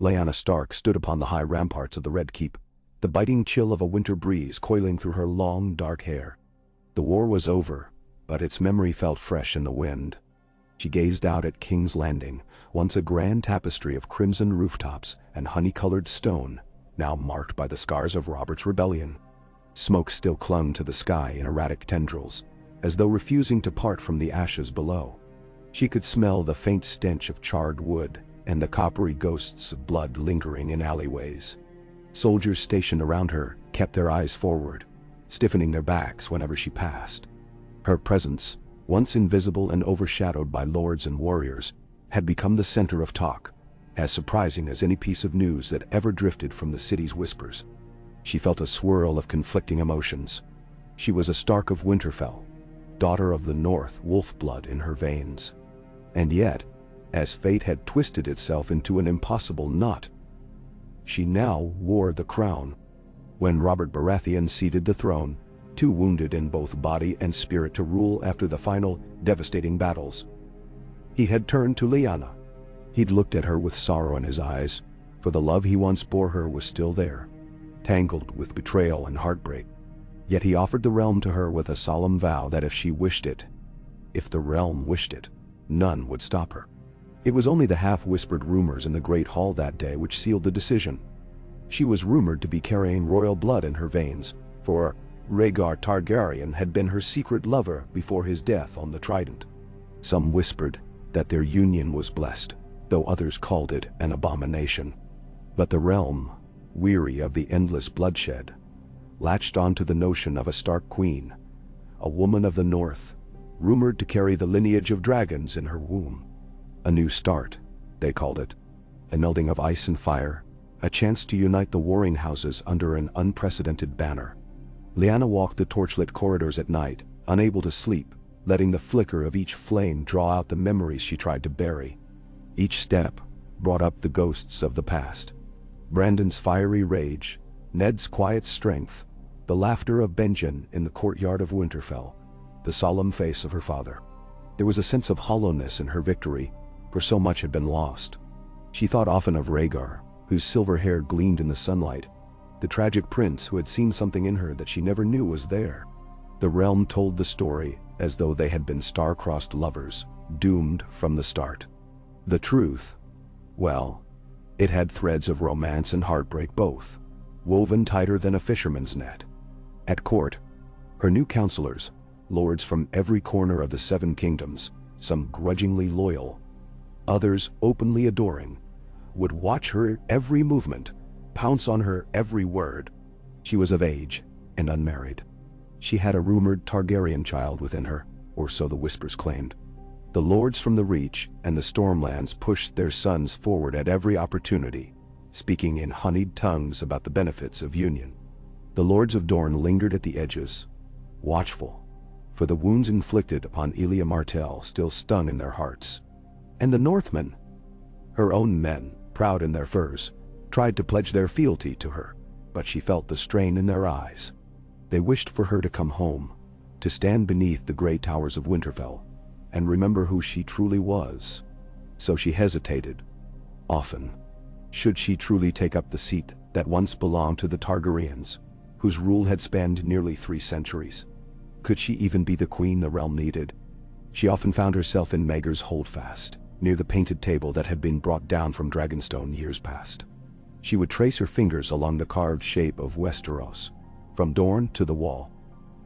Lyanna Stark stood upon the high ramparts of the Red Keep, the biting chill of a winter breeze coiling through her long, dark hair. The war was over, but its memory felt fresh in the wind. She gazed out at King's Landing, once a grand tapestry of crimson rooftops and honey-colored stone, now marked by the scars of Robert's rebellion. Smoke still clung to the sky in erratic tendrils, as though refusing to part from the ashes below. She could smell the faint stench of charred wood and the coppery ghosts of blood lingering in alleyways. Soldiers stationed around her kept their eyes forward, stiffening their backs whenever she passed. Her presence, once invisible and overshadowed by lords and warriors, had become the center of talk, as surprising as any piece of news that ever drifted from the city's whispers. She felt a swirl of conflicting emotions. She was a Stark of Winterfell, daughter of the North, wolf blood in her veins. And yet, as fate had twisted itself into an impossible knot, she now wore the crown. When Robert Baratheon ceded the throne, too wounded in both body and spirit to rule after the final, devastating battles, he had turned to Lyanna. He'd looked at her with sorrow in his eyes, for the love he once bore her was still there, tangled with betrayal and heartbreak. Yet he offered the realm to her with a solemn vow that if she wished it, if the realm wished it, none would stop her. It was only the half-whispered rumors in the Great Hall that day which sealed the decision. She was rumored to be carrying royal blood in her veins, for Rhaegar Targaryen had been her secret lover before his death on the Trident. Some whispered that their union was blessed, though others called it an abomination. But the realm, weary of the endless bloodshed, latched onto the notion of a Stark queen, a woman of the North, rumored to carry the lineage of dragons in her womb. A new start, they called it, a melding of ice and fire, a chance to unite the warring houses under an unprecedented banner. Lyanna walked the torchlit corridors at night, unable to sleep, letting the flicker of each flame draw out the memories she tried to bury. Each step brought up the ghosts of the past. Brandon's fiery rage, Ned's quiet strength, the laughter of Benjen in the courtyard of Winterfell, the solemn face of her father. There was a sense of hollowness in her victory, for so much had been lost. She thought often of Rhaegar, whose silver hair gleamed in the sunlight, the tragic prince who had seen something in her that she never knew was there. The realm told the story as though they had been star-crossed lovers, doomed from the start. The truth, well, it had threads of romance and heartbreak both, woven tighter than a fisherman's net. At court, her new counselors, lords from every corner of the Seven Kingdoms, some grudgingly loyal, others openly adoring, would watch her every movement, pounce on her every word. She was of age and unmarried. She had a rumored Targaryen child within her, or so the whispers claimed. The lords from the Reach and the Stormlands pushed their sons forward at every opportunity, speaking in honeyed tongues about the benefits of union. The lords of Dorne lingered at the edges, watchful, for the wounds inflicted upon Elia Martell still stung in their hearts. And the Northmen, her own men, proud in their furs, tried to pledge their fealty to her, but she felt the strain in their eyes. They wished for her to come home, to stand beneath the gray towers of Winterfell, and remember who she truly was. So she hesitated, often. Should she truly take up the seat that once belonged to the Targaryens, whose rule had spanned nearly 3 centuries? Could she even be the queen the realm needed? She often found herself in Maegor's holdfast, near the painted table that had been brought down from Dragonstone years past. She would trace her fingers along the carved shape of Westeros, from Dorne to the Wall.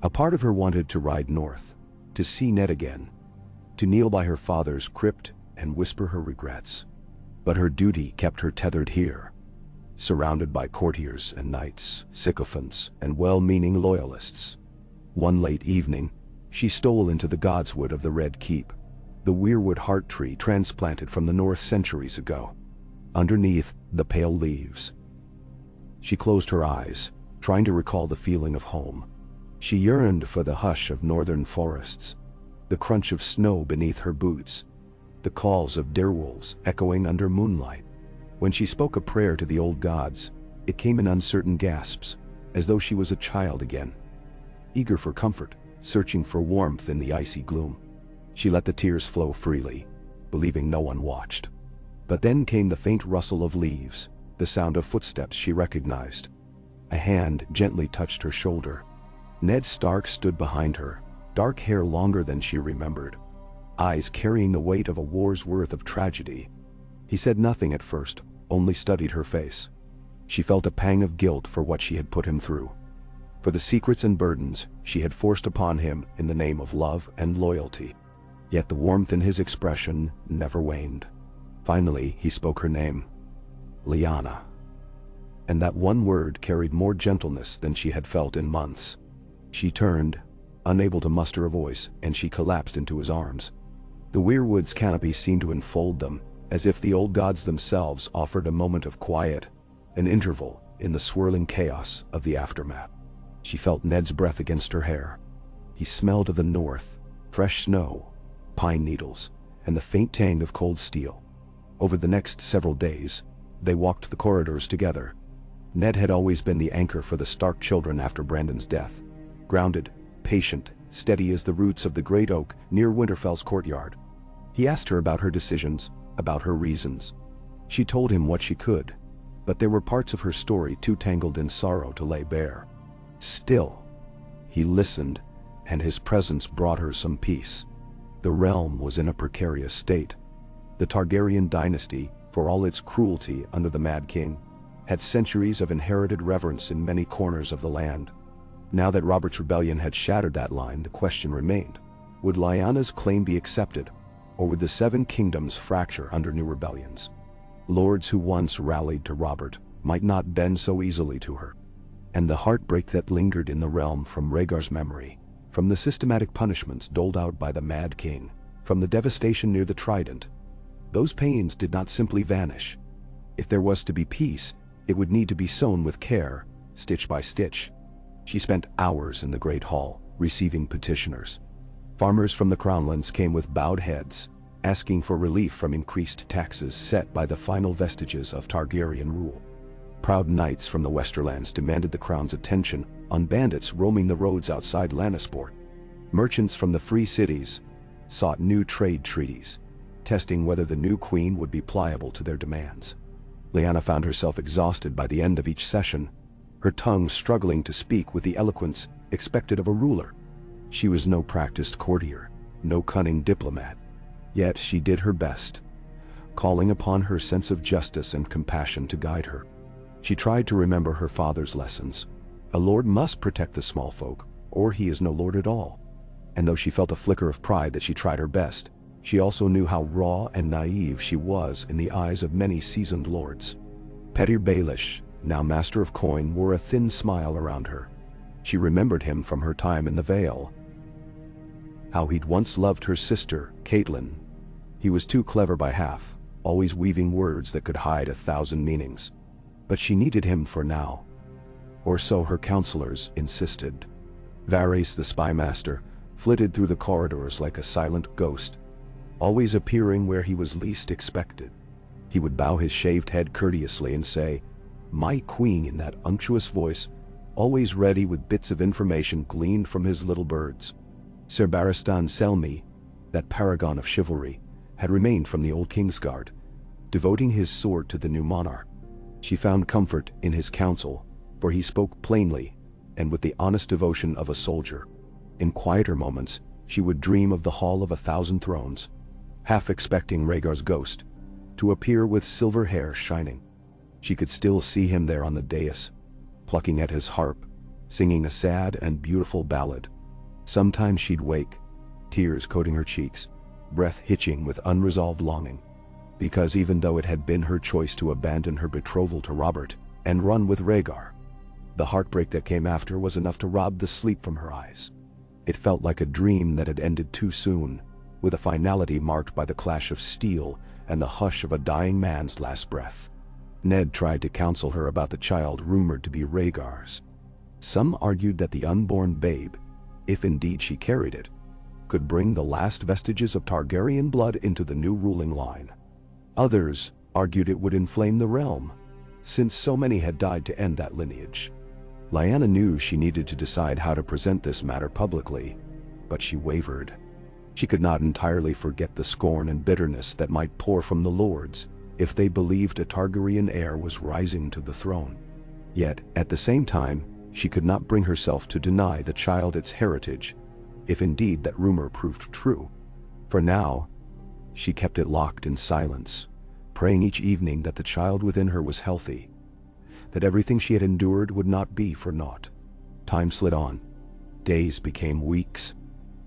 A part of her wanted to ride north, to see Ned again, to kneel by her father's crypt and whisper her regrets. But her duty kept her tethered here, surrounded by courtiers and knights, sycophants, and well-meaning loyalists. One late evening, she stole into the godswood of the Red Keep, the weirwood heart tree transplanted from the north centuries ago. Underneath the pale leaves, she closed her eyes, trying to recall the feeling of home. She yearned for the hush of northern forests, the crunch of snow beneath her boots, the calls of direwolves echoing under moonlight. When she spoke a prayer to the old gods, it came in uncertain gasps, as though she was a child again, eager for comfort, searching for warmth in the icy gloom. She let the tears flow freely, believing no one watched. But then came the faint rustle of leaves, the sound of footsteps she recognized. A hand gently touched her shoulder. Ned Stark stood behind her, dark hair longer than she remembered, eyes carrying the weight of a war's worth of tragedy. He said nothing at first, only studied her face. She felt a pang of guilt for what she had put him through, for the secrets and burdens she had forced upon him in the name of love and loyalty. Yet the warmth in his expression never waned. Finally, he spoke her name. Lyanna. And that one word carried more gentleness than she had felt in months. She turned, unable to muster a voice, and she collapsed into his arms. The weirwood's canopy seemed to enfold them, as if the old gods themselves offered a moment of quiet, an interval in the swirling chaos of the aftermath. She felt Ned's breath against her hair. He smelled of the north, fresh snow, pine needles, and the faint tang of cold steel. Over the next several days, they walked the corridors together. Ned had always been the anchor for the Stark children after Brandon's death. Grounded, patient, steady as the roots of the great oak near Winterfell's courtyard. He asked her about her decisions, about her reasons. She told him what she could, but there were parts of her story too tangled in sorrow to lay bare. Still, he listened, and his presence brought her some peace. The realm was in a precarious state. The Targaryen dynasty, for all its cruelty under the Mad King, had centuries of inherited reverence in many corners of the land. Now that Robert's rebellion had shattered that line, the question remained: would Lyanna's claim be accepted, or would the Seven Kingdoms fracture under new rebellions? Lords who once rallied to Robert might not bend so easily to her. And the heartbreak that lingered in the realm from Rhaegar's memory, from the systematic punishments doled out by the Mad King, from the devastation near the Trident, those pains did not simply vanish. If there was to be peace, it would need to be sown with care, stitch by stitch. She spent hours in the Great Hall, receiving petitioners. Farmers from the Crownlands came with bowed heads, asking for relief from increased taxes set by the final vestiges of Targaryen rule. Proud knights from the Westerlands demanded the crown's attention on bandits roaming the roads outside Lannisport. Merchants from the free cities sought new trade treaties, testing whether the new queen would be pliable to their demands. Lyanna found herself exhausted by the end of each session, her tongue struggling to speak with the eloquence expected of a ruler. She was no practiced courtier, no cunning diplomat, yet she did her best, calling upon her sense of justice and compassion to guide her. She tried to remember her father's lessons. A lord must protect the small folk, or he is no lord at all. And though she felt a flicker of pride that she tried her best, she also knew how raw and naive she was in the eyes of many seasoned lords. Petyr Baelish, now master of coin, wore a thin smile around her. She remembered him from her time in the Vale. How he'd once loved her sister, Catelyn. He was too clever by half, always weaving words that could hide 1,000 meanings. But she needed him for now. Or so her counselors insisted. Varys the spymaster flitted through the corridors like a silent ghost, always appearing where he was least expected. He would bow his shaved head courteously and say, "My queen," in that unctuous voice, always ready with bits of information gleaned from his little birds. Sir Barristan Selmy, that paragon of chivalry, had remained from the old Kingsguard, devoting his sword to the new monarch. She found comfort in his counsel, for he spoke plainly and with the honest devotion of a soldier. In quieter moments, she would dream of the Hall of 1,000 Thrones, half expecting Rhaegar's ghost to appear with silver hair shining. She could still see him there on the dais, plucking at his harp, singing a sad and beautiful ballad. Sometimes she'd wake, tears coating her cheeks, breath hitching with unresolved longing. Because even though it had been her choice to abandon her betrothal to Robert and run with Rhaegar, the heartbreak that came after was enough to rob the sleep from her eyes. It felt like a dream that had ended too soon, with a finality marked by the clash of steel and the hush of a dying man's last breath. Ned tried to counsel her about the child rumored to be Rhaegar's. Some argued that the unborn babe, if indeed she carried it, could bring the last vestiges of Targaryen blood into the new ruling line. Others argued it would inflame the realm, since so many had died to end that lineage. Lyanna knew she needed to decide how to present this matter publicly, but she wavered. She could not entirely forget the scorn and bitterness that might pour from the lords, if they believed a Targaryen heir was rising to the throne. Yet, at the same time, she could not bring herself to deny the child its heritage, if indeed that rumor proved true. For now, she kept it locked in silence, praying each evening that the child within her was healthy, that everything she had endured would not be for naught. Time slid on. Days became weeks.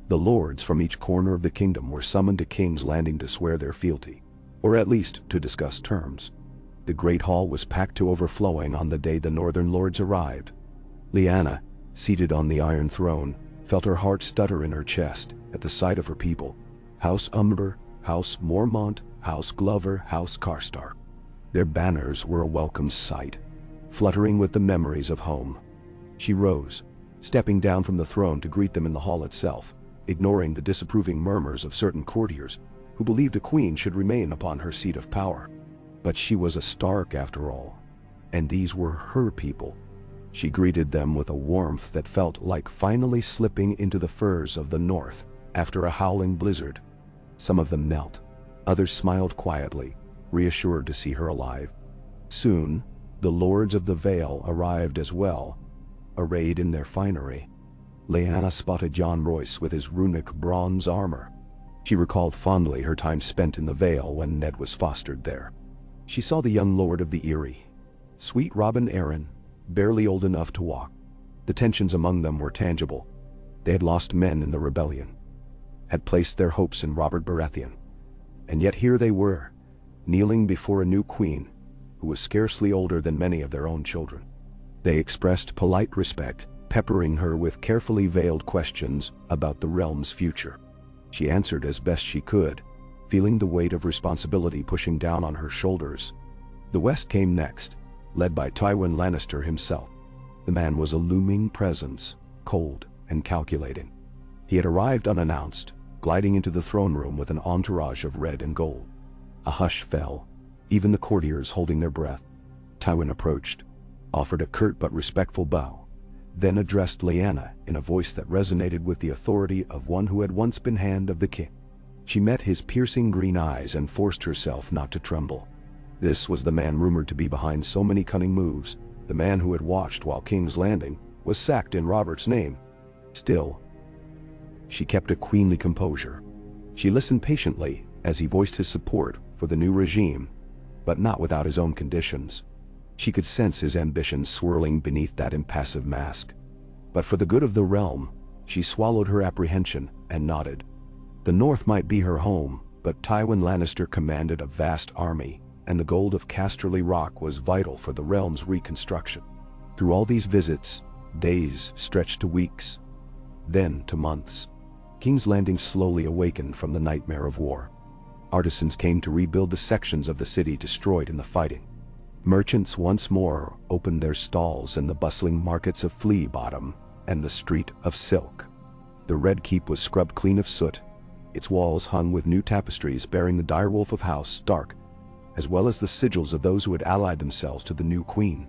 The lords from each corner of the kingdom were summoned to King's Landing to swear their fealty, or at least to discuss terms. The great hall was packed to overflowing on the day the northern lords arrived. Lyanna, seated on the Iron Throne, felt her heart stutter in her chest at the sight of her people. House Umber, House Mormont, House Glover, House Karstark. Their banners were a welcome sight, fluttering with the memories of home. She rose, stepping down from the throne to greet them in the hall itself, ignoring the disapproving murmurs of certain courtiers who believed a queen should remain upon her seat of power. But she was a Stark after all, and these were her people. She greeted them with a warmth that felt like finally slipping into the furs of the north after a howling blizzard. Some of them knelt, others smiled quietly, reassured to see her alive. Soon, the lords of the Vale arrived as well, arrayed in their finery. Lyanna spotted Jon Royce with his runic bronze armor. She recalled fondly her time spent in the Vale when Ned was fostered there. She saw the young lord of the Eyrie, sweet Robin Arryn, barely old enough to walk. The tensions among them were tangible. They had lost men in the rebellion, had placed their hopes in Robert Baratheon. And yet here they were, kneeling before a new queen, who was scarcely older than many of their own children. They expressed polite respect, peppering her with carefully veiled questions about the realm's future. She answered as best she could, feeling the weight of responsibility pushing down on her shoulders. The West came next, led by Tywin Lannister himself. The man was a looming presence, cold and calculating. He had arrived unannounced, gliding into the throne room with an entourage of red and gold. A hush fell, even the courtiers holding their breath. Tywin approached, offered a curt but respectful bow, then addressed Lyanna in a voice that resonated with the authority of one who had once been Hand of the King. She met his piercing green eyes and forced herself not to tremble. This was the man rumored to be behind so many cunning moves, the man who had watched while King's Landing was sacked in Robert's name. Still, she kept a queenly composure. She listened patiently as he voiced his support for the new regime, but not without his own conditions. She could sense his ambitions swirling beneath that impassive mask. But for the good of the realm, she swallowed her apprehension and nodded. The North might be her home, but Tywin Lannister commanded a vast army, and the gold of Casterly Rock was vital for the realm's reconstruction. Through all these visits, days stretched to weeks, then to months. King's Landing slowly awakened from the nightmare of war. Artisans came to rebuild the sections of the city destroyed in the fighting. Merchants once more opened their stalls in the bustling markets of Flea Bottom and the Street of Silk. The Red Keep was scrubbed clean of soot, its walls hung with new tapestries bearing the direwolf of House Stark, as well as the sigils of those who had allied themselves to the new queen.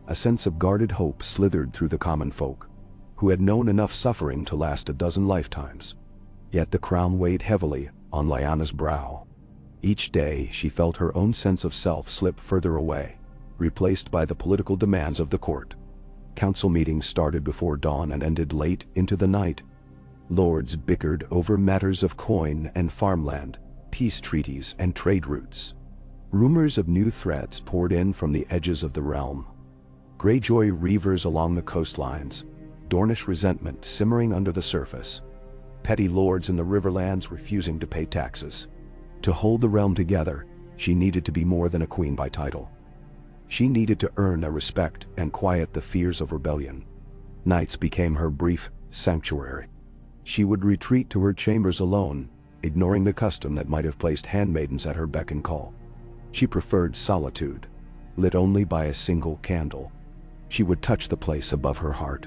A sense of guarded hope slithered through the common folk, who had known enough suffering to last a dozen lifetimes. Yet the crown weighed heavily on Lyanna's brow. Each day she felt her own sense of self slip further away, replaced by the political demands of the court. Council meetings started before dawn and ended late into the night. Lords bickered over matters of coin and farmland, peace treaties and trade routes. Rumors of new threats poured in from the edges of the realm. Greyjoy reavers along the coastlines, Dornish resentment simmering under the surface, petty lords in the riverlands refusing to pay taxes. To hold the realm together, she needed to be more than a queen by title. She needed to earn their respect and quiet the fears of rebellion. Nights became her brief sanctuary. She would retreat to her chambers alone, ignoring the custom that might have placed handmaidens at her beck and call. She preferred solitude, lit only by a single candle. She would touch the place above her heart,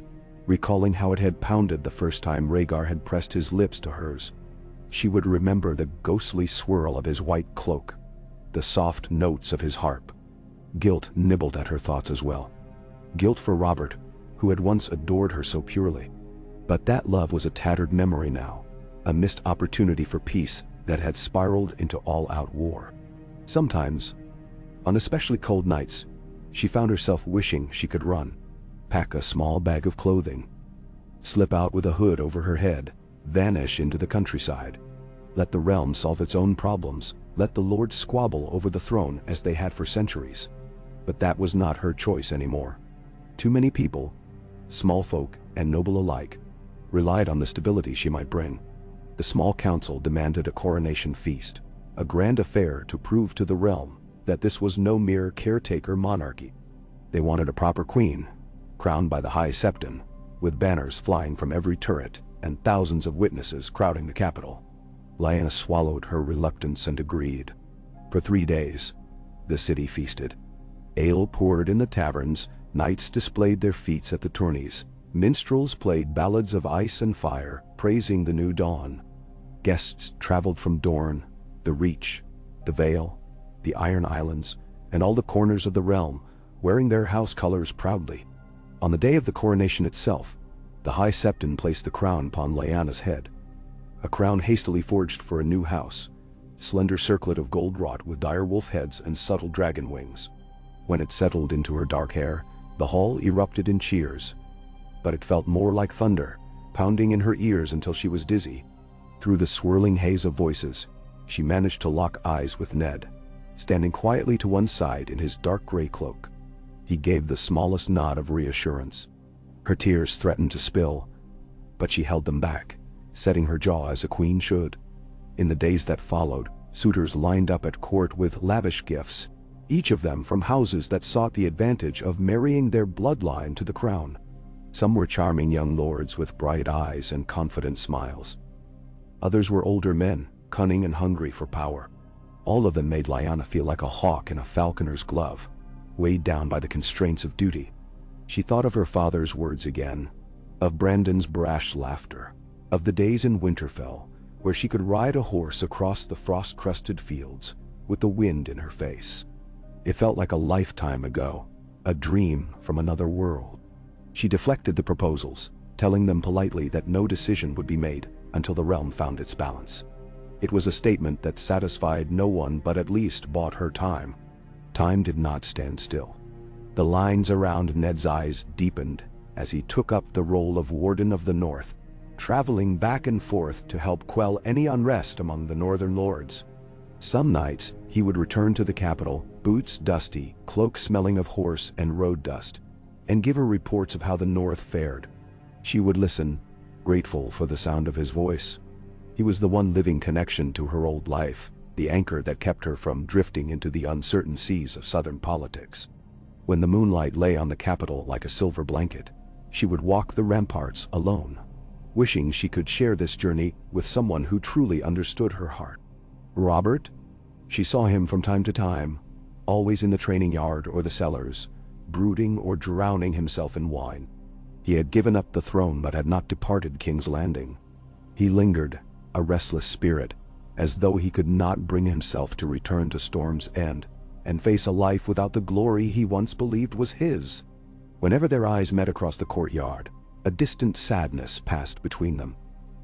recalling how it had pounded the first time Rhaegar had pressed his lips to hers. She would remember the ghostly swirl of his white cloak, the soft notes of his harp. Guilt nibbled at her thoughts as well. Guilt for Robert, who had once adored her so purely. But that love was a tattered memory now, a missed opportunity for peace that had spiraled into all-out war. Sometimes, On especially cold nights, she found herself wishing she could run, pack a small bag of clothing, slip out with a hood over her head, vanish into the countryside. Let the realm solve its own problems, let the lords squabble over the throne as they had for centuries. But that was not her choice anymore. Too many people, small folk and noble alike, relied on the stability she might bring. The small council demanded a coronation feast, a grand affair to prove to the realm that this was no mere caretaker monarchy. They wanted a proper queen, crowned by the High Septon, with banners flying from every turret and thousands of witnesses crowding the capital. Lyanna swallowed her reluctance and agreed. For 3 days, the city feasted. Ale poured in the taverns, knights displayed their feats at the tourneys, minstrels played ballads of ice and fire, praising the new dawn. Guests traveled from Dorne, the Reach, the Vale, the Iron Islands, and all the corners of the realm, wearing their house colors proudly. On the day of the coronation itself, the High Septon placed the crown upon Lyanna's head. A crown hastily forged for a new house, slender circlet of gold wrought with dire wolf heads and subtle dragon wings. When it settled into her dark hair, the hall erupted in cheers. But it felt more like thunder, pounding in her ears until she was dizzy. Through the swirling haze of voices, she managed to lock eyes with Ned, standing quietly to one side in his dark gray cloak. He gave the smallest nod of reassurance. Her tears threatened to spill, but she held them back, setting her jaw as a queen should. In the days that followed, suitors lined up at court with lavish gifts, each of them from houses that sought the advantage of marrying their bloodline to the crown. Some were charming young lords with bright eyes and confident smiles. Others were older men, cunning and hungry for power. All of them made Lyanna feel like a hawk in a falconer's glove, weighed down by the constraints of duty. She thought of her father's words again, of Brandon's brash laughter, of the days in Winterfell, where she could ride a horse across the frost-crusted fields, with the wind in her face. It felt like a lifetime ago, a dream from another world. She deflected the proposals, telling them politely that no decision would be made until the realm found its balance. It was a statement that satisfied no one but at least bought her time. Time did not stand still. The lines around Ned's eyes deepened as he took up the role of Warden of the North, traveling back and forth to help quell any unrest among the northern lords. Some nights, he would return to the capital, boots dusty, cloak smelling of horse and road dust, and give her reports of how the north fared. She would listen, grateful for the sound of his voice. He was the one living connection to her old life, the anchor that kept her from drifting into the uncertain seas of southern politics. When the moonlight lay on the capital like a silver blanket, she would walk the ramparts alone, wishing she could share this journey with someone who truly understood her heart. Robert? She saw him from time to time, always in the training yard or the cellars, brooding or drowning himself in wine. He had given up the throne but had not departed King's Landing. He lingered, a restless spirit, as though he could not bring himself to return to Storm's End and face a life without the glory he once believed was his. Whenever their eyes met across the courtyard, a distant sadness passed between them.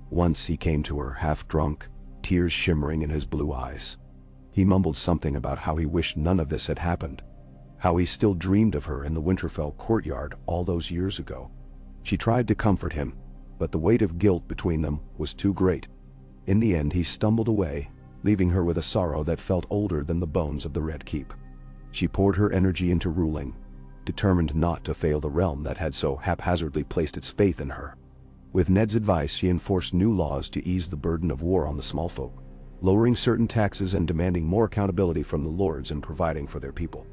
Once he came to her half-drunk, tears shimmering in his blue eyes. He mumbled something about how he wished none of this had happened, how he still dreamed of her in the Winterfell courtyard all those years ago. She tried to comfort him, but the weight of guilt between them was too great. In the end, he stumbled away, leaving her with a sorrow that felt older than the bones of the Red Keep. She poured her energy into ruling, determined not to fail the realm that had so haphazardly placed its faith in her. With Ned's advice, she enforced new laws to ease the burden of war on the small folk, lowering certain taxes and demanding more accountability from the lords and providing for their people.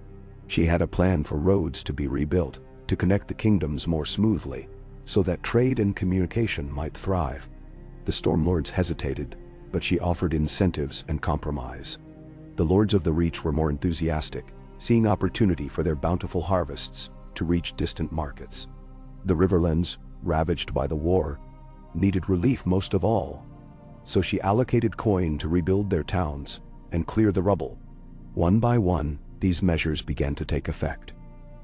She had a plan for roads to be rebuilt, to connect the kingdoms more smoothly, so that trade and communication might thrive. The Storm Lords hesitated, but she offered incentives and compromise. The Lords of the Reach were more enthusiastic, seeing opportunity for their bountiful harvests to reach distant markets. The Riverlands, ravaged by the war, needed relief most of all, so she allocated coin to rebuild their towns and clear the rubble. One by one, these measures began to take effect,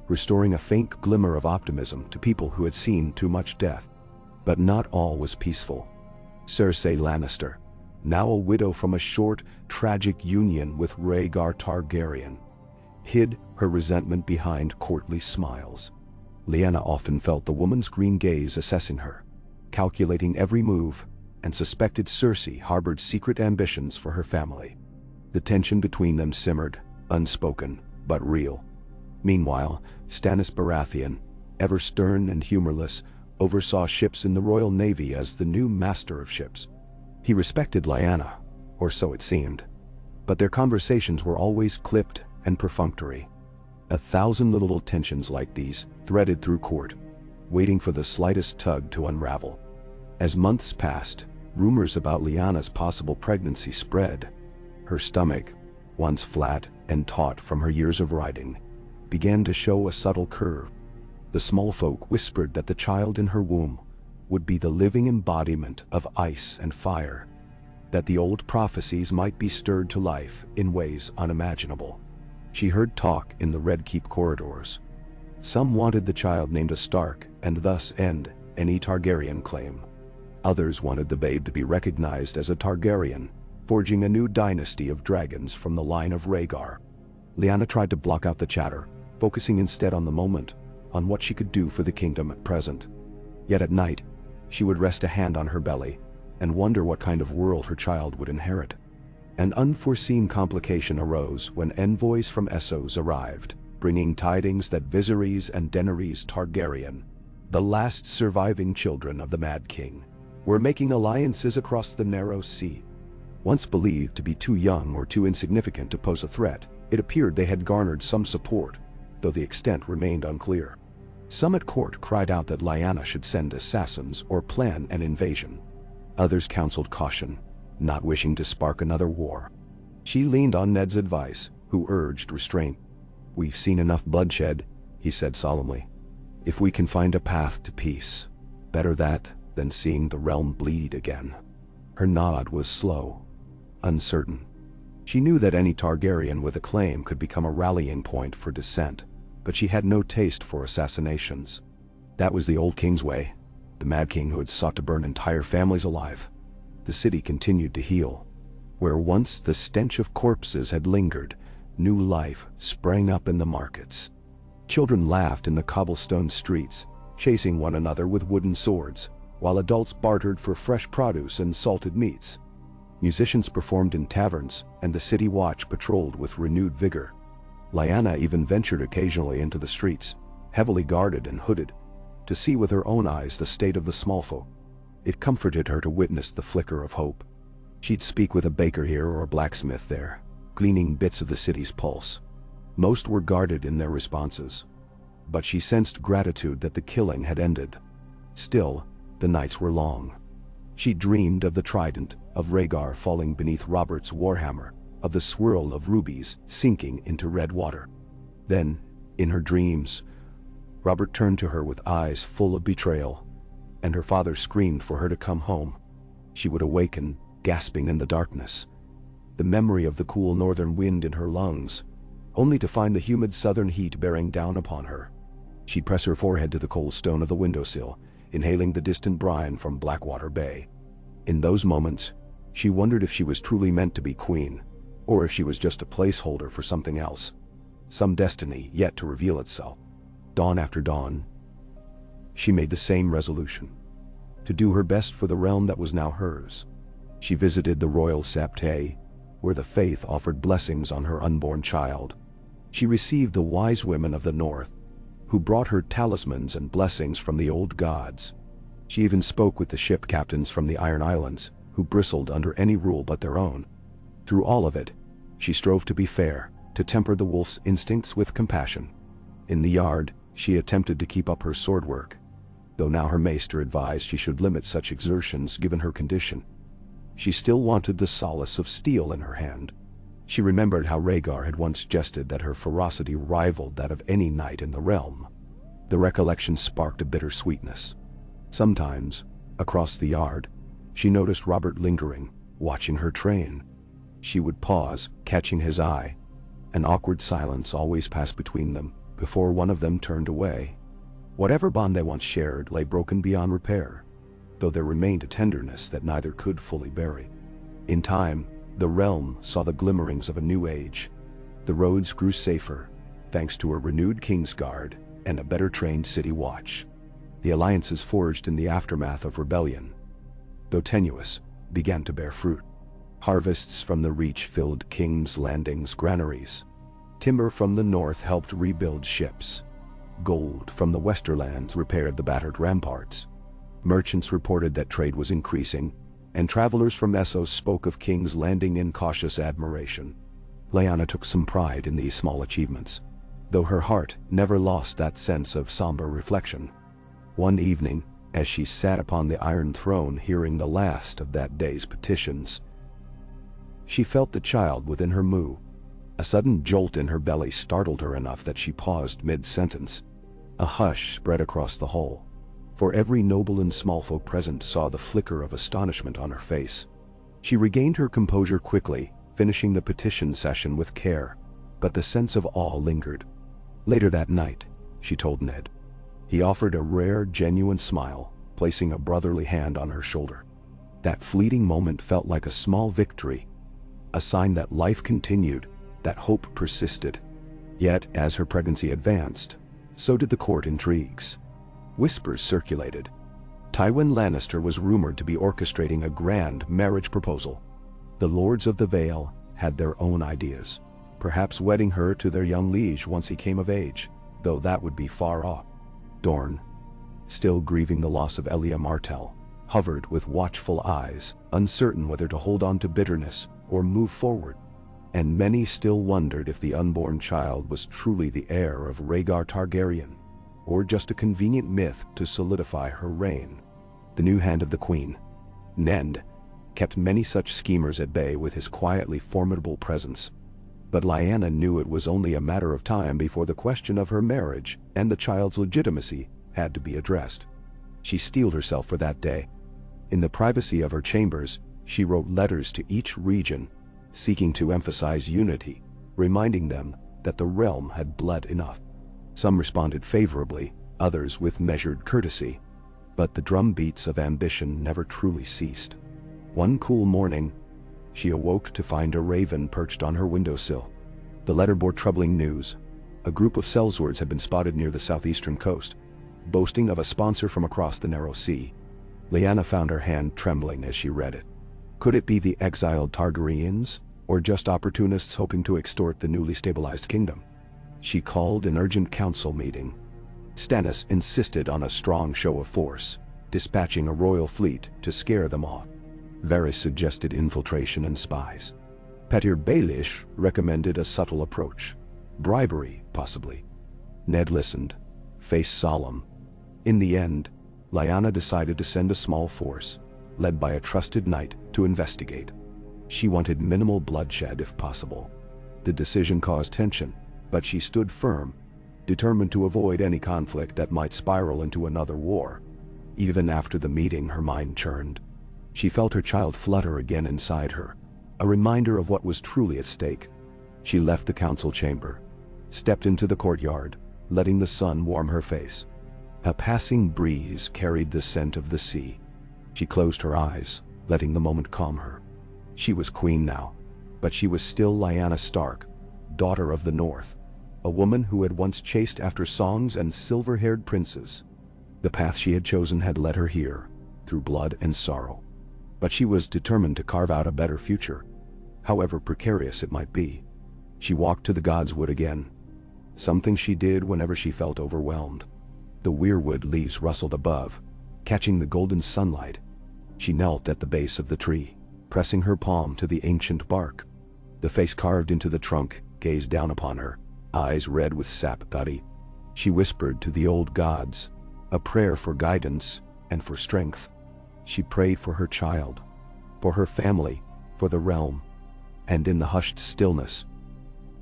restoring a faint glimmer of optimism to people who had seen too much death. But not all was peaceful. Cersei Lannister, now a widow from a short, tragic union with Rhaegar Targaryen, hid her resentment behind courtly smiles. Lyanna often felt the woman's green gaze assessing her, calculating every move, and suspected Cersei harbored secret ambitions for her family. The tension between them simmered, unspoken, but real. Meanwhile, Stannis Baratheon, ever stern and humorless, oversaw ships in the Royal Navy as the new master of ships. He respected Lyanna, or so it seemed, but their conversations were always clipped and perfunctory. 1,000 little tensions like these threaded through court, waiting for the slightest tug to unravel. As months passed, rumors about Lyanna's possible pregnancy spread. Her stomach, once flat and taut from her years of riding, began to show a subtle curve. The small folk whispered that the child in her womb would be the living embodiment of ice and fire, that the old prophecies might be stirred to life in ways unimaginable. She heard talk in the Red Keep corridors. Some wanted the child named a Stark and thus end any Targaryen claim. Others wanted the babe to be recognized as a Targaryen, forging a new dynasty of dragons from the line of Rhaegar. Lyanna tried to block out the chatter, focusing instead on the moment, on what she could do for the kingdom at present. Yet at night, she would rest a hand on her belly and wonder what kind of world her child would inherit. An unforeseen complication arose when envoys from Essos arrived, bringing tidings that Viserys and Daenerys Targaryen, the last surviving children of the Mad King, were making alliances across the narrow sea. Once believed to be too young or too insignificant to pose a threat, it appeared they had garnered some support, though the extent remained unclear. Some at court cried out that Lyanna should send assassins or plan an invasion. Others counseled caution, not wishing to spark another war. She leaned on Ned's advice, who urged restraint. "We've seen enough bloodshed," he said solemnly. "If we can find a path to peace, better that than seeing the realm bleed again." Her nod was slow, uncertain. She knew that any Targaryen with a claim could become a rallying point for dissent, but she had no taste for assassinations. That was the old king's way, the Mad King who had sought to burn entire families alive. The city continued to heal. Where once the stench of corpses had lingered, new life sprang up in the markets. Children laughed in the cobblestone streets, chasing one another with wooden swords, while adults bartered for fresh produce and salted meats. Musicians performed in taverns, and the city watch patrolled with renewed vigor. Lyanna even ventured occasionally into the streets, heavily guarded and hooded, to see with her own eyes the state of the small folk. It comforted her to witness the flicker of hope. She'd speak with a baker here or a blacksmith there, gleaning bits of the city's pulse. Most were guarded in their responses, but she sensed gratitude that the killing had ended. Still, the nights were long. She dreamed of the trident of Rhaegar falling beneath Robert's warhammer, of the swirl of rubies sinking into red water. Then, in her dreams, Robert turned to her with eyes full of betrayal, and her father screamed for her to come home. She would awaken, gasping in the darkness, the memory of the cool northern wind in her lungs, only to find the humid southern heat bearing down upon her. She'd press her forehead to the cold stone of the windowsill, inhaling the distant brine from Blackwater Bay. In those moments, she wondered if she was truly meant to be queen, or if she was just a placeholder for something else, some destiny yet to reveal itself. Dawn after dawn, she made the same resolution: to do her best for the realm that was now hers. She visited the royal septe, where the faith offered blessings on her unborn child. She received the wise women of the north, who brought her talismans and blessings from the old gods. She even spoke with the ship captains from the Iron Islands, who bristled under any rule but their own. Through all of it, she strove to be fair, to temper the wolf's instincts with compassion. In the yard, she attempted to keep up her sword work, though now her maester advised she should limit such exertions given her condition. She still wanted the solace of steel in her hand. She remembered how Rhaegar had once jested that her ferocity rivaled that of any knight in the realm. The recollection sparked a bitter sweetness. Sometimes, across the yard, she noticed Robert lingering, watching her train. She would pause, catching his eye. An awkward silence always passed between them, before one of them turned away. Whatever bond they once shared lay broken beyond repair, though there remained a tenderness that neither could fully bury. In time, the realm saw the glimmerings of a new age. The roads grew safer, thanks to a renewed Kingsguard and a better trained city watch. The alliances forged in the aftermath of rebellion, though tenuous, began to bear fruit. Harvests from the Reach filled King's Landing's granaries. Timber from the north helped rebuild ships. Gold from the Westerlands repaired the battered ramparts. Merchants reported that trade was increasing, and travelers from Essos spoke of King's Landing in cautious admiration. Lyanna took some pride in these small achievements, though her heart never lost that sense of somber reflection. One evening, as she sat upon the Iron Throne hearing the last of that day's petitions, she felt the child within her moo. A sudden jolt in her belly startled her enough that she paused mid-sentence. A hush spread across the hall, for every noble and small folk present saw the flicker of astonishment on her face. She regained her composure quickly, finishing the petition session with care, but the sense of awe lingered. Later that night, she told Ned. He offered a rare, genuine smile, placing a brotherly hand on her shoulder. That fleeting moment felt like a small victory, a sign that life continued, that hope persisted. Yet, as her pregnancy advanced, so did the court intrigues. Whispers circulated. Tywin Lannister was rumored to be orchestrating a grand marriage proposal. The Lords of the Vale had their own ideas, perhaps wedding her to their young liege once he came of age, though that would be far off. Dorne, still grieving the loss of Elia Martell, hovered with watchful eyes, uncertain whether to hold on to bitterness or move forward. And many still wondered if the unborn child was truly the heir of Rhaegar Targaryen, or just a convenient myth to solidify her reign. The new hand of the Queen, Ned, kept many such schemers at bay with his quietly formidable presence. But Lyanna knew it was only a matter of time before the question of her marriage and the child's legitimacy had to be addressed. She steeled herself for that day. In the privacy of her chambers, she wrote letters to each region, seeking to emphasize unity, reminding them that the realm had blood enough. Some responded favorably, others with measured courtesy, but the drumbeats of ambition never truly ceased. One cool morning, she awoke to find a raven perched on her windowsill. The letter bore troubling news. A group of sellswords had been spotted near the southeastern coast, boasting of a sponsor from across the narrow sea. Lyanna found her hand trembling as she read it. Could it be the exiled Targaryens, or just opportunists hoping to extort the newly stabilized kingdom? She called an urgent council meeting. Stannis insisted on a strong show of force, dispatching a royal fleet to scare them off. Varys suggested infiltration and spies. Petyr Baelish recommended a subtle approach. Bribery, possibly. Ned listened, face solemn. In the end, Lyanna decided to send a small force, led by a trusted knight, to investigate. She wanted minimal bloodshed if possible. The decision caused tension, but she stood firm, determined to avoid any conflict that might spiral into another war. Even after the meeting, her mind churned. She felt her child flutter again inside her, a reminder of what was truly at stake. She left the council chamber, stepped into the courtyard, letting the sun warm her face. A passing breeze carried the scent of the sea. She closed her eyes, letting the moment calm her. She was queen now, but she was still Lyanna Stark, daughter of the North, a woman who had once chased after songs and silver-haired princes. The path she had chosen had led her here, through blood and sorrow. But she was determined to carve out a better future, however precarious it might be. She walked to the Godswood again, something she did whenever she felt overwhelmed. The weirwood leaves rustled above, catching the golden sunlight. She knelt at the base of the tree, pressing her palm to the ancient bark. The face carved into the trunk gazed down upon her, eyes red with sap. She whispered to the old gods, a prayer for guidance and for strength. She prayed for her child, for her family, for the realm. And in the hushed stillness,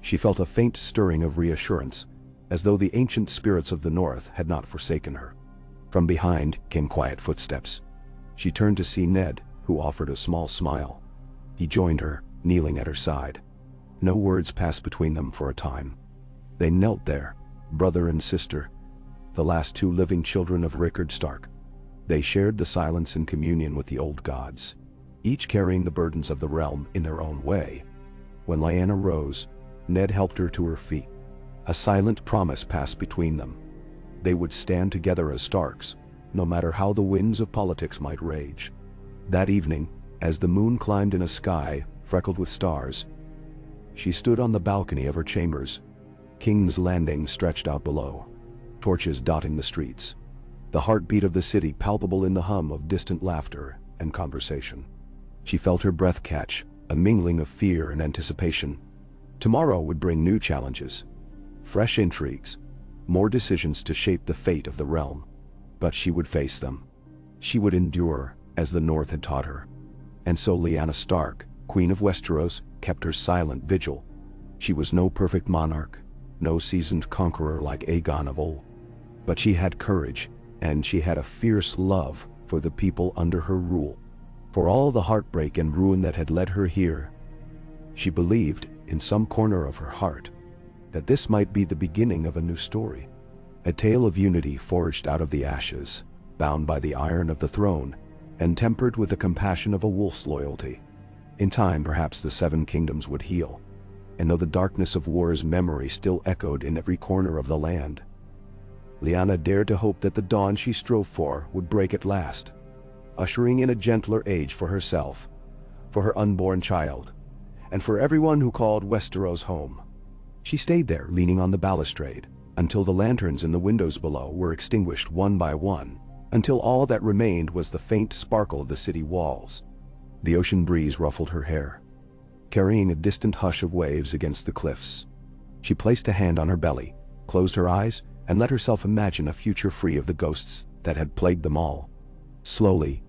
she felt a faint stirring of reassurance, as though the ancient spirits of the North had not forsaken her. From behind came quiet footsteps. She turned to see Ned, who offered a small smile. He joined her, kneeling at her side. No words passed between them for a time. They knelt there, brother and sister, the last two living children of Rickard Stark. They shared the silence and communion with the old gods, each carrying the burdens of the realm in their own way. When Lyanna rose, Ned helped her to her feet. A silent promise passed between them. They would stand together as Starks, no matter how the winds of politics might rage. That evening, as the moon climbed in a sky freckled with stars, she stood on the balcony of her chambers. King's Landing stretched out below, torches dotting the streets, the heartbeat of the city palpable in the hum of distant laughter and conversation. She felt her breath catch, a mingling of fear and anticipation. Tomorrow would bring new challenges, fresh intrigues, more decisions to shape the fate of the realm. But she would face them. She would endure, as the North had taught her. And so Lyanna Stark, Queen of Westeros, kept her silent vigil. She was no perfect monarch, no seasoned conqueror like Aegon of old. But she had courage, and she had a fierce love for the people under her rule. For all the heartbreak and ruin that had led her here, she believed, in some corner of her heart, that this might be the beginning of a new story. A tale of unity forged out of the ashes, bound by the iron of the throne, and tempered with the compassion of a wolf's loyalty. In time, perhaps the Seven Kingdoms would heal, and though the darkness of war's memory still echoed in every corner of the land, Lyanna dared to hope that the dawn she strove for would break at last, ushering in a gentler age for herself, for her unborn child, and for everyone who called Westeros home. She stayed there, leaning on the balustrade, until the lanterns in the windows below were extinguished one by one, until all that remained was the faint sparkle of the city walls. The ocean breeze ruffled her hair, carrying a distant hush of waves against the cliffs. She placed a hand on her belly, closed her eyes, and let herself imagine a future free of the ghosts that had plagued them all. Slowly,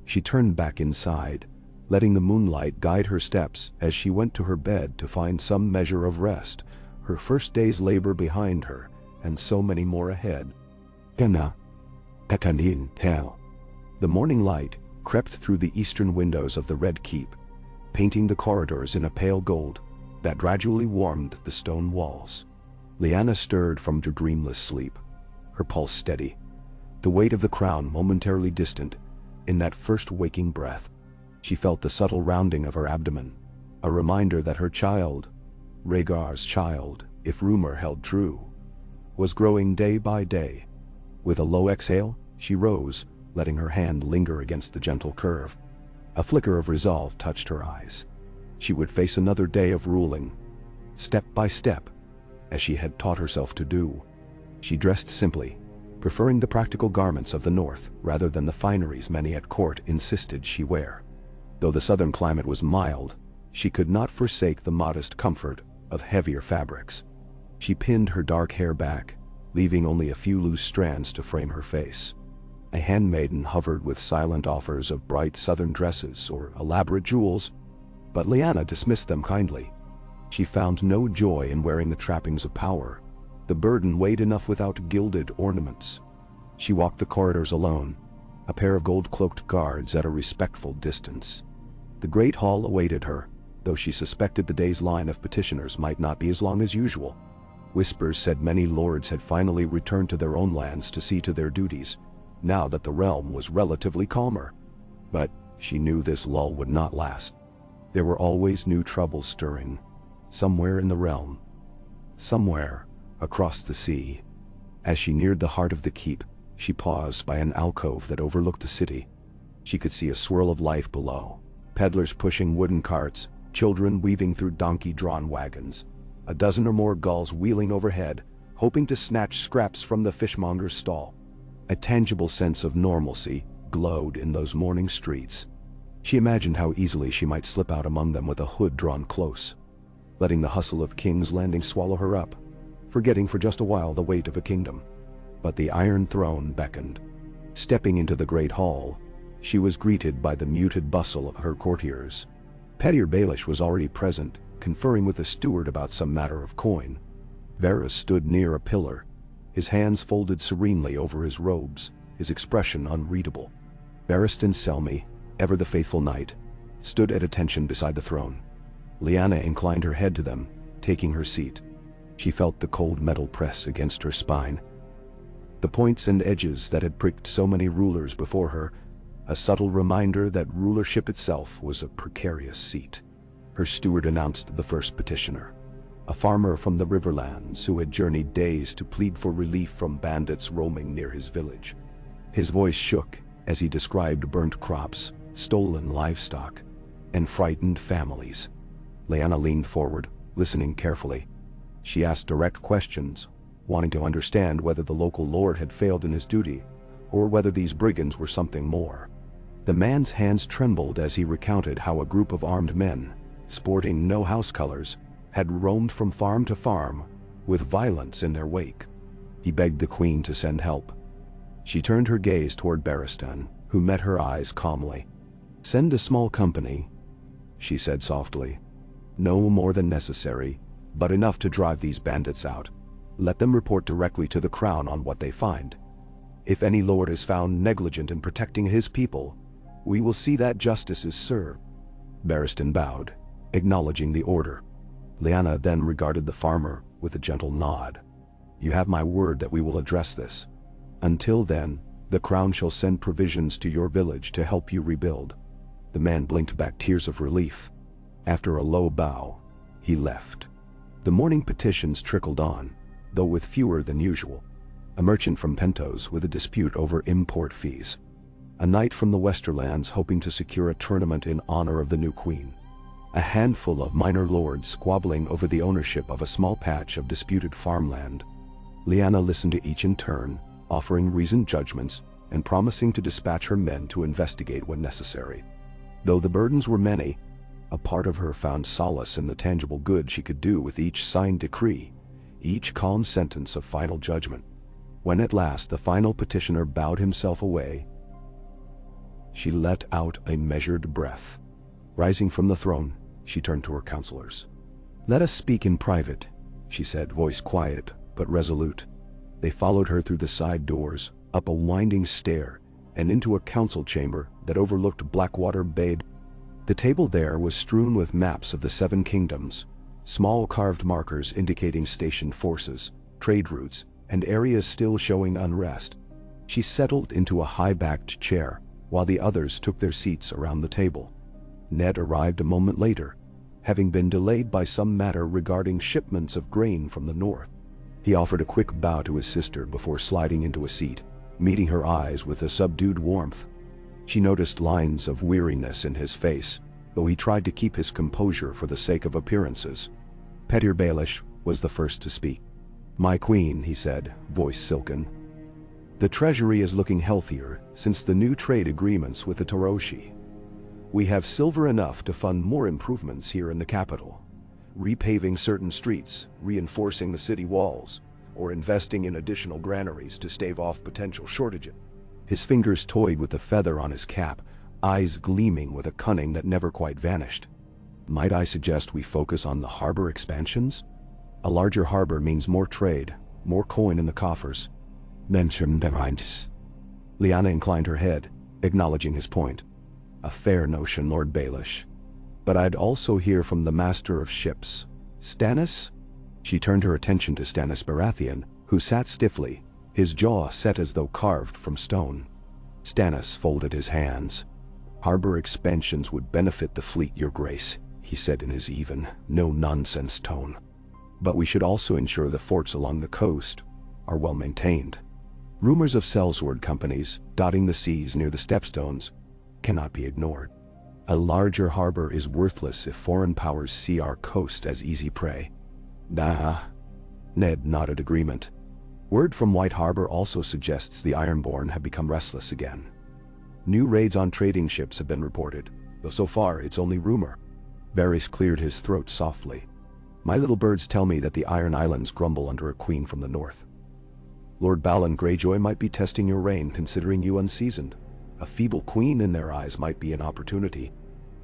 she turned back inside, letting the moonlight guide her steps as she went to her bed to find some measure of rest, her first day's labor behind her, and so many more ahead. The morning light crept through the eastern windows of the Red Keep, painting the corridors in a pale gold that gradually warmed the stone walls. Lyanna stirred from her dreamless sleep, her pulse steady, the weight of the crown momentarily distant. In that first waking breath, she felt the subtle rounding of her abdomen, a reminder that her child, Rhaegar's child, if rumor held true, was growing day by day. With a low exhale, she rose, letting her hand linger against the gentle curve. A flicker of resolve touched her eyes. She would face another day of ruling, step by step, as she had taught herself to do. She dressed simply, preferring the practical garments of the north rather than the fineries many at court insisted she wear. Though the southern climate was mild, she could not forsake the modest comfort of heavier fabrics. She pinned her dark hair back, leaving only a few loose strands to frame her face. A handmaiden hovered with silent offers of bright southern dresses or elaborate jewels, but Lyanna dismissed them kindly. She found no joy in wearing the trappings of power. The burden weighed enough without gilded ornaments. She walked the corridors alone, a pair of gold-cloaked guards at a respectful distance. The great hall awaited her, though she suspected the day's line of petitioners might not be as long as usual. Whispers said many lords had finally returned to their own lands to see to their duties, now that the realm was relatively calmer. But she knew this lull would not last. There were always new troubles stirring, somewhere in the realm, somewhere across the sea. As she neared the heart of the keep, she paused by an alcove that overlooked the city. She could see a swirl of life below, peddlers pushing wooden carts, children weaving through donkey-drawn wagons, a dozen or more gulls wheeling overhead, hoping to snatch scraps from the fishmonger's stall. A tangible sense of normalcy glowed in those morning streets. She imagined how easily she might slip out among them with a hood drawn close, letting the hustle of King's Landing swallow her up, forgetting for just a while the weight of a kingdom. But the Iron Throne beckoned. Stepping into the great hall, she was greeted by the muted bustle of her courtiers. Pettier Baelish was already present, conferring with the steward about some matter of coin. Varys stood near a pillar, his hands folded serenely over his robes, his expression unreadable. Barristan Selmy, ever the faithful knight, stood at attention beside the throne. Lyanna inclined her head to them, taking her seat. She felt the cold metal press against her spine. The points and edges that had pricked so many rulers before her, a subtle reminder that rulership itself was a precarious seat. Her steward announced the first petitioner. a farmer from the Riverlands who had journeyed days to plead for relief from bandits roaming near his village. His voice shook as he described burnt crops, stolen livestock, and frightened families. Lyanna leaned forward, listening carefully. She asked direct questions, wanting to understand whether the local lord had failed in his duty, or whether these brigands were something more. The man's hands trembled as he recounted how a group of armed men, sporting no house colors, had roamed from farm to farm, with violence in their wake. He begged the queen to send help. She turned her gaze toward Barristan, who met her eyes calmly. "Send a small company," she said softly. "No more than necessary, but enough to drive these bandits out. Let them report directly to the crown on what they find. If any lord is found negligent in protecting his people, we will see that justice is served." Barristan bowed, acknowledging the order. Lyanna then regarded the farmer with a gentle nod. "You have my word that we will address this. Until then, the crown shall send provisions to your village to help you rebuild." The man blinked back tears of relief. After a low bow, he left. The morning petitions trickled on, though with fewer than usual. A merchant from Pentos with a dispute over import fees. A knight from the Westerlands hoping to secure a tournament in honor of the new queen. A handful of minor lords squabbling over the ownership of a small patch of disputed farmland. Lyanna listened to each in turn, offering reasoned judgments and promising to dispatch her men to investigate when necessary. Though the burdens were many, a part of her found solace in the tangible good she could do with each signed decree, each calm sentence of final judgment. When at last the final petitioner bowed himself away, she let out a measured breath. Rising from the throne, she turned to her counselors. "Let us speak in private," she said, voice quiet but resolute. They followed her through the side doors, up a winding stair, and into a council chamber that overlooked Blackwater Bay. The table there was strewn with maps of the 7 kingdoms, small carved markers indicating stationed forces, trade routes, and areas still showing unrest. She settled into a high-backed chair, while the others took their seats around the table. Ned arrived a moment later, having been delayed by some matter regarding shipments of grain from the north. He offered a quick bow to his sister before sliding into a seat, meeting her eyes with a subdued warmth. She noticed lines of weariness in his face, though he tried to keep his composure for the sake of appearances. Petyr Baelish was the first to speak. "My queen," he said, voice silken. "The treasury is looking healthier since the new trade agreements with the Toroshi. We have silver enough to fund more improvements here in the capital, repaving certain streets, reinforcing the city walls, or investing in additional granaries to stave off potential shortages." His fingers toyed with the feather on his cap, eyes gleaming with a cunning that never quite vanished. "Might I suggest we focus on the harbor expansions? A larger harbor means more trade, more coin in the coffers." "Mention Lyanna inclined her head, acknowledging his point. "A fair notion, Lord Baelish. But I'd also hear from the master of ships, Stannis?" She turned her attention to Stannis Baratheon, who sat stiffly, his jaw set as though carved from stone. Stannis folded his hands. "Harbor expansions would benefit the fleet, Your Grace," he said in his even, no-nonsense tone. "But we should also ensure the forts along the coast are well maintained. Rumors of sellsword companies dotting the seas near the stepstones cannot be ignored. A larger harbor is worthless if foreign powers see our coast as easy prey." "Nah." Ned nodded agreement. "Word from White Harbor also suggests the Ironborn have become restless again. New raids on trading ships have been reported, though so far it's only rumor." Varys cleared his throat softly. "My little birds tell me that the Iron Islands grumble under a queen from the north. Lord Balon Greyjoy might be testing your reign, considering you unseasoned. A feeble queen in their eyes might be an opportunity."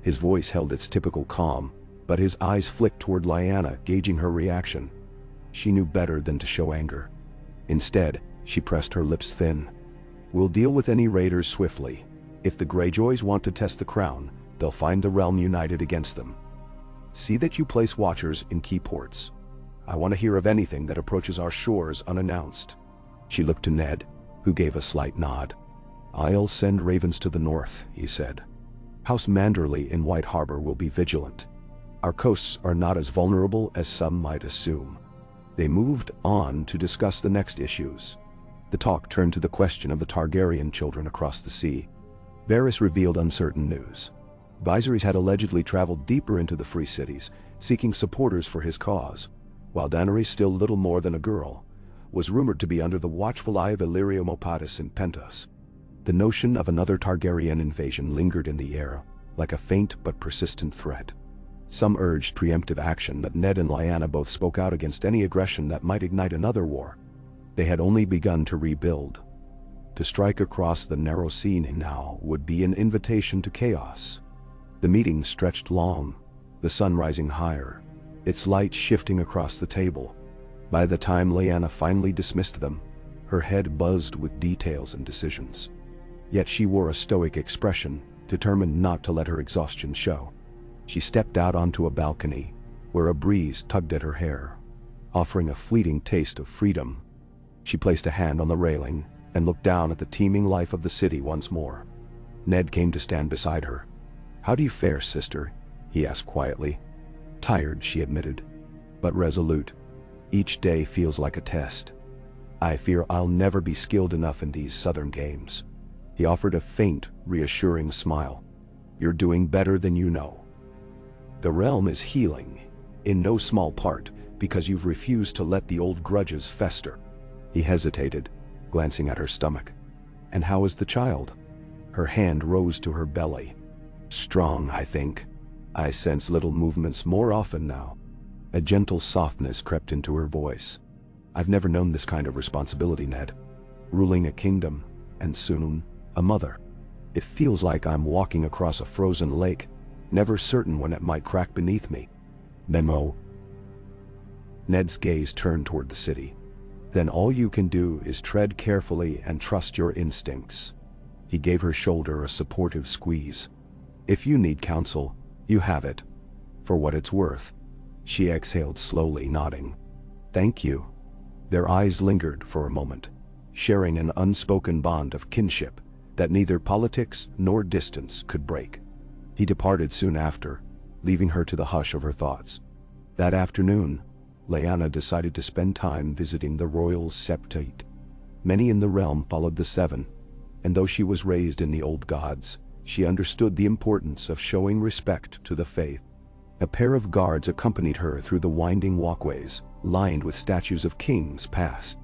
His voice held its typical calm, but his eyes flicked toward Lyanna, gauging her reaction. She knew better than to show anger. Instead, she pressed her lips thin. "We'll deal with any raiders swiftly. If the Greyjoys want to test the crown, they'll find the realm united against them. See that you place watchers in key ports. I want to hear of anything that approaches our shores unannounced." She looked to Ned, who gave a slight nod. "I'll send ravens to the north," he said. "House Manderley in White Harbor will be vigilant. Our coasts are not as vulnerable as some might assume." They moved on to discuss the next issues. The talk turned to the question of the Targaryen children across the sea. Varys revealed uncertain news. Viserys had allegedly traveled deeper into the Free Cities, seeking supporters for his cause, while Daenerys, still little more than a girl, was rumored to be under the watchful eye of Illyrio Mopatis in Pentos. The notion of another Targaryen invasion lingered in the air, like a faint but persistent threat. Some urged preemptive action, but Ned and Lyanna both spoke out against any aggression that might ignite another war. They had only begun to rebuild. To strike across the narrow sea now would be an invitation to chaos. The meeting stretched long, the sun rising higher, its light shifting across the table. By the time Lyanna finally dismissed them, her head buzzed with details and decisions. Yet she wore a stoic expression, determined not to let her exhaustion show. She stepped out onto a balcony, where a breeze tugged at her hair, offering a fleeting taste of freedom. She placed a hand on the railing and looked down at the teeming life of the city once more. Ned came to stand beside her. "How do you fare, sister?" he asked quietly. "Tired," she admitted, "but resolute. Each day feels like a test. I fear I'll never be skilled enough in these southern games." He offered a faint, reassuring smile. "You're doing better than you know. The realm is healing, in no small part, because you've refused to let the old grudges fester." He hesitated, glancing at her stomach. "And how is the child?" Her hand rose to her belly. "Strong, I think. I sense little movements more often now." A gentle softness crept into her voice. "I've never known this kind of responsibility, Ned. Ruling a kingdom, and soon, a mother. It feels like I'm walking across a frozen lake, never certain when it might crack beneath me." Memo. Ned's gaze turned toward the city. "Then all you can do is tread carefully and trust your instincts." He gave her shoulder a supportive squeeze. "If you need counsel, you have it. For what it's worth." She exhaled slowly, nodding. "Thank you." Their eyes lingered for a moment, sharing an unspoken bond of kinship that neither politics nor distance could break. He departed soon after, leaving her to the hush of her thoughts. That afternoon, Lyanna decided to spend time visiting the royal septite. Many in the realm followed the Seven, and though she was raised in the old gods, she understood the importance of showing respect to the faith. A pair of guards accompanied her through the winding walkways, lined with statues of kings past.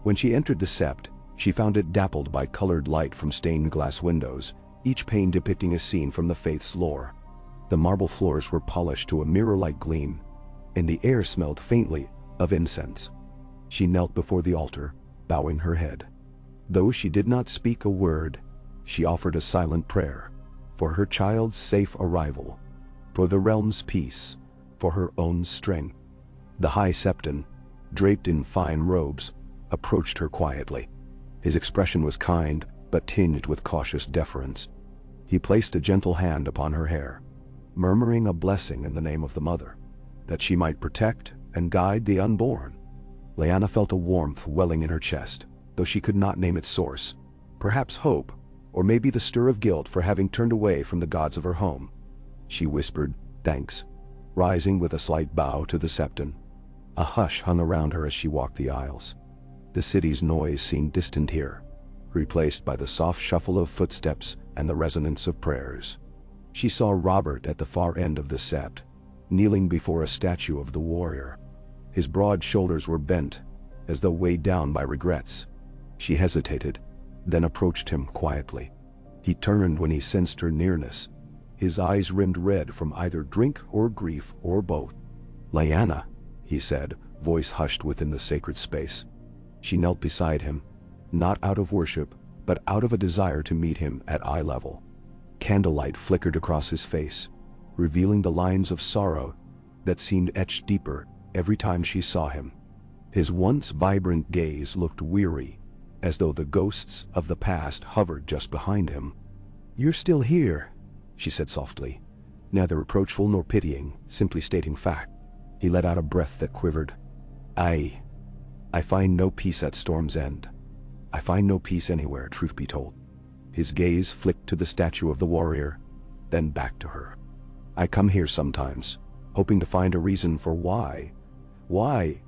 When she entered the sept, she found it dappled by colored light from stained glass windows, each pane depicting a scene from the faith's lore. The marble floors were polished to a mirror-like gleam, and the air smelled faintly of incense. She knelt before the altar, bowing her head. Though she did not speak a word, she offered a silent prayer, for her child's safe arrival, for the realm's peace, for her own strength. The High Septon, draped in fine robes, approached her quietly. His expression was kind, but tinged with cautious deference. He placed a gentle hand upon her hair, murmuring a blessing in the name of the mother, that she might protect and guide the unborn. Lyanna felt a warmth welling in her chest, though she could not name its source. Perhaps hope, or maybe the stir of guilt for having turned away from the gods of her home. She whispered, "Thanks," rising with a slight bow to the Septon. A hush hung around her as she walked the aisles. The city's noise seemed distant here, replaced by the soft shuffle of footsteps and the resonance of prayers. She saw Robert at the far end of the sept, kneeling before a statue of the warrior. His broad shoulders were bent, as though weighed down by regrets. She hesitated, then approached him quietly. He turned when he sensed her nearness, his eyes rimmed red from either drink or grief or both. "Lyanna," he said, voice hushed within the sacred space. She knelt beside him, not out of worship, but out of a desire to meet him at eye level. Candlelight flickered across his face, revealing the lines of sorrow that seemed etched deeper every time she saw him. His once vibrant gaze looked weary, as though the ghosts of the past hovered just behind him. "You're still here," she said softly, neither reproachful nor pitying, simply stating fact. He let out a breath that quivered. I find no peace at Storm's End. I find no peace anywhere, truth be told." His gaze flicked to the statue of the warrior, then back to her. "I come here sometimes, hoping to find a reason for why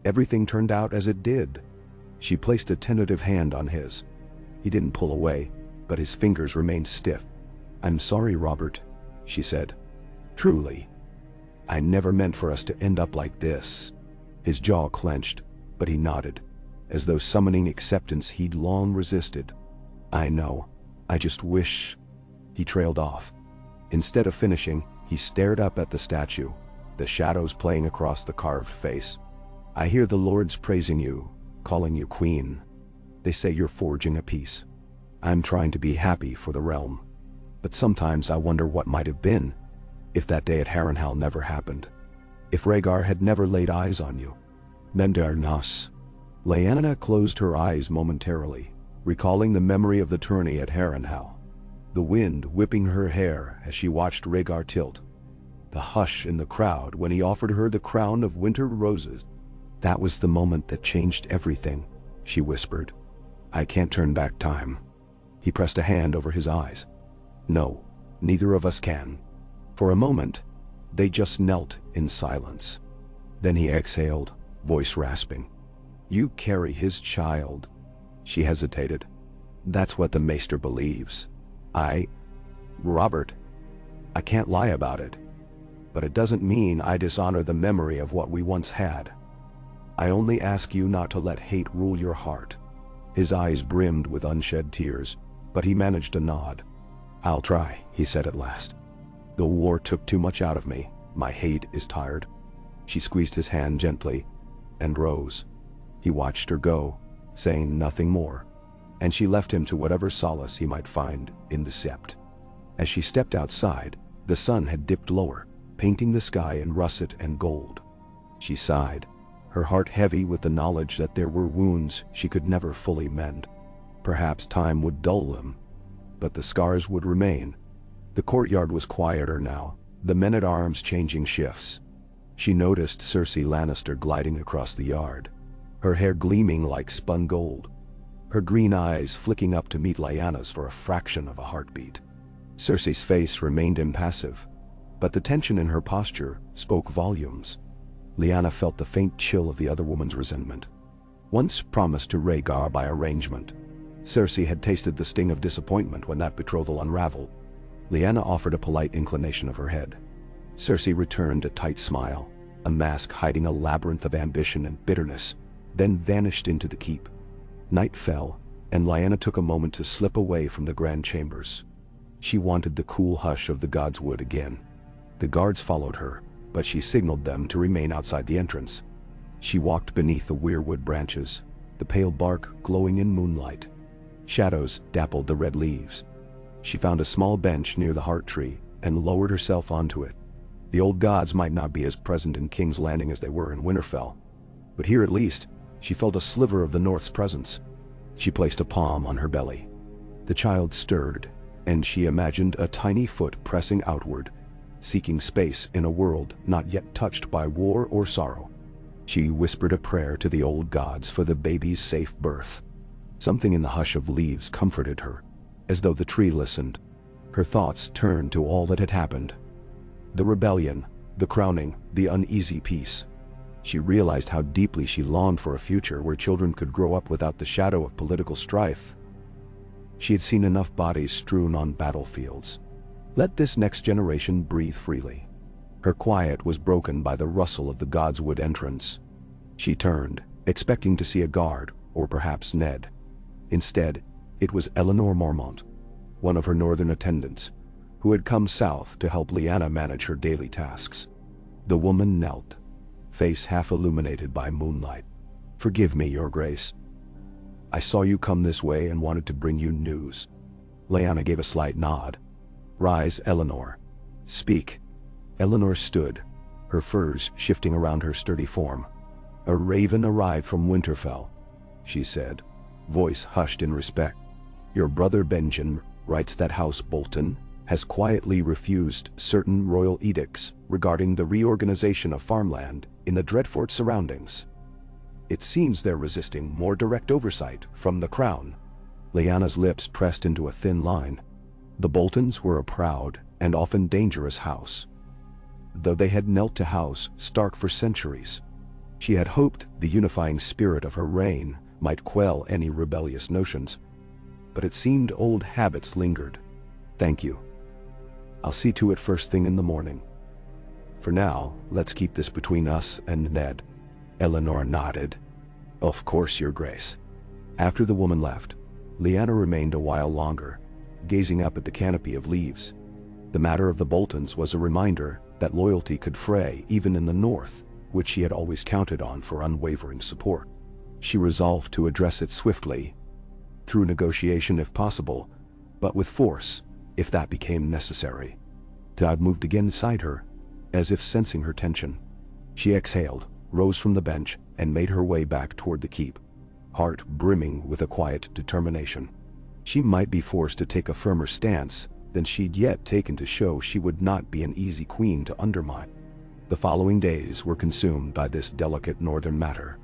everything turned out as it did. She placed a tentative hand on his. He didn't pull away, but his fingers remained stiff. "I'm sorry, Robert," she said. "Truly. I never meant for us to end up like this." His jaw clenched, but he nodded, as though summoning acceptance he'd long resisted. "I know. I just wish—" He trailed off. Instead of finishing, he stared up at the statue, the shadows playing across the carved face. "I hear the lords praising you, calling you queen. They say you're forging a peace. I'm trying to be happy for the realm. But sometimes I wonder what might have been, if that day at Harrenhal never happened. If Rhaegar had never laid eyes on you. Mender Nas." Lyanna closed her eyes momentarily, recalling the memory of the tourney at Harrenhal. The wind whipping her hair as she watched Rhaegar tilt. The hush in the crowd when he offered her the crown of winter roses. "That was the moment that changed everything," she whispered. "I can't turn back time." He pressed a hand over his eyes. "No, neither of us can." For a moment, they just knelt in silence. Then he exhaled, voice rasping. "You carry his child." She hesitated. "That's what the Maester believes. Robert, I can't lie about it. But it doesn't mean I dishonor the memory of what we once had. I only ask you not to let hate rule your heart." His eyes brimmed with unshed tears, but he managed a nod. "I'll try," he said at last. "The war took too much out of me. My hate is tired." She squeezed his hand gently and rose. He watched her go, saying nothing more, and she left him to whatever solace he might find in the sept. As she stepped outside, the sun had dipped lower, painting the sky in russet and gold. She sighed, her heart heavy with the knowledge that there were wounds she could never fully mend. Perhaps time would dull them, but the scars would remain. The courtyard was quieter now, the men-at-arms changing shifts. She noticed Cersei Lannister gliding across the yard, her hair gleaming like spun gold, her green eyes flicking up to meet Lyanna's for a fraction of a heartbeat. Cersei's face remained impassive, but the tension in her posture spoke volumes. Lyanna felt the faint chill of the other woman's resentment. Once promised to Rhaegar by arrangement, Cersei had tasted the sting of disappointment when that betrothal unraveled. Lyanna offered a polite inclination of her head. Cersei returned a tight smile, a mask hiding a labyrinth of ambition and bitterness, then vanished into the keep. Night fell, and Lyanna took a moment to slip away from the grand chambers. She wanted the cool hush of the Godswood again. The guards followed her, but she signaled them to remain outside the entrance. She walked beneath the weirwood branches, the pale bark glowing in moonlight. Shadows dappled the red leaves. She found a small bench near the heart tree and lowered herself onto it. The old gods might not be as present in King's Landing as they were in Winterfell, but here at least, she felt a sliver of the North's presence. She placed a palm on her belly. The child stirred, and she imagined a tiny foot pressing outward, seeking space in a world not yet touched by war or sorrow. She whispered a prayer to the old gods for the baby's safe birth. Something in the hush of leaves comforted her, as though the tree listened. Her thoughts turned to all that had happened. The rebellion, the crowning, the uneasy peace. She realized how deeply she longed for a future where children could grow up without the shadow of political strife. She had seen enough bodies strewn on battlefields. Let this next generation breathe freely. Her quiet was broken by the rustle of the Godswood entrance. She turned, expecting to see a guard, or perhaps Ned. Instead, it was Eleanor Mormont, one of her northern attendants, who had come south to help Lyanna manage her daily tasks. The woman knelt, face half illuminated by moonlight. "Forgive me, Your Grace. I saw you come this way and wanted to bring you news." Lyanna gave a slight nod. "Rise, Eleanor. Speak." Eleanor stood, her furs shifting around her sturdy form. "A raven arrived from Winterfell," she said, voice hushed in respect. "Your brother Benjen writes that House Bolton has quietly refused certain royal edicts regarding the reorganization of farmland in the Dreadfort surroundings. It seems they're resisting more direct oversight from the crown." Lyanna's lips pressed into a thin line. The Boltons were a proud and often dangerous house. though they had knelt to House Stark for centuries. She had hoped the unifying spirit of her reign might quell any rebellious notions, but it seemed old habits lingered. "Thank you. I'll see to it first thing in the morning. For now, let's keep this between us and Ned." Eleanor nodded. "Of course, Your Grace." After the woman left, Lyanna remained a while longer, gazing up at the canopy of leaves. The matter of the Boltons was a reminder that loyalty could fray even in the north, which she had always counted on for unwavering support. She resolved to address it swiftly, through negotiation if possible, but with force, if that became necessary. Todd moved again beside her, as if sensing her tension. She exhaled, rose from the bench, and made her way back toward the keep, heart brimming with a quiet determination. She might be forced to take a firmer stance than she'd yet taken to show she would not be an easy queen to undermine. The following days were consumed by this delicate northern matter.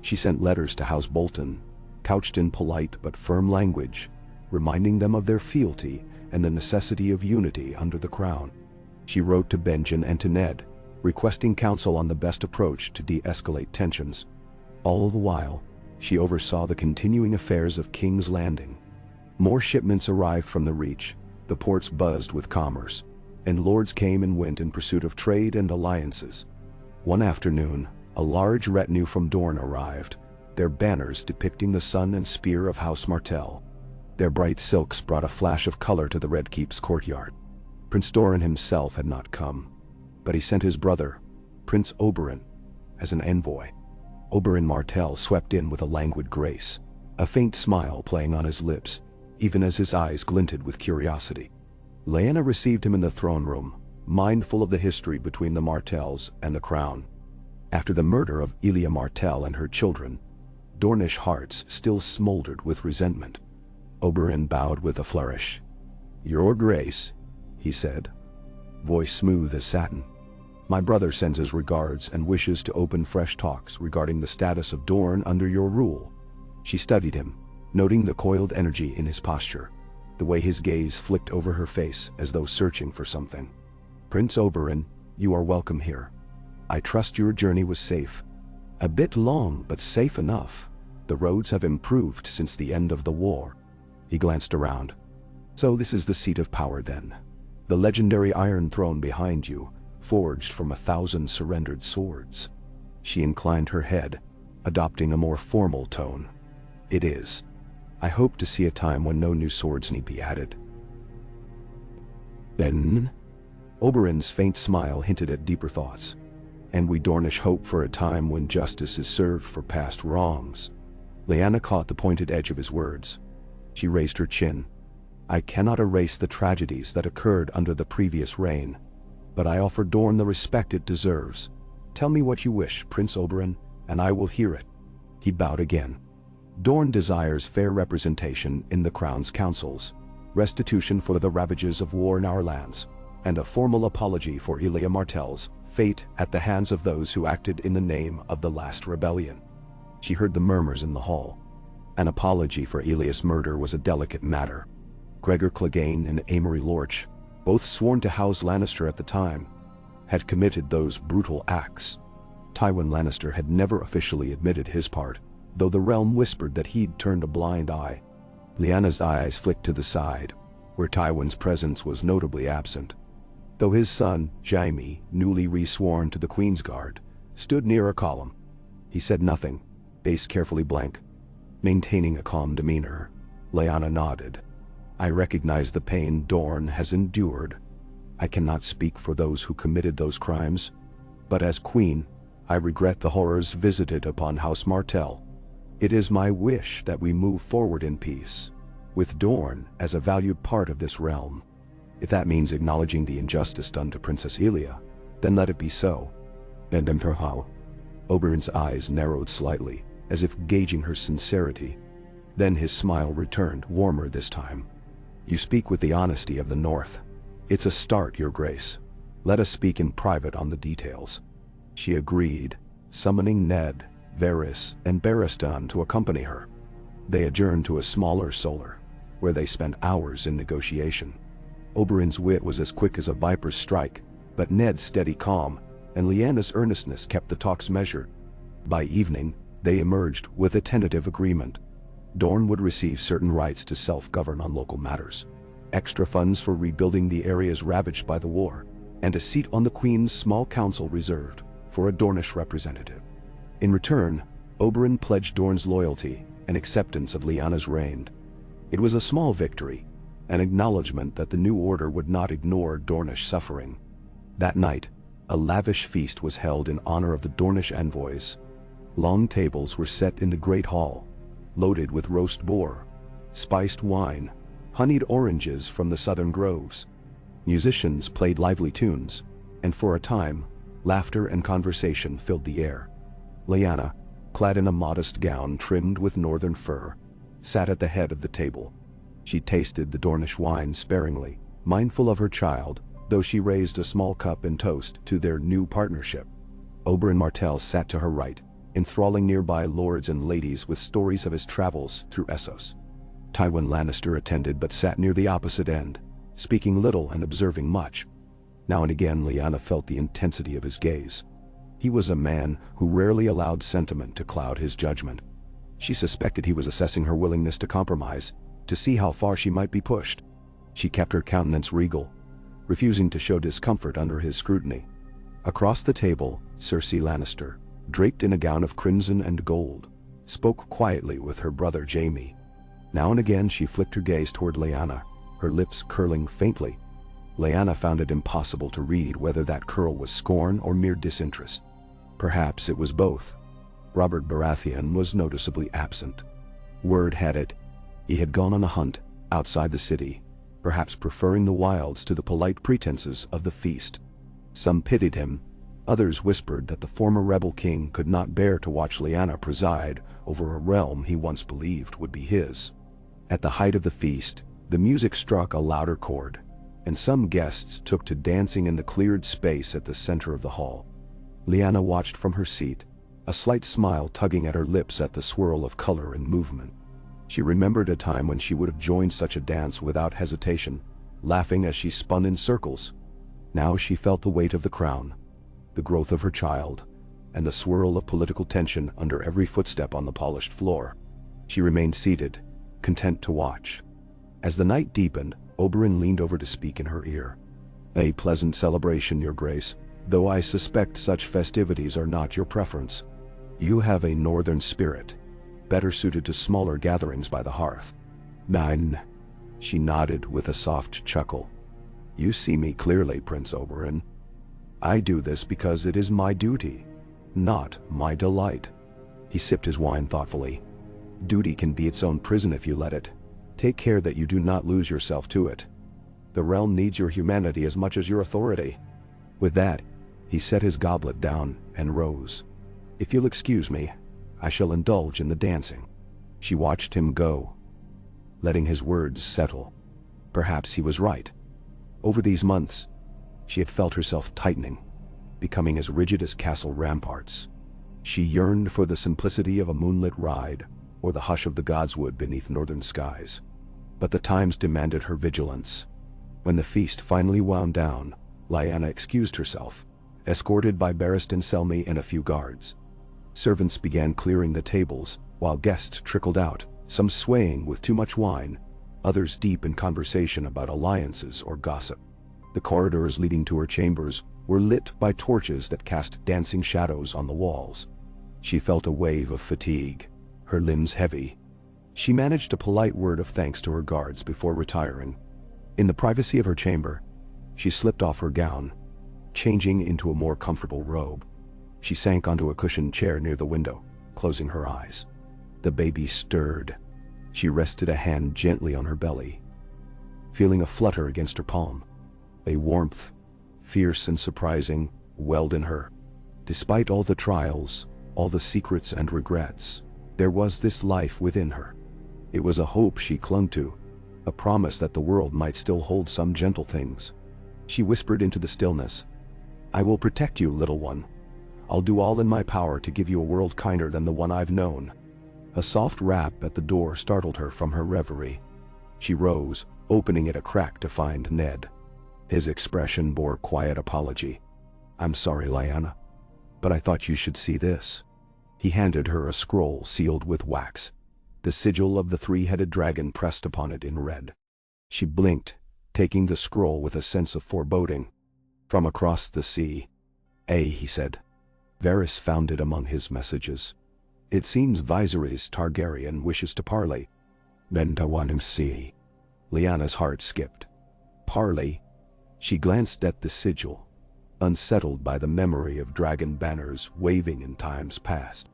She sent letters to House Bolton, couched in polite but firm language, reminding them of their fealty and the necessity of unity under the crown. She wrote to Benjen and to Ned, requesting counsel on the best approach to de-escalate tensions. All the while, she oversaw the continuing affairs of King's Landing. More shipments arrived from the Reach, the ports buzzed with commerce, and lords came and went in pursuit of trade and alliances. One afternoon, a large retinue from Dorne arrived, their banners depicting the sun and spear of House Martell. Their bright silks brought a flash of color to the Red Keep's courtyard. Prince Doran himself had not come, but he sent his brother, Prince Oberyn, as an envoy. Oberyn Martell swept in with a languid grace, a faint smile playing on his lips, even as his eyes glinted with curiosity. Lyanna received him in the throne room, mindful of the history between the Martells and the crown. After the murder of Elia Martell and her children, Dornish hearts still smoldered with resentment. Oberyn bowed with a flourish. "Your Grace," he said, voice smooth as satin. "My brother sends his regards and wishes to open fresh talks regarding the status of Dorne under your rule." She studied him, noting the coiled energy in his posture, the way his gaze flicked over her face as though searching for something. "Prince Oberyn, you are welcome here. I trust your journey was safe. A bit long, but safe enough. The roads have improved since the end of the war." He glanced around. "So this is the seat of power then. The legendary Iron Throne behind you, forged from 1,000 surrendered swords." She inclined her head, adopting a more formal tone. "It is. I hope to see a time when no new swords need be added." "Then?" Oberyn's faint smile hinted at deeper thoughts. "And we Dornish hope for a time when justice is served for past wrongs." Lyanna caught the pointed edge of his words. She raised her chin. "I cannot erase the tragedies that occurred under the previous reign, but I offer Dorne the respect it deserves. Tell me what you wish, Prince Oberyn, and I will hear it." He bowed again. "Dorne desires fair representation in the Crown's councils, restitution for the ravages of war in our lands, and a formal apology for Elia Martell's fate at the hands of those who acted in the name of the last rebellion." She heard the murmurs in the hall. An apology for Elia's murder was a delicate matter. Gregor Clegane and Amory Lorch, both sworn to House Lannister at the time, had committed those brutal acts. Tywin Lannister had never officially admitted his part, though the realm whispered that he'd turned a blind eye. Lyanna's eyes flicked to the side, where Tywin's presence was notably absent, though his son, Jaime, newly resworn to the Queen's Guard, stood near a column. He said nothing, face carefully blank. Maintaining a calm demeanor, Lyanna nodded. "I recognize the pain Dorne has endured. I cannot speak for those who committed those crimes, but as Queen, I regret the horrors visited upon House Martell. It is my wish that we move forward in peace, with Dorne as a valued part of this realm. If that means acknowledging the injustice done to Princess Elia, then let it be so." And how? Oberyn's eyes narrowed slightly, as if gauging her sincerity. Then his smile returned, warmer this time. "You speak with the honesty of the North. It's a start, Your Grace. Let us speak in private on the details." She agreed, summoning Ned, Varys, and Barristan to accompany her. They adjourned to a smaller solar, where they spent hours in negotiation. Oberyn's wit was as quick as a viper's strike, But Ned's steady calm and Lyanna's earnestness kept the talks measured. By evening, they emerged with a tentative agreement. Dorne would receive certain rights to self-govern on local matters, extra funds for rebuilding the areas ravaged by the war, and a seat on the Queen's small council reserved for a Dornish representative. In return, Oberyn pledged Dorne's loyalty and acceptance of Lyanna's reign. It was a small victory, an acknowledgement that the new order would not ignore Dornish suffering. That night, a lavish feast was held in honor of the Dornish envoys. Long tables were set in the Great Hall, loaded with roast boar, spiced wine, honeyed oranges from the southern groves. Musicians played lively tunes, and for a time, laughter and conversation filled the air. Lyanna, clad in a modest gown trimmed with northern fur, sat at the head of the table. She tasted the Dornish wine sparingly, mindful of her child, though she raised a small cup in toast to their new partnership. Oberyn Martell sat to her right, enthralling nearby lords and ladies with stories of his travels through Essos. Tywin Lannister attended but sat near the opposite end, speaking little and observing much. Now and again Lyanna felt the intensity of his gaze. He was a man who rarely allowed sentiment to cloud his judgment. She suspected he was assessing her willingness to compromise, to see how far she might be pushed. She kept her countenance regal, refusing to show discomfort under his scrutiny. Across the table, Cersei Lannister, draped in a gown of crimson and gold, spoke quietly with her brother Jaime. Now and again she flicked her gaze toward Lyanna, her lips curling faintly. Lyanna found it impossible to read whether that curl was scorn or mere disinterest. Perhaps it was both. Robert Baratheon was noticeably absent. Word had it, he had gone on a hunt outside the city, perhaps preferring the wilds to the polite pretenses of the feast. Some pitied him, others whispered that the former rebel king could not bear to watch Lyanna preside over a realm he once believed would be his. At the height of the feast, the music struck a louder chord, and some guests took to dancing in the cleared space at the center of the hall. Lyanna watched from her seat, a slight smile tugging at her lips at the swirl of color and movement. She remembered a time when she would have joined such a dance without hesitation, laughing as she spun in circles. Now she felt the weight of the crown, the growth of her child, and the swirl of political tension under every footstep on the polished floor. She remained seated, content to watch. As the night deepened, Oberyn leaned over to speak in her ear. "A pleasant celebration, Your Grace, though I suspect such festivities are not your preference. You have a northern spirit, better suited to smaller gatherings by the hearth." "Nine." She nodded with a soft chuckle. "You see me clearly, Prince Oberyn. I do this because it is my duty, not my delight." He sipped his wine thoughtfully. "Duty can be its own prison if you let it. Take care that you do not lose yourself to it. The realm needs your humanity as much as your authority." With that, he set his goblet down and rose. "If you'll excuse me, I shall indulge in the dancing." She watched him go, letting his words settle. Perhaps he was right. Over these months, she had felt herself tightening, becoming as rigid as castle ramparts. She yearned for the simplicity of a moonlit ride, or the hush of the godswood beneath northern skies. But the times demanded her vigilance. When the feast finally wound down, Lyanna excused herself, escorted by Barristan Selmy and a few guards. Servants began clearing the tables, while guests trickled out, some swaying with too much wine, others deep in conversation about alliances or gossip. The corridors leading to her chambers were lit by torches that cast dancing shadows on the walls. She felt a wave of fatigue, her limbs heavy. She managed a polite word of thanks to her guards before retiring. In the privacy of her chamber, she slipped off her gown, changing into a more comfortable robe. She sank onto a cushioned chair near the window, closing her eyes. The baby stirred. She rested a hand gently on her belly, feeling a flutter against her palm. A warmth, fierce and surprising, welled in her. Despite all the trials, all the secrets and regrets, there was this life within her. It was a hope she clung to, a promise that the world might still hold some gentle things. She whispered into the stillness, "I will protect you, little one. I'll do all in my power to give you a world kinder than the one I've known." A soft rap at the door startled her from her reverie. She rose, opening it a crack to find Ned. His expression bore quiet apology. "I'm sorry, Lyanna, but I thought you should see this." He handed her a scroll sealed with wax. The sigil of the three-headed dragon pressed upon it in red. She blinked, taking the scroll with a sense of foreboding. "From across the sea." He said. "Varys found it among his messages. It seems Viserys Targaryen wishes to parley." "Then I want him see." Lyanna's heart skipped. "Parley?" She glanced at the sigil, unsettled by the memory of dragon banners waving in times past.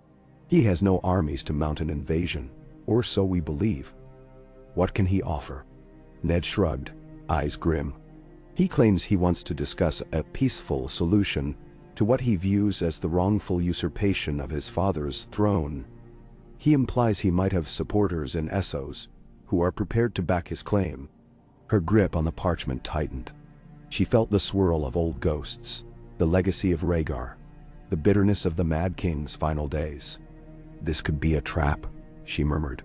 "He has no armies to mount an invasion, or so we believe. What can he offer?" Ned shrugged, eyes grim. "He claims he wants to discuss a peaceful solution to what he views as the wrongful usurpation of his father's throne. He implies he might have supporters in Essos who are prepared to back his claim." Her grip on the parchment tightened. She felt the swirl of old ghosts, the legacy of Rhaegar, the bitterness of the Mad King's final days. "This could be a trap," she murmured.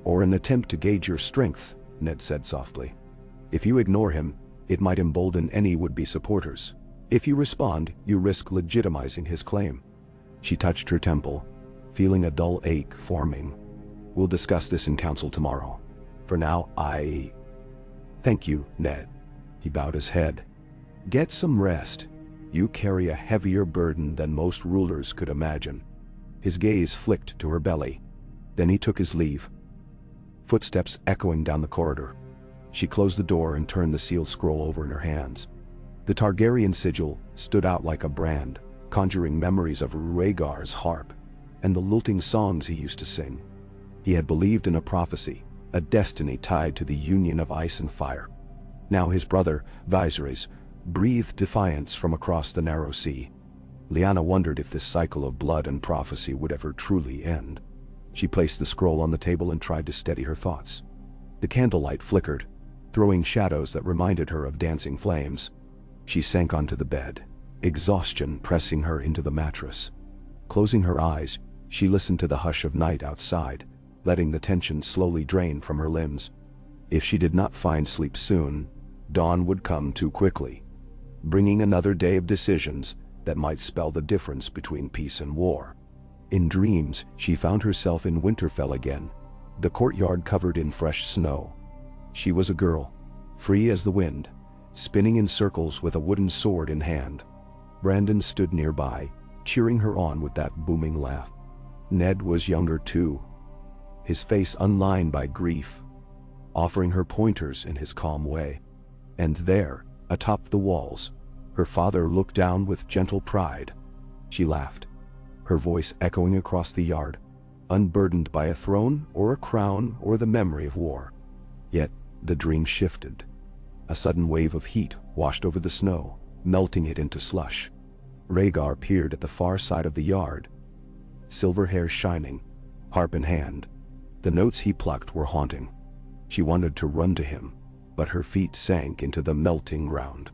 "Or an attempt to gauge your strength," Ned said softly. "If you ignore him, it might embolden any would-be supporters. If you respond, you risk legitimizing his claim." She touched her temple, feeling a dull ache forming. "We'll discuss this in council tomorrow. For now, Thank you, Ned." He bowed his head. "Get some rest. You carry a heavier burden than most rulers could imagine." His gaze flicked to her belly. Then he took his leave. Footsteps echoing down the corridor. She closed the door and turned the sealed scroll over in her hands. The Targaryen sigil stood out like a brand, conjuring memories of Rhaegar's harp and the lilting songs he used to sing. He had believed in a prophecy, a destiny tied to the union of ice and fire. Now his brother, Viserys, breathed defiance from across the narrow sea. Lyanna wondered if this cycle of blood and prophecy would ever truly end. She placed the scroll on the table and tried to steady her thoughts. The candlelight flickered, throwing shadows that reminded her of dancing flames. She sank onto the bed, exhaustion pressing her into the mattress. Closing her eyes, she listened to the hush of night outside, letting the tension slowly drain from her limbs. If she did not find sleep soon, dawn would come too quickly, bringing another day of decisions that might spell the difference between peace and war. In dreams, she found herself in Winterfell again, the courtyard covered in fresh snow. She was a girl, free as the wind, spinning in circles with a wooden sword in hand. Brandon stood nearby, cheering her on with that booming laugh. Ned was younger too, his face unlined by grief, offering her pointers in his calm way. And there, atop the walls, her father looked down with gentle pride. She laughed, her voice echoing across the yard, unburdened by a throne or a crown or the memory of war. Yet, the dream shifted. A sudden wave of heat washed over the snow, melting it into slush. Rhaegar peered at the far side of the yard, silver hair shining, harp in hand. The notes he plucked were haunting. She wanted to run to him, but her feet sank into the melting ground.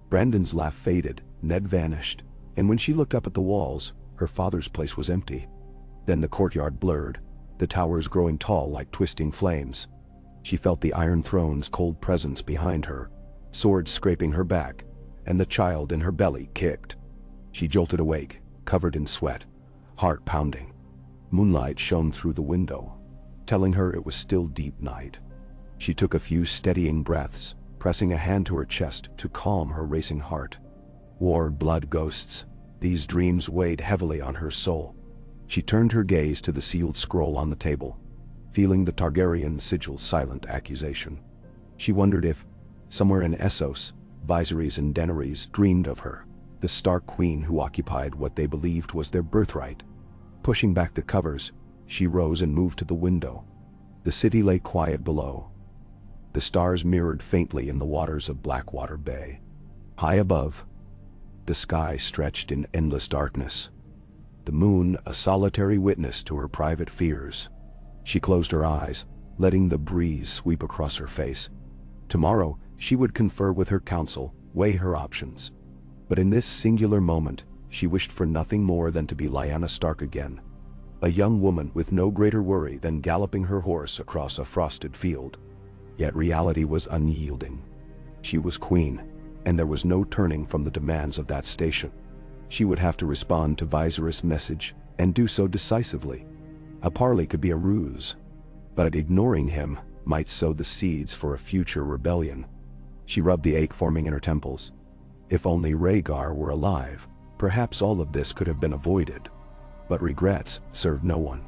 Brandon's laugh faded, Ned vanished, and when she looked up at the walls, her father's place was empty. Then the courtyard blurred, the towers growing tall like twisting flames. She felt the Iron Throne's cold presence behind her, swords scraping her back, and the child in her belly kicked. She jolted awake, covered in sweat, heart pounding. Moonlight shone through the window, telling her it was still deep night. She took a few steadying breaths, pressing a hand to her chest to calm her racing heart. War, blood, ghosts, these dreams weighed heavily on her soul. She turned her gaze to the sealed scroll on the table, feeling the Targaryen sigil's silent accusation. She wondered if, somewhere in Essos, Viserys and Daenerys dreamed of her, the Stark queen who occupied what they believed was their birthright. Pushing back the covers, she rose and moved to the window. The city lay quiet below. The stars mirrored faintly in the waters of Blackwater Bay. High above, the sky stretched in endless darkness, the moon a solitary witness to her private fears. She closed her eyes, letting the breeze sweep across her face. Tomorrow, she would confer with her council, weigh her options. But in this singular moment, she wished for nothing more than to be Lyanna Stark again, a young woman with no greater worry than galloping her horse across a frosted field. Yet reality was unyielding. She was queen, and there was no turning from the demands of that station. She would have to respond to Viserys' message, and do so decisively. A parley could be a ruse, but ignoring him might sow the seeds for a future rebellion. She rubbed the ache forming in her temples. If only Rhaegar were alive, perhaps all of this could have been avoided. But regrets served no one.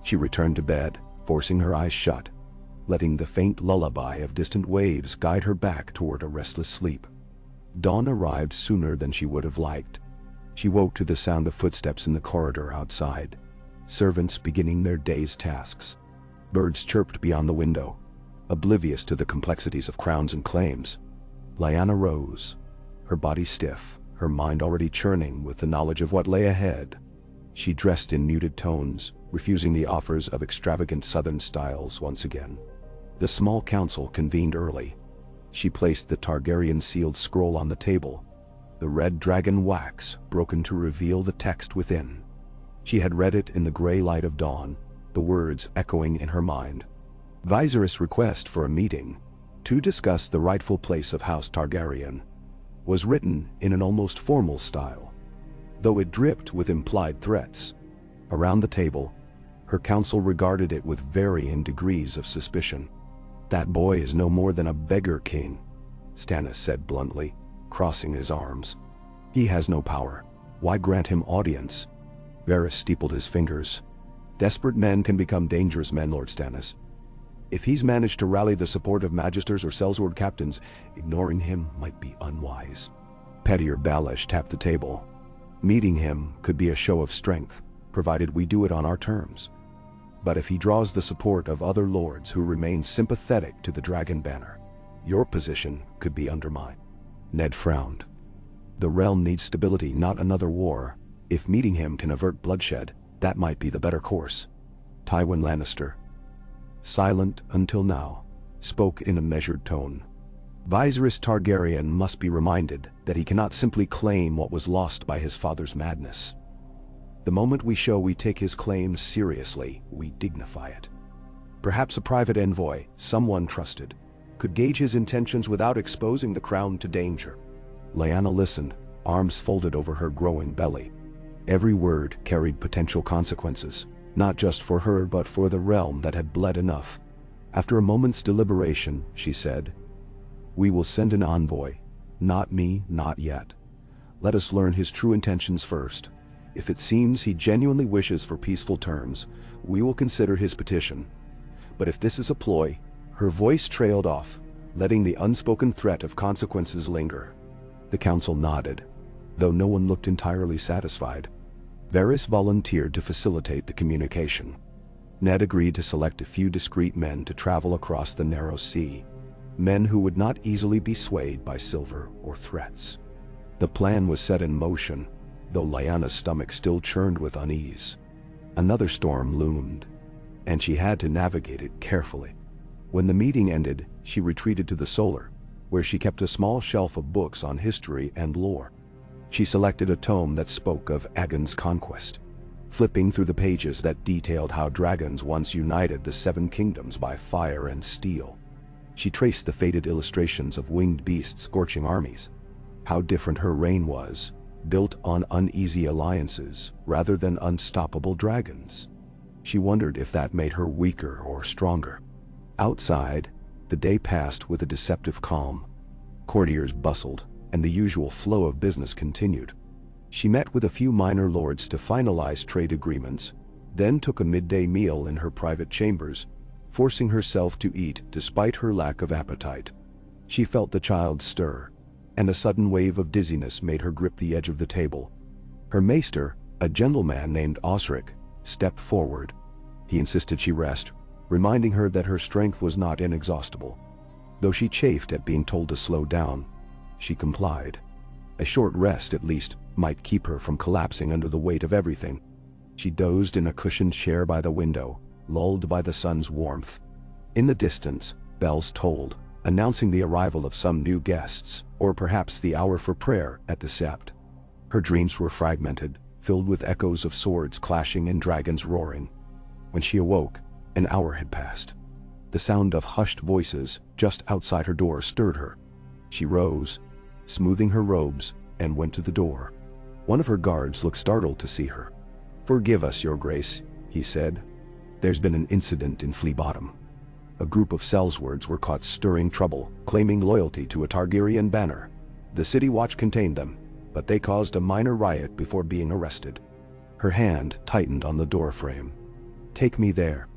She returned to bed, forcing her eyes shut, letting the faint lullaby of distant waves guide her back toward a restless sleep. Dawn arrived sooner than she would have liked. She woke to the sound of footsteps in the corridor outside, servants beginning their day's tasks. Birds chirped beyond the window, oblivious to the complexities of crowns and claims. Lyanna rose, her body stiff, her mind already churning with the knowledge of what lay ahead. She dressed in muted tones, refusing the offers of extravagant southern styles once again. The small council convened early. She placed the Targaryen-sealed scroll on the table, the red dragon wax broken to reveal the text within. She had read it in the gray light of dawn, the words echoing in her mind. Viserys' request for a meeting, to discuss the rightful place of House Targaryen, was written in an almost formal style, though it dripped with implied threats. Around the table, her council regarded it with varying degrees of suspicion. "That boy is no more than a beggar king," Stannis said bluntly, crossing his arms. "He has no power. Why grant him audience?" Varys steepled his fingers. "Desperate men can become dangerous men, Lord Stannis. If he's managed to rally the support of magisters or sellsword captains, ignoring him might be unwise." Pettier Baelish tapped the table. "Meeting him could be a show of strength, provided we do it on our terms. But if he draws the support of other lords who remain sympathetic to the Dragon Banner, your position could be undermined." Ned frowned. "The realm needs stability, not another war. If meeting him can avert bloodshed, that might be the better course." Tywin Lannister, silent until now, spoke in a measured tone. "Viserys Targaryen must be reminded that he cannot simply claim what was lost by his father's madness. The moment we show we take his claims seriously, we dignify it. Perhaps a private envoy, someone trusted, could gauge his intentions without exposing the crown to danger." Lyanna listened, arms folded over her growing belly. Every word carried potential consequences, not just for her but for the realm that had bled enough. After a moment's deliberation, she said, "We will send an envoy. Not me, not yet. Let us learn his true intentions first. If it seems he genuinely wishes for peaceful terms, we will consider his petition. But if this is a ploy..." Her voice trailed off, letting the unspoken threat of consequences linger. The council nodded, though no one looked entirely satisfied. Varys volunteered to facilitate the communication. Ned agreed to select a few discreet men to travel across the narrow sea, men who would not easily be swayed by silver or threats. The plan was set in motion, though Lyanna's stomach still churned with unease. Another storm loomed, and she had to navigate it carefully. When the meeting ended, she retreated to the Solar, where she kept a small shelf of books on history and lore. She selected a tome that spoke of Aegon's conquest, flipping through the pages that detailed how dragons once united the Seven Kingdoms by fire and steel. She traced the faded illustrations of winged beasts scorching armies. How different her reign was, built on uneasy alliances rather than unstoppable dragons. She wondered if that made her weaker or stronger. Outside, the day passed with a deceptive calm. Courtiers bustled, and the usual flow of business continued. She met with a few minor lords to finalize trade agreements, then took a midday meal in her private chambers, forcing herself to eat despite her lack of appetite. She felt the child stir, and a sudden wave of dizziness made her grip the edge of the table. Her maester, a gentleman named Osric, stepped forward. He insisted she rest, reminding her that her strength was not inexhaustible. Though she chafed at being told to slow down, she complied. A short rest, at least, might keep her from collapsing under the weight of everything. She dozed in a cushioned chair by the window, lulled by the sun's warmth. In the distance, bells tolled, announcing the arrival of some new guests, or perhaps the hour for prayer at the sept. Her dreams were fragmented, filled with echoes of swords clashing and dragons roaring. When she awoke, an hour had passed. The sound of hushed voices just outside her door stirred her. She rose, smoothing her robes, and went to the door. One of her guards looked startled to see her. "Forgive us, Your Grace," he said. "There's been an incident in Flea Bottom." A group of Sellswords were caught stirring trouble, claiming loyalty to a Targaryen banner. The city watch contained them, but they caused a minor riot before being arrested. Her hand tightened on the doorframe. "Take me there,"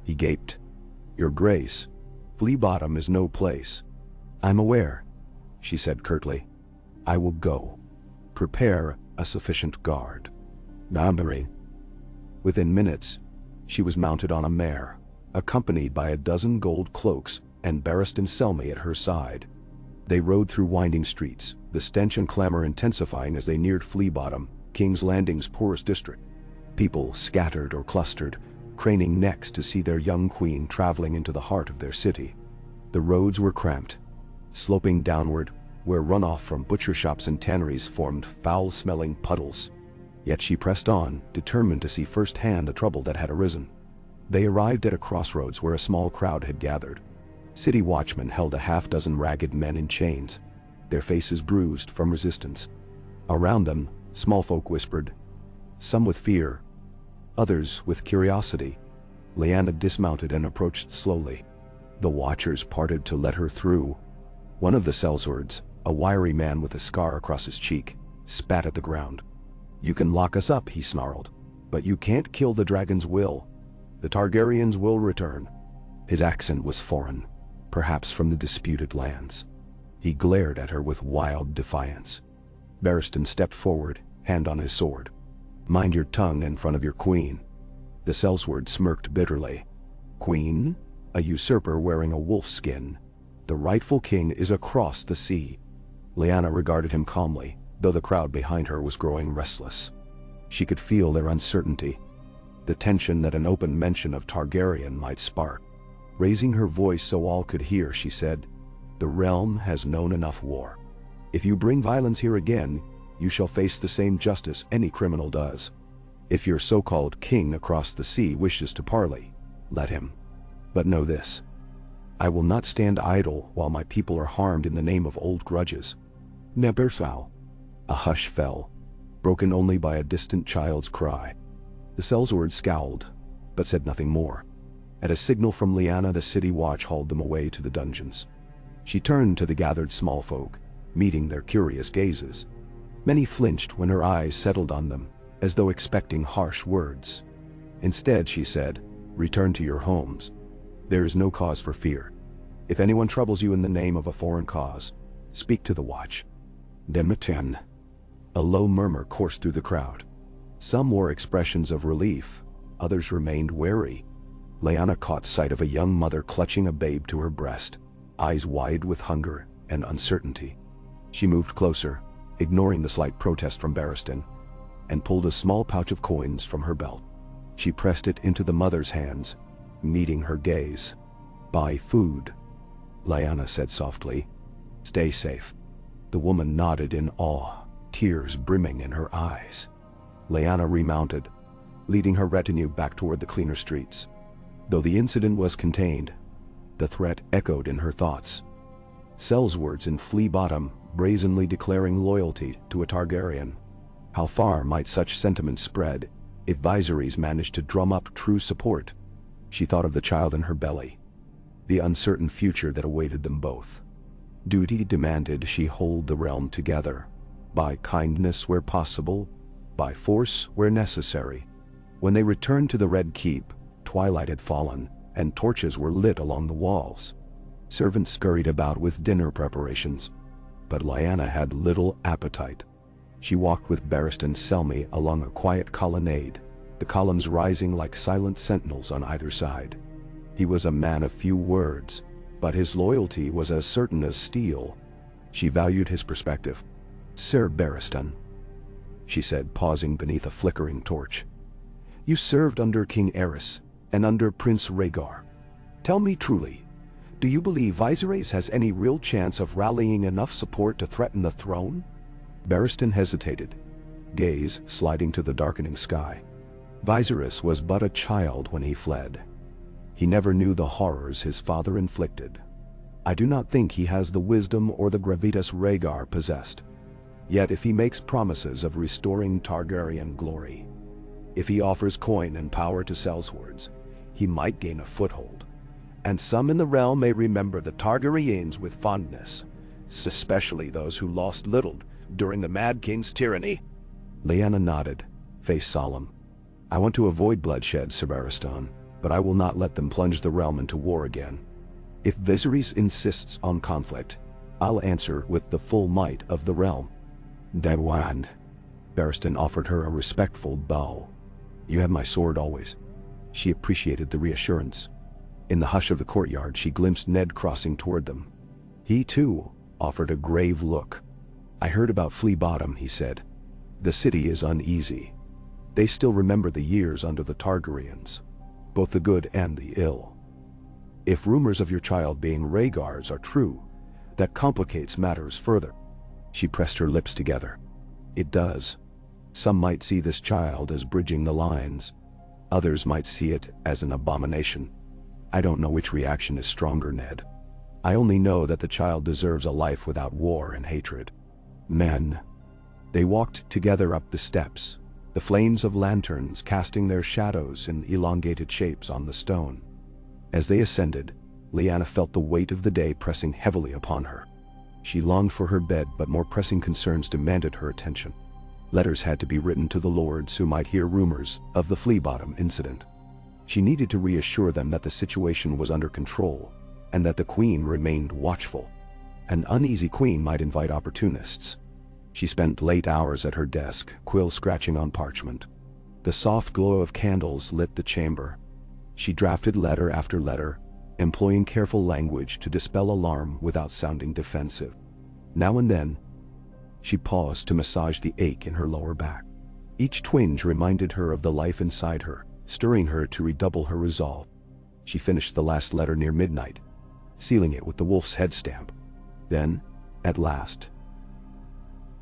he gaped. "Your Grace, Flea Bottom is no place." "I'm aware," she said curtly. "I will go. Prepare a sufficient guard." Namari. Within minutes, she was mounted on a mare, accompanied by a dozen gold cloaks and Barristan Selmy at her side. They rode through winding streets, the stench and clamor intensifying as they neared Flea Bottom, King's Landing's poorest district. People scattered or clustered, craning necks to see their young queen traveling into the heart of their city. The roads were cramped, sloping downward, where runoff from butcher shops and tanneries formed foul-smelling puddles. Yet she pressed on, determined to see firsthand the trouble that had arisen. They arrived at a crossroads where a small crowd had gathered. City watchmen held a half-dozen ragged men in chains, their faces bruised from resistance. Around them, small folk whispered, some with fear, others with curiosity. Lyanna dismounted and approached slowly. The watchers parted to let her through. One of the sellswords, a wiry man with a scar across his cheek, spat at the ground. "You can lock us up," he snarled, "but you can't kill the dragon's will. The Targaryens will return." His accent was foreign, perhaps from the disputed lands. He glared at her with wild defiance. Barristan stepped forward, hand on his sword. "Mind your tongue in front of your queen." The sellsword smirked bitterly. "Queen? A usurper wearing a wolf skin. The rightful king is across the sea." Lyanna regarded him calmly, though the crowd behind her was growing restless. She could feel their uncertainty, the tension that an open mention of Targaryen might spark. Raising her voice so all could hear, she said, "The realm has known enough war. If you bring violence here again, you shall face the same justice any criminal does. If your so-called king across the sea wishes to parley, let him. But know this, I will not stand idle while my people are harmed in the name of old grudges." Nebersau. A hush fell, broken only by a distant child's cry. The sellsword scowled, but said nothing more. At a signal from Lyanna, the city watch hauled them away to the dungeons. She turned to the gathered small folk, meeting their curious gazes. Many flinched when her eyes settled on them, as though expecting harsh words. Instead, she said, "Return to your homes. There is no cause for fear. If anyone troubles you in the name of a foreign cause, speak to the watch." Demetan. A low murmur coursed through the crowd. Some wore expressions of relief, others remained wary. Lyanna caught sight of a young mother clutching a babe to her breast, eyes wide with hunger and uncertainty. She moved closer, ignoring the slight protest from Barristan, and pulled a small pouch of coins from her belt. She pressed it into the mother's hands, meeting her gaze. "Buy food," Lyanna said softly. "Stay safe." The woman nodded in awe, tears brimming in her eyes. Lyanna remounted, leading her retinue back toward the cleaner streets. Though the incident was contained, the threat echoed in her thoughts. Sellswords in Flea Bottom, brazenly declaring loyalty to a Targaryen. How far might such sentiments spread if Viserys managed to drum up true support? She thought of the child in her belly, the uncertain future that awaited them both. Duty demanded she hold the realm together, by kindness where possible, by force where necessary. When they returned to the Red Keep, twilight had fallen, and torches were lit along the walls. Servants scurried about with dinner preparations, but Lyanna had little appetite. She walked with Barristan Selmy along a quiet colonnade, the columns rising like silent sentinels on either side. He was a man of few words, but his loyalty was as certain as steel. She valued his perspective. "Sir Barristan," she said, pausing beneath a flickering torch. "You served under King Aerys and under Prince Rhaegar. Tell me truly, do you believe Viserys has any real chance of rallying enough support to threaten the throne?" Barristan hesitated, gaze sliding to the darkening sky. Viserys was but a child when he fled. He never knew the horrors his father inflicted. I do not think he has the wisdom or the gravitas Rhaegar possessed. Yet if he makes promises of restoring Targaryen glory, if he offers coin and power to sellswords, he might gain a foothold. And some in the realm may remember the Targaryens with fondness, especially those who lost little during the Mad King's tyranny." Lyanna nodded, face solemn. "I want to avoid bloodshed, Sir Barristan, but I will not let them plunge the realm into war again. If Viserys insists on conflict, I'll answer with the full might of the realm." "Dewand." Barristan offered her a respectful bow. "You have my sword always." She appreciated the reassurance. In the hush of the courtyard, she glimpsed Ned crossing toward them. He, too, offered a grave look. "I heard about Flea Bottom," he said. "The city is uneasy. They still remember the years under the Targaryens, both the good and the ill. If rumors of your child being Rhaegar's are true, that complicates matters further." She pressed her lips together. "It does. Some might see this child as bridging the lines. Others might see it as an abomination. I don't know which reaction is stronger, Ned. I only know that the child deserves a life without war and hatred." Men. They walked together up the steps, the flames of lanterns casting their shadows in elongated shapes on the stone. As they ascended, Lyanna felt the weight of the day pressing heavily upon her. She longed for her bed, but more pressing concerns demanded her attention. Letters had to be written to the lords who might hear rumors of the Flea Bottom incident. She needed to reassure them that the situation was under control, and that the queen remained watchful. An uneasy queen might invite opportunists. She spent late hours at her desk, quill scratching on parchment. The soft glow of candles lit the chamber. She drafted letter after letter, employing careful language to dispel alarm without sounding defensive. Now and then, she paused to massage the ache in her lower back. Each twinge reminded her of the life inside her, stirring her to redouble her resolve. She finished the last letter near midnight, sealing it with the wolf's head stamp. Then, at last,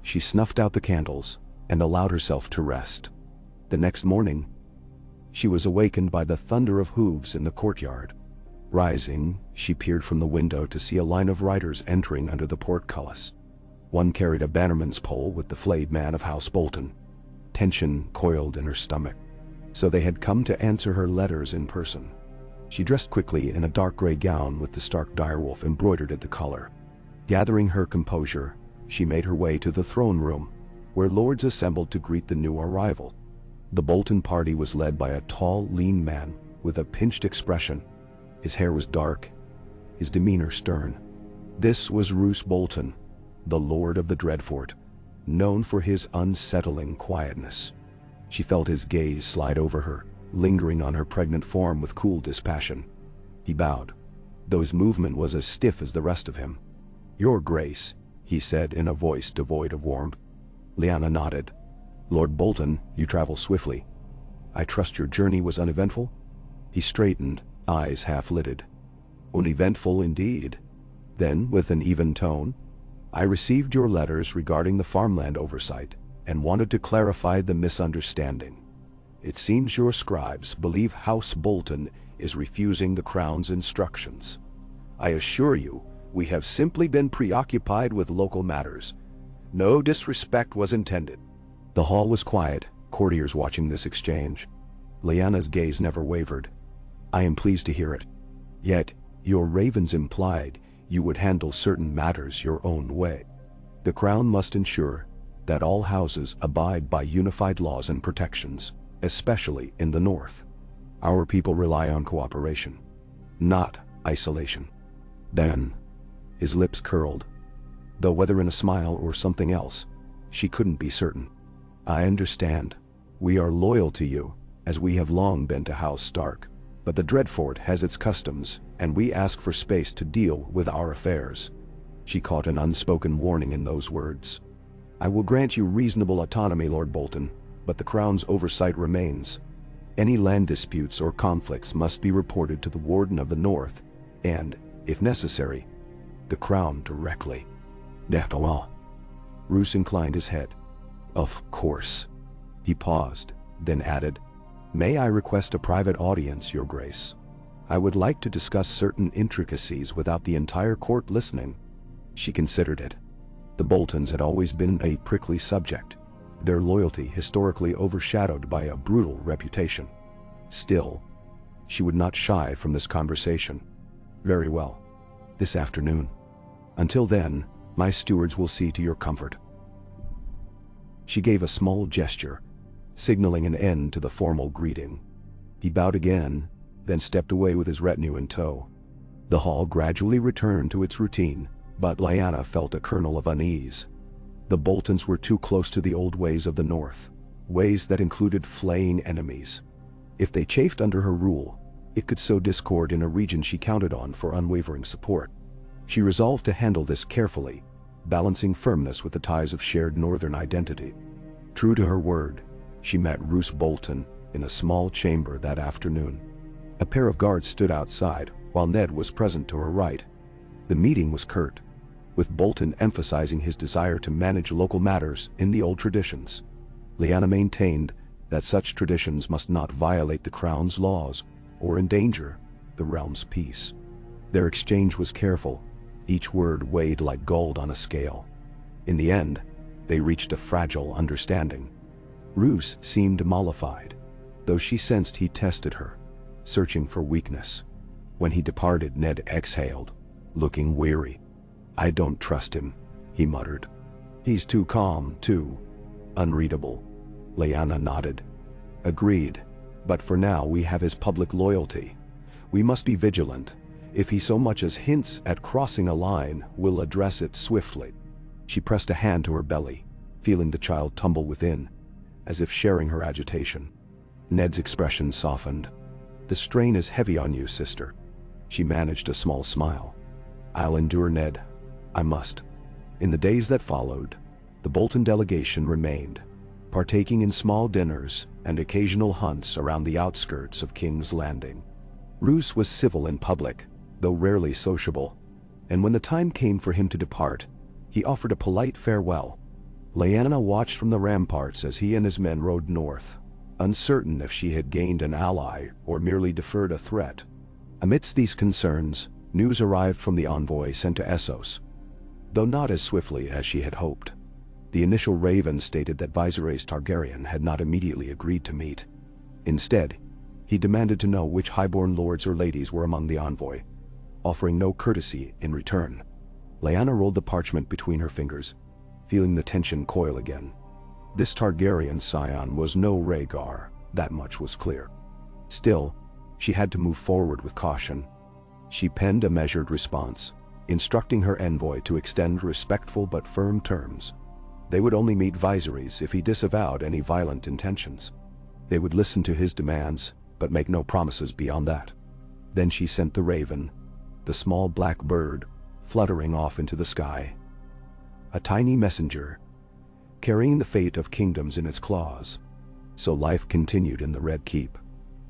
she snuffed out the candles and allowed herself to rest. The next morning, she was awakened by the thunder of hooves in the courtyard. Rising, she peered from the window to see a line of riders entering under the portcullis. One carried a bannerman's pole with the flayed man of House Bolton. Tension coiled in her stomach. So they had come to answer her letters in person. She dressed quickly in a dark gray gown with the Stark direwolf embroidered at the collar. Gathering her composure, she made her way to the throne room, where lords assembled to greet the new arrival. The Bolton party was led by a tall, lean man with a pinched expression. His hair was dark, his demeanor stern. This was Roose Bolton, the Lord of the Dreadfort, known for his unsettling quietness. She felt his gaze slide over her, lingering on her pregnant form with cool dispassion. He bowed, though his movement was as stiff as the rest of him. "Your Grace," he said in a voice devoid of warmth. Lyanna nodded. "Lord Bolton, you travel swiftly. I trust your journey was uneventful?" He straightened, eyes half-lidded. "Uneventful indeed." Then, with an even tone, "I received your letters regarding the farmland oversight and wanted to clarify the misunderstanding. It seems your scribes believe House Bolton is refusing the Crown's instructions. I assure you, we have simply been preoccupied with local matters. No disrespect was intended." The hall was quiet, courtiers watching this exchange. Lyanna's gaze never wavered. "I am pleased to hear it. Yet, your ravens implied you would handle certain matters your own way. The Crown must ensure that all houses abide by unified laws and protections, especially in the North. Our people rely on cooperation, not isolation." Then, his lips curled, though whether in a smile or something else, she couldn't be certain. "I understand. We are loyal to you, as we have long been to House Stark. But the Dreadfort has its customs, and we ask for space to deal with our affairs." She caught an unspoken warning in those words. "I will grant you reasonable autonomy, Lord Bolton, but the Crown's oversight remains. Any land disputes or conflicts must be reported to the Warden of the North, and, if necessary, the Crown directly." Roose inclined his head. "Of course." He paused, then added, "May I request a private audience, Your Grace? I would like to discuss certain intricacies without the entire court listening." She considered it. The Boltons had always been a prickly subject, their loyalty historically overshadowed by a brutal reputation. Still, she would not shy from this conversation. "Very well. This afternoon. Until then, my stewards will see to your comfort." She gave a small gesture, signaling an end to the formal greeting. He bowed again, then stepped away with his retinue in tow. The hall gradually returned to its routine, but Lyanna felt a kernel of unease. The Boltons were too close to the old ways of the North, ways that included flaying enemies. If they chafed under her rule, it could sow discord in a region she counted on for unwavering support. She resolved to handle this carefully, balancing firmness with the ties of shared northern identity. True to her word, she met Roose Bolton in a small chamber that afternoon. A pair of guards stood outside, while Ned was present to her right. The meeting was curt, with Bolton emphasizing his desire to manage local matters in the old traditions. Lyanna maintained that such traditions must not violate the crown's laws or endanger the realm's peace. Their exchange was careful, each word weighed like gold on a scale. In the end, they reached a fragile understanding. Roose seemed mollified, though she sensed he tested her, searching for weakness. When he departed, Ned exhaled, looking weary. "I don't trust him," he muttered. "He's too calm, too unreadable." Lyanna nodded. "Agreed, but for now we have his public loyalty. We must be vigilant. If he so much as hints at crossing a line, we'll address it swiftly." She pressed a hand to her belly, feeling the child tumble within, as if sharing her agitation. Ned's expression softened. "The strain is heavy on you, sister." She managed a small smile. "I'll endure, Ned. I must." In the days that followed, the Bolton delegation remained, partaking in small dinners and occasional hunts around the outskirts of King's Landing. Roose was civil in public, though rarely sociable, and when the time came for him to depart, he offered a polite farewell. Lyanna watched from the ramparts as he and his men rode north, uncertain if she had gained an ally or merely deferred a threat. Amidst these concerns, news arrived from the envoy sent to Essos, though not as swiftly as she had hoped. The initial raven stated that Viserys Targaryen had not immediately agreed to meet. Instead, he demanded to know which highborn lords or ladies were among the envoy, offering no courtesy in return. Lyanna rolled the parchment between her fingers, feeling the tension coil again. This Targaryen scion was no Rhaegar, that much was clear. Still, she had to move forward with caution. She penned a measured response, instructing her envoy to extend respectful but firm terms. They would only meet Viserys if he disavowed any violent intentions. They would listen to his demands, but make no promises beyond that. Then she sent the raven, the small black bird, fluttering off into the sky. A tiny messenger, carrying the fate of kingdoms in its claws. So life continued in the Red Keep.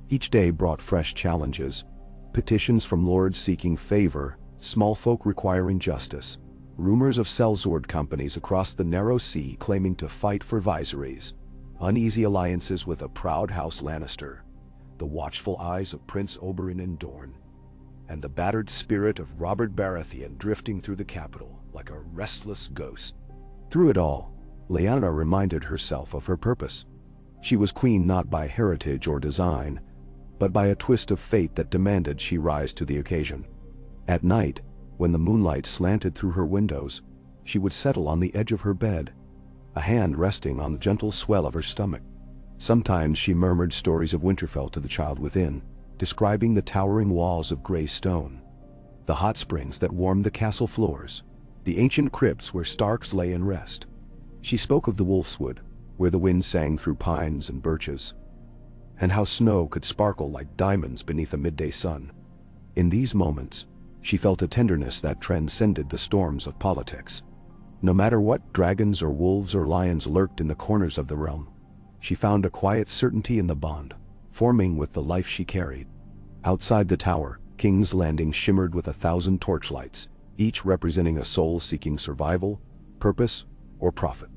Each day brought fresh challenges, petitions from lords seeking favor, small folk requiring justice, rumors of sellsword companies across the narrow sea claiming to fight for Viserys, uneasy alliances with a proud House Lannister, the watchful eyes of Prince Oberyn and Dorne, and the battered spirit of Robert Baratheon drifting through the capital like a restless ghost. Through it all, Lyanna reminded herself of her purpose. She was queen not by heritage or design, but by a twist of fate that demanded she rise to the occasion. At night, when the moonlight slanted through her windows, she would settle on the edge of her bed, a hand resting on the gentle swell of her stomach. Sometimes she murmured stories of Winterfell to the child within, describing the towering walls of gray stone, the hot springs that warmed the castle floors, the ancient crypts where Starks lay in rest. She spoke of the Wolfswood, where the wind sang through pines and birches, and how snow could sparkle like diamonds beneath a midday sun. In these moments, she felt a tenderness that transcended the storms of politics. No matter what dragons or wolves or lions lurked in the corners of the realm, she found a quiet certainty in the bond, forming with the life she carried. Outside the tower, King's Landing shimmered with 1,000 torchlights, each representing a soul seeking survival, purpose, or profit.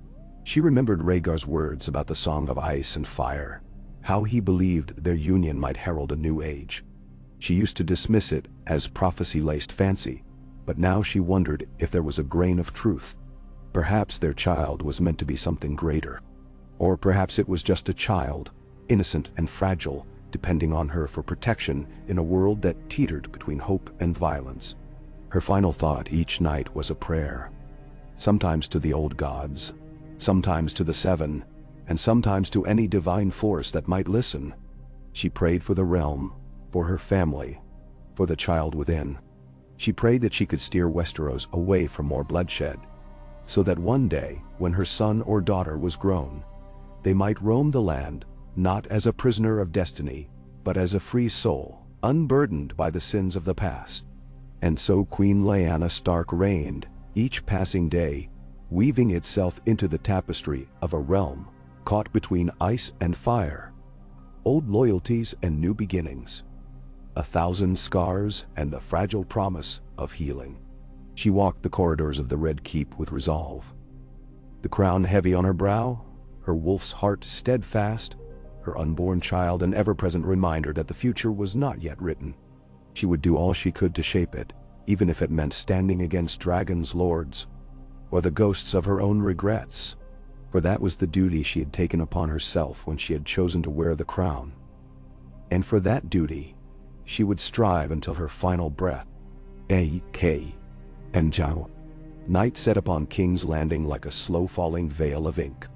She remembered Rhaegar's words about the Song of Ice and Fire, how he believed their union might herald a new age. She used to dismiss it as prophecy-laced fancy, but now she wondered if there was a grain of truth. Perhaps their child was meant to be something greater. Or perhaps it was just a child, innocent and fragile, depending on her for protection in a world that teetered between hope and violence. Her final thought each night was a prayer. Sometimes to the old gods, sometimes to the Seven, and sometimes to any divine force that might listen. She prayed for the realm, for her family, for the child within. She prayed that she could steer Westeros away from more bloodshed, so that one day, when her son or daughter was grown, they might roam the land, not as a prisoner of destiny, but as a free soul, unburdened by the sins of the past. And so Queen Lyanna Stark reigned, each passing day, weaving itself into the tapestry of a realm caught between ice and fire, old loyalties and new beginnings, 1,000 scars and the fragile promise of healing. She walked the corridors of the Red Keep with resolve. The crown heavy on her brow, her wolf's heart steadfast, her unborn child an ever-present reminder that the future was not yet written. She would do all she could to shape it, even if it meant standing against dragons' lords, or the ghosts of her own regrets, for that was the duty she had taken upon herself when she had chosen to wear the crown. And for that duty, she would strive until her final breath. A.K. and Jiao. Night set upon King's Landing like a slow-falling veil of ink.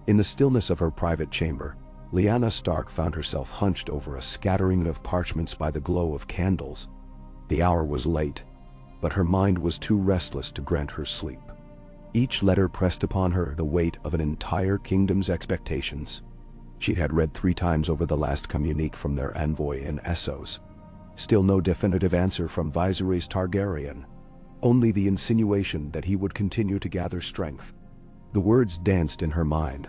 In the stillness of her private chamber, Lyanna Stark found herself hunched over a scattering of parchments by the glow of candles. The hour was late, but her mind was too restless to grant her sleep. Each letter pressed upon her the weight of an entire kingdom's expectations. She had read 3 times over the last communique from their envoy in Essos. Still no definitive answer from Viserys Targaryen, only the insinuation that he would continue to gather strength. The words danced in her mind.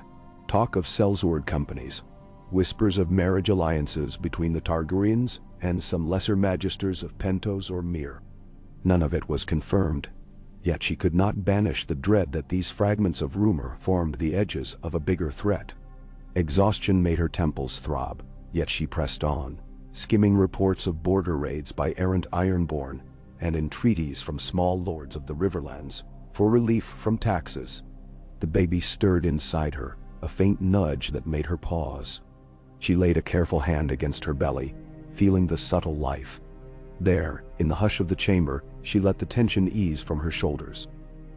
Talk of sellsword companies, whispers of marriage alliances between the Targaryens and some lesser magisters of Pentos or Myr. None of it was confirmed, yet she could not banish the dread that these fragments of rumor formed the edges of a bigger threat. Exhaustion made her temples throb, yet she pressed on, skimming reports of border raids by errant Ironborn and entreaties from small lords of the Riverlands for relief from taxes. The baby stirred inside her, a faint nudge that made her pause. She laid a careful hand against her belly, feeling the subtle life. There, in the hush of the chamber, she let the tension ease from her shoulders.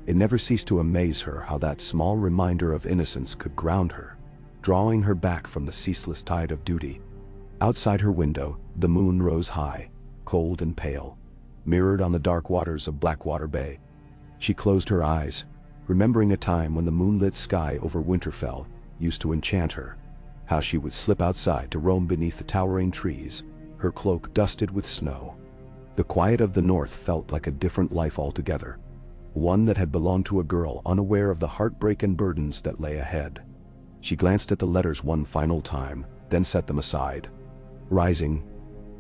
It never ceased to amaze her how that small reminder of innocence could ground her, drawing her back from the ceaseless tide of duty. Outside her window, the moon rose high, cold and pale, mirrored on the dark waters of Blackwater Bay. She closed her eyes, remembering a time when the moonlit sky over Winterfell used to enchant her, how she would slip outside to roam beneath the towering trees, her cloak dusted with snow. The quiet of the north felt like a different life altogether, one that had belonged to a girl unaware of the heartbreak and burdens that lay ahead. She glanced at the letters one final time, then set them aside. Rising,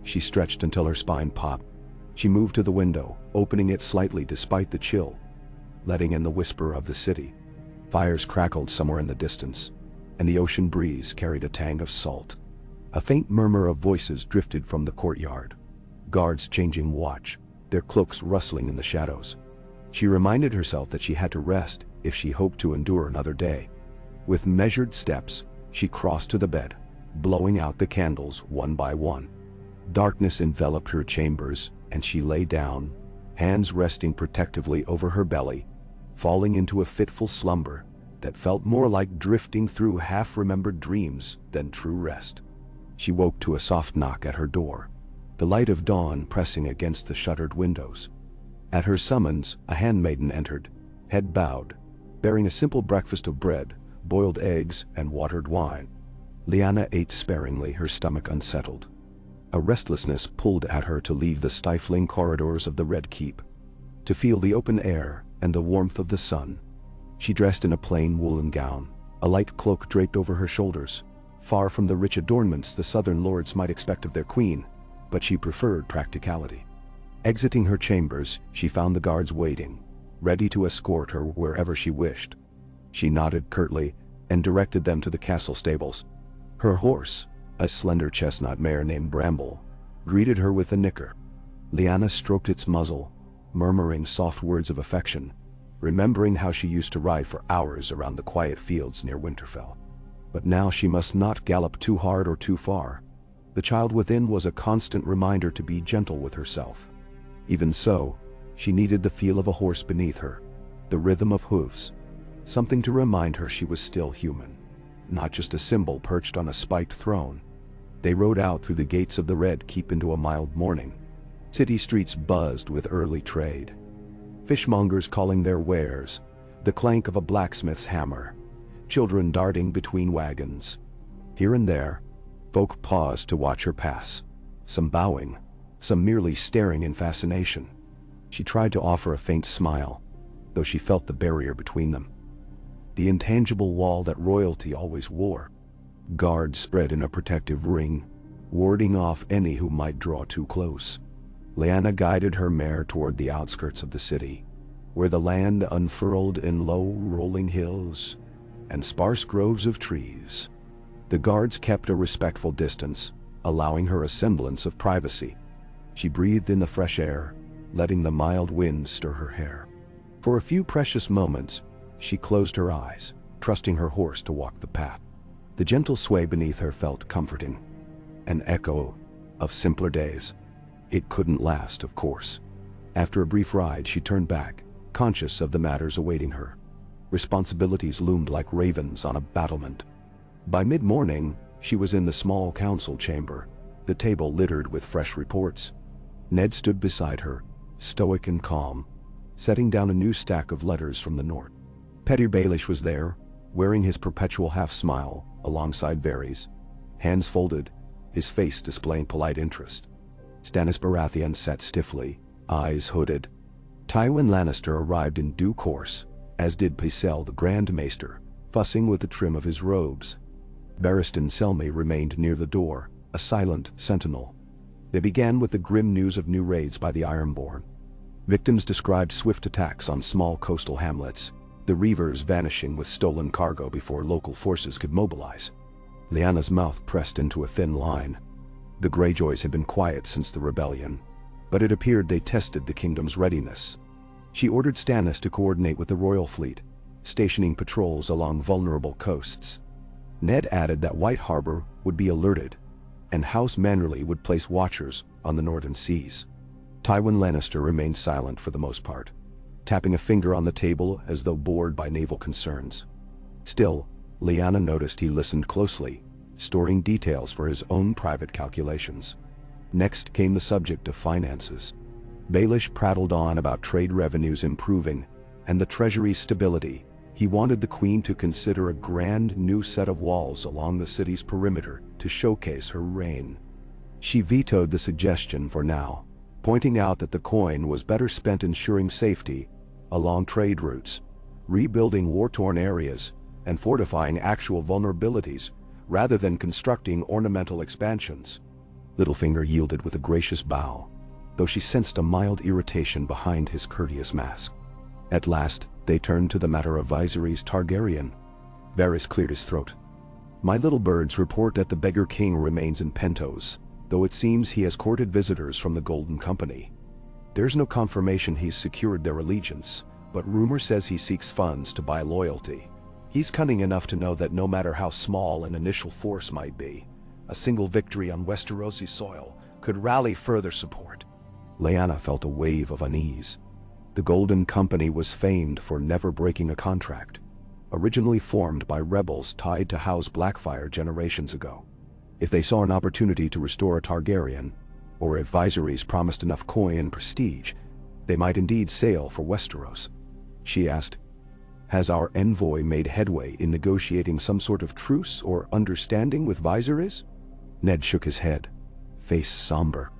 she stretched until her spine popped. She moved to the window, opening it slightly despite the chill, letting in the whisper of the city. Fires crackled somewhere in the distance, and the ocean breeze carried a tang of salt. A faint murmur of voices drifted from the courtyard, guards changing watch, their cloaks rustling in the shadows. She reminded herself that she had to rest if she hoped to endure another day. With measured steps, she crossed to the bed, blowing out the candles one by one. Darkness enveloped her chambers, and she lay down, hands resting protectively over her belly, falling into a fitful slumber that felt more like drifting through half-remembered dreams than true rest. She woke to a soft knock at her door, the light of dawn pressing against the shuttered windows. At her summons, a handmaiden entered, head bowed, bearing a simple breakfast of bread, boiled eggs, and watered wine. Lyanna ate sparingly, her stomach unsettled. A restlessness pulled at her to leave the stifling corridors of the Red Keep, to feel the open air and the warmth of the sun. She dressed in a plain woolen gown, a light cloak draped over her shoulders, far from the rich adornments the southern lords might expect of their queen, but she preferred practicality. Exiting her chambers, she found the guards waiting, ready to escort her wherever she wished. She nodded curtly and directed them to the castle stables. Her horse, a slender chestnut mare named Bramble, greeted her with a nicker. Lyanna stroked its muzzle, murmuring soft words of affection, remembering how she used to ride for hours around the quiet fields near Winterfell. But now she must not gallop too hard or too far. The child within was a constant reminder to be gentle with herself. Even so, she needed the feel of a horse beneath her, the rhythm of hooves, something to remind her she was still human, not just a symbol perched on a spiked throne. They rode out through the gates of the Red Keep into a mild morning. City streets buzzed with early trade. Fishmongers calling their wares, the clank of a blacksmith's hammer, children darting between wagons. Here and there, folk paused to watch her pass, some bowing, some merely staring in fascination. She tried to offer a faint smile, though she felt the barrier between them. The intangible wall that royalty always wore. Guards spread in a protective ring, warding off any who might draw too close. Lyanna guided her mare toward the outskirts of the city, where the land unfurled in low, rolling hills and sparse groves of trees. The guards kept a respectful distance, allowing her a semblance of privacy. She breathed in the fresh air, letting the mild wind stir her hair. For a few precious moments, she closed her eyes, trusting her horse to walk the path. The gentle sway beneath her felt comforting, an echo of simpler days. It couldn't last, of course. After a brief ride, she turned back, conscious of the matters awaiting her. Responsibilities loomed like ravens on a battlement. By mid-morning, she was in the small council chamber, the table littered with fresh reports. Ned stood beside her, stoic and calm, setting down a new stack of letters from the north. Petyr Baelish was there, wearing his perpetual half-smile alongside Varys, hands folded, his face displaying polite interest. Stannis Baratheon sat stiffly, eyes hooded. Tywin Lannister arrived in due course, as did Pycelle the Grand Maester, fussing with the trim of his robes. Barristan Selmy remained near the door, a silent sentinel. They began with the grim news of new raids by the Ironborn. Victims described swift attacks on small coastal hamlets, the reavers vanishing with stolen cargo before local forces could mobilize. Lyanna's mouth pressed into a thin line. The Greyjoys had been quiet since the rebellion, but it appeared they tested the kingdom's readiness. She ordered Stannis to coordinate with the royal fleet, stationing patrols along vulnerable coasts. Ned added that White Harbor would be alerted, and House Manderley would place watchers on the northern seas. Tywin Lannister remained silent for the most part, tapping a finger on the table as though bored by naval concerns. Still, Lyanna noticed he listened closely, storing details for his own private calculations. Next came the subject of finances. Baelish prattled on about trade revenues improving and the treasury's stability. He wanted the Queen to consider a grand new set of walls along the city's perimeter to showcase her reign. She vetoed the suggestion for now, pointing out that the coin was better spent ensuring safety along trade routes, rebuilding war-torn areas, and fortifying actual vulnerabilities, rather than constructing ornamental expansions. Littlefinger yielded with a gracious bow, though she sensed a mild irritation behind his courteous mask. At last, they turned to the matter of Viserys Targaryen. Varys cleared his throat. My little birds report that the Beggar King remains in Pentos, though it seems he has courted visitors from the Golden Company. There's no confirmation he's secured their allegiance, but rumor says he seeks funds to buy loyalty. He's cunning enough to know that no matter how small an initial force might be, a single victory on Westerosi soil could rally further support. Lyanna felt a wave of unease. The Golden Company was famed for never breaking a contract, originally formed by rebels tied to House Blackfyre generations ago. If they saw an opportunity to restore a Targaryen, or if Viserys promised enough coin and prestige, they might indeed sail for Westeros. She asked, "Has our envoy made headway in negotiating some sort of truce or understanding with Viserys?" Ned shook his head, face somber.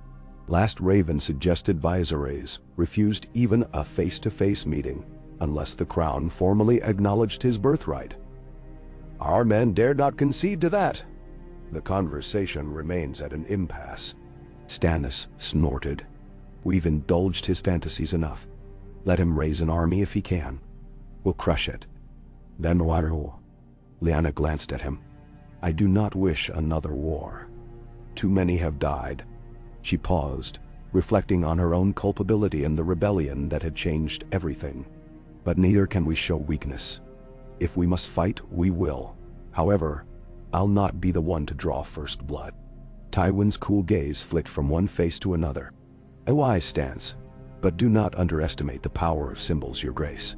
Last Raven suggested Viserys refused even a face-to-face meeting unless the crown formally acknowledged his birthright. Our men dared not concede to that. The conversation remains at an impasse. Stannis snorted. We've indulged his fantasies enough. Let him raise an army if he can. We'll crush it. Then what? Lyanna glanced at him. I do not wish another war. Too many have died. She paused, reflecting on her own culpability in the rebellion that had changed everything. But neither can we show weakness. If we must fight, we will. However, I'll not be the one to draw first blood. Tywin's cool gaze flicked from one face to another. A wise stance, but do not underestimate the power of symbols, Your Grace.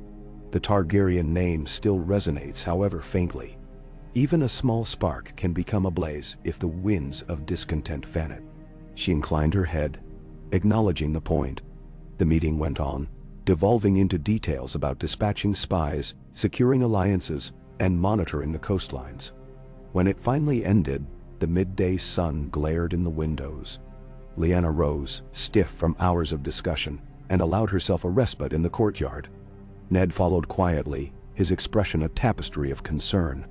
The Targaryen name still resonates, however faintly. Even a small spark can become a blaze if the winds of discontent fan it. She inclined her head, acknowledging the point. The meeting went on, devolving into details about dispatching spies, securing alliances, and monitoring the coastlines. When it finally ended, the midday sun glared in the windows. Lyanna rose, stiff from hours of discussion, and allowed herself a respite in the courtyard. Ned followed quietly, his expression a tapestry of concern.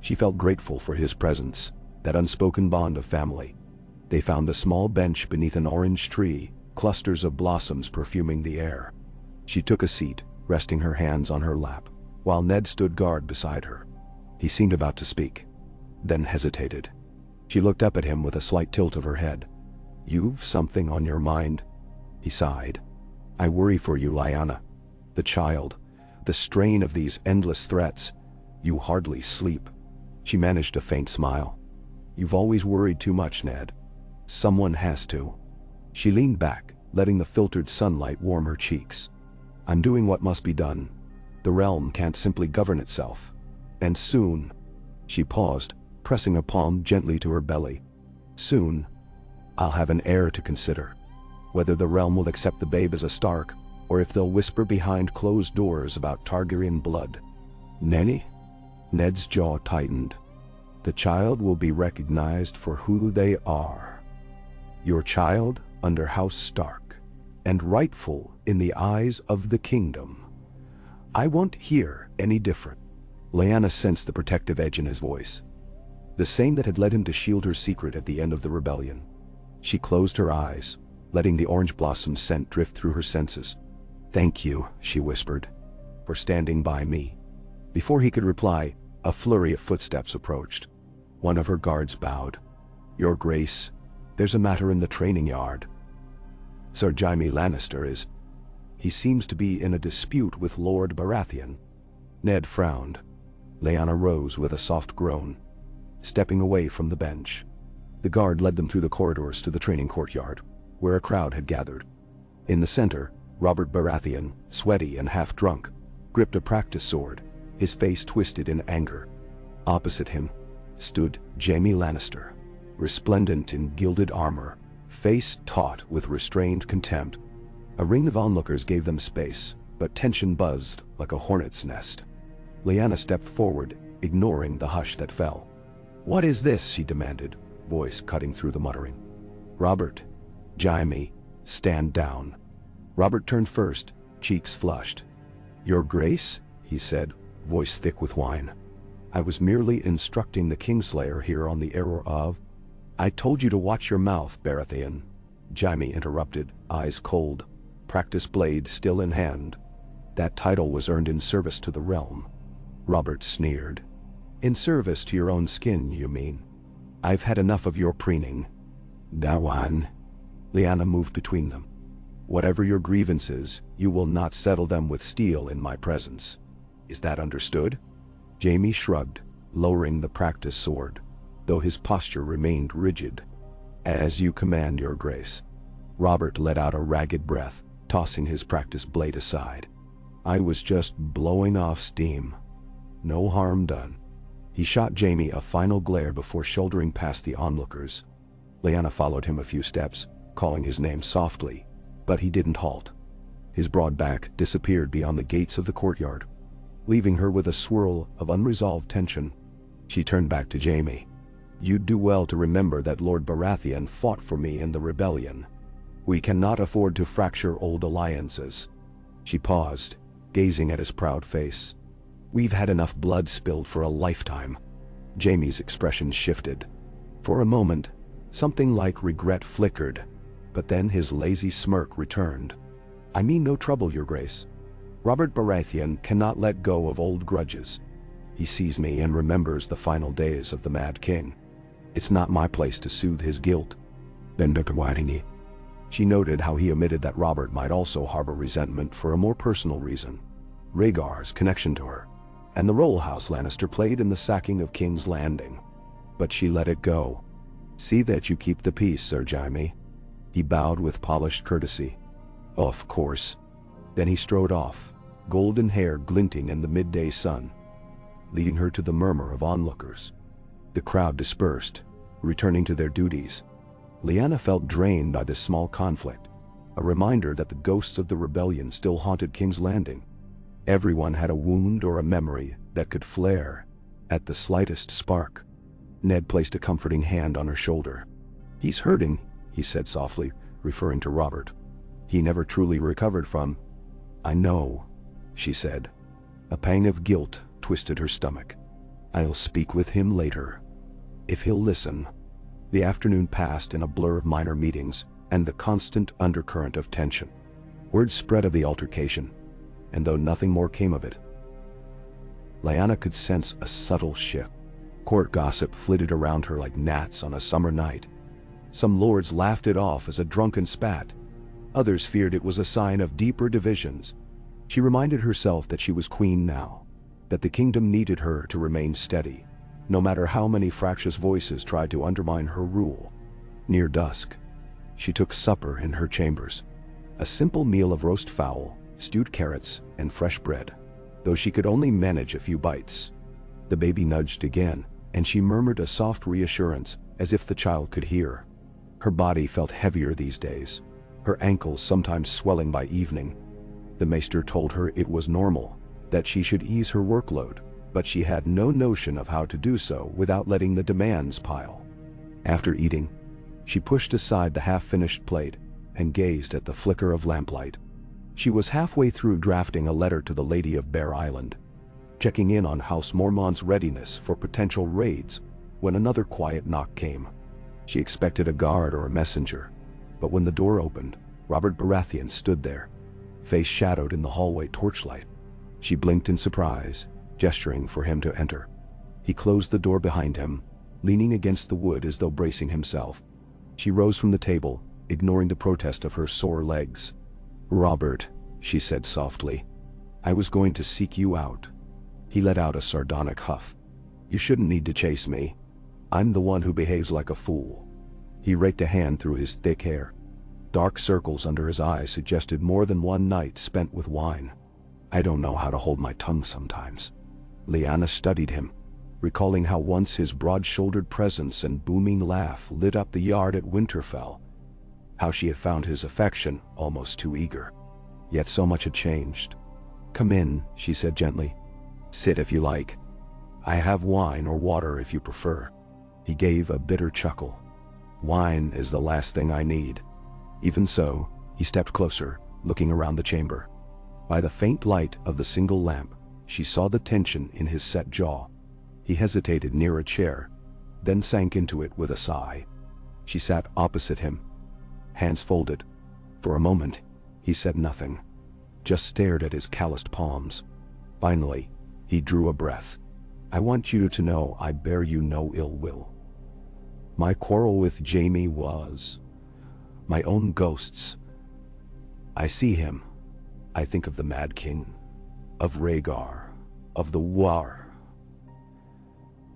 She felt grateful for his presence, that unspoken bond of family. They found a small bench beneath an orange tree, clusters of blossoms perfuming the air. She took a seat, resting her hands on her lap, while Ned stood guard beside her. He seemed about to speak, then hesitated. She looked up at him with a slight tilt of her head. "You've something on your mind?" He sighed. "I worry for you, Lyanna. The child, the strain of these endless threats. You hardly sleep." She managed a faint smile. "You've always worried too much, Ned. Someone has to." She leaned back, letting the filtered sunlight warm her cheeks. "I'm doing what must be done. The realm can't simply govern itself. And soon." She paused, pressing a palm gently to her belly. "Soon, I'll have an heir to consider. Whether the realm will accept the babe as a Stark, or if they'll whisper behind closed doors about Targaryen blood." "Nanny?" Ned's jaw tightened. "The child will be recognized for who they are. Your child under House Stark, and rightful in the eyes of the kingdom. I won't hear any different." Lyanna sensed the protective edge in his voice, the same that had led him to shield her secret at the end of the rebellion. She closed her eyes, letting the orange blossom scent drift through her senses. "Thank you," she whispered, "for standing by me." Before he could reply, a flurry of footsteps approached. One of her guards bowed. "Your Grace, there's a matter in the training yard. Sir Jaime Lannister is... He seems to be in a dispute with Lord Baratheon." Ned frowned. Lyanna rose with a soft groan, stepping away from the bench. The guard led them through the corridors to the training courtyard, where a crowd had gathered. In the center, Robert Baratheon, sweaty and half-drunk, gripped a practice sword, his face twisted in anger. Opposite him stood Jaime Lannister, resplendent in gilded armor, face taut with restrained contempt. A ring of onlookers gave them space, but tension buzzed like a hornet's nest. Lyanna stepped forward, ignoring the hush that fell. "What is this?" she demanded, voice cutting through the muttering. "Robert, Jaime, stand down." Robert turned first, cheeks flushed. "Your Grace," he said, voice thick with wine. "I was merely instructing the Kingslayer here on the error of—" "I told you to watch your mouth, Baratheon," Jaime interrupted, eyes cold, practice blade still in hand. "That title was earned in service to the realm." Robert sneered. "In service to your own skin, you mean? I've had enough of your preening." "Dawan." Lyanna moved between them. "Whatever your grievances, you will not settle them with steel in my presence. Is that understood?" Jaime shrugged, lowering the practice sword, though his posture remained rigid. "As you command, Your Grace." Robert let out a ragged breath, tossing his practice blade aside. "I was just blowing off steam. No harm done." He shot Jaime a final glare before shouldering past the onlookers. Lyanna followed him a few steps, calling his name softly, but he didn't halt. His broad back disappeared beyond the gates of the courtyard, leaving her with a swirl of unresolved tension. She turned back to Jaime. "You'd do well to remember that Lord Baratheon fought for me in the rebellion. We cannot afford to fracture old alliances." She paused, gazing at his proud face. "We've had enough blood spilled for a lifetime." Jaime's expression shifted. For a moment, something like regret flickered, but then his lazy smirk returned. "I mean no trouble, Your Grace. Robert Baratheon cannot let go of old grudges. He sees me and remembers the final days of the Mad King. It's not my place to soothe his guilt." She noted how he omitted that Robert might also harbor resentment for a more personal reason: Rhaegar's connection to her, and the role House Lannister played in the sacking of King's Landing. But she let it go. "See that you keep the peace, Sir Jaime." He bowed with polished courtesy. "Of course." Then he strode off, golden hair glinting in the midday sun, leading her to the murmur of onlookers. The crowd dispersed, returning to their duties. Lyanna felt drained by this small conflict, a reminder that the ghosts of the rebellion still haunted King's Landing. Everyone had a wound or a memory that could flare at the slightest spark. Ned placed a comforting hand on her shoulder. "He's hurting," he said softly, referring to Robert. "He never truly recovered from—" "I know," she said. A pang of guilt twisted her stomach. "I'll speak with him later, if he'll listen." The afternoon passed in a blur of minor meetings and the constant undercurrent of tension. Word spread of the altercation, and though nothing more came of it, Lyanna could sense a subtle shift. Court gossip flitted around her like gnats on a summer night. Some lords laughed it off as a drunken spat. Others feared it was a sign of deeper divisions. She reminded herself that she was queen now, that the kingdom needed her to remain steady, no matter how many fractious voices tried to undermine her rule. Near dusk, she took supper in her chambers. A simple meal of roast fowl, stewed carrots, and fresh bread, though she could only manage a few bites. The baby nudged again, and she murmured a soft reassurance as if the child could hear. Her body felt heavier these days, her ankles sometimes swelling by evening. The maester told her it was normal, that she should ease her workload, but she had no notion of how to do so without letting the demands pile. After eating, she pushed aside the half-finished plate and gazed at the flicker of lamplight. She was halfway through drafting a letter to the Lady of Bear Island, checking in on House Mormont's readiness for potential raids, when another quiet knock came. She expected a guard or a messenger, but when the door opened, Robert Baratheon stood there, face shadowed in the hallway torchlight. She blinked in surprise, gesturing for him to enter. He closed the door behind him, leaning against the wood as though bracing himself. She rose from the table, ignoring the protest of her sore legs. "Robert," she said softly, "I was going to seek you out." He let out a sardonic huff. "You shouldn't need to chase me. I'm the one who behaves like a fool." He raked a hand through his thick hair. Dark circles under his eyes suggested more than one night spent with wine. "I don't know how to hold my tongue sometimes." Lyanna studied him, recalling how once his broad-shouldered presence and booming laugh lit up the yard at Winterfell, how she had found his affection almost too eager. Yet so much had changed. "Come in," she said gently. "Sit if you like. I have wine or water if you prefer." He gave a bitter chuckle. "Wine is the last thing I need." Even so, he stepped closer, looking around the chamber. By the faint light of the single lamp, she saw the tension in his set jaw. He hesitated near a chair, then sank into it with a sigh. She sat opposite him, hands folded. For a moment, he said nothing, just stared at his calloused palms. Finally, he drew a breath. "I want you to know I bear you no ill will. My quarrel with Jaime was my own ghost's. I see him. I think of the Mad King, of Rhaegar, of the War.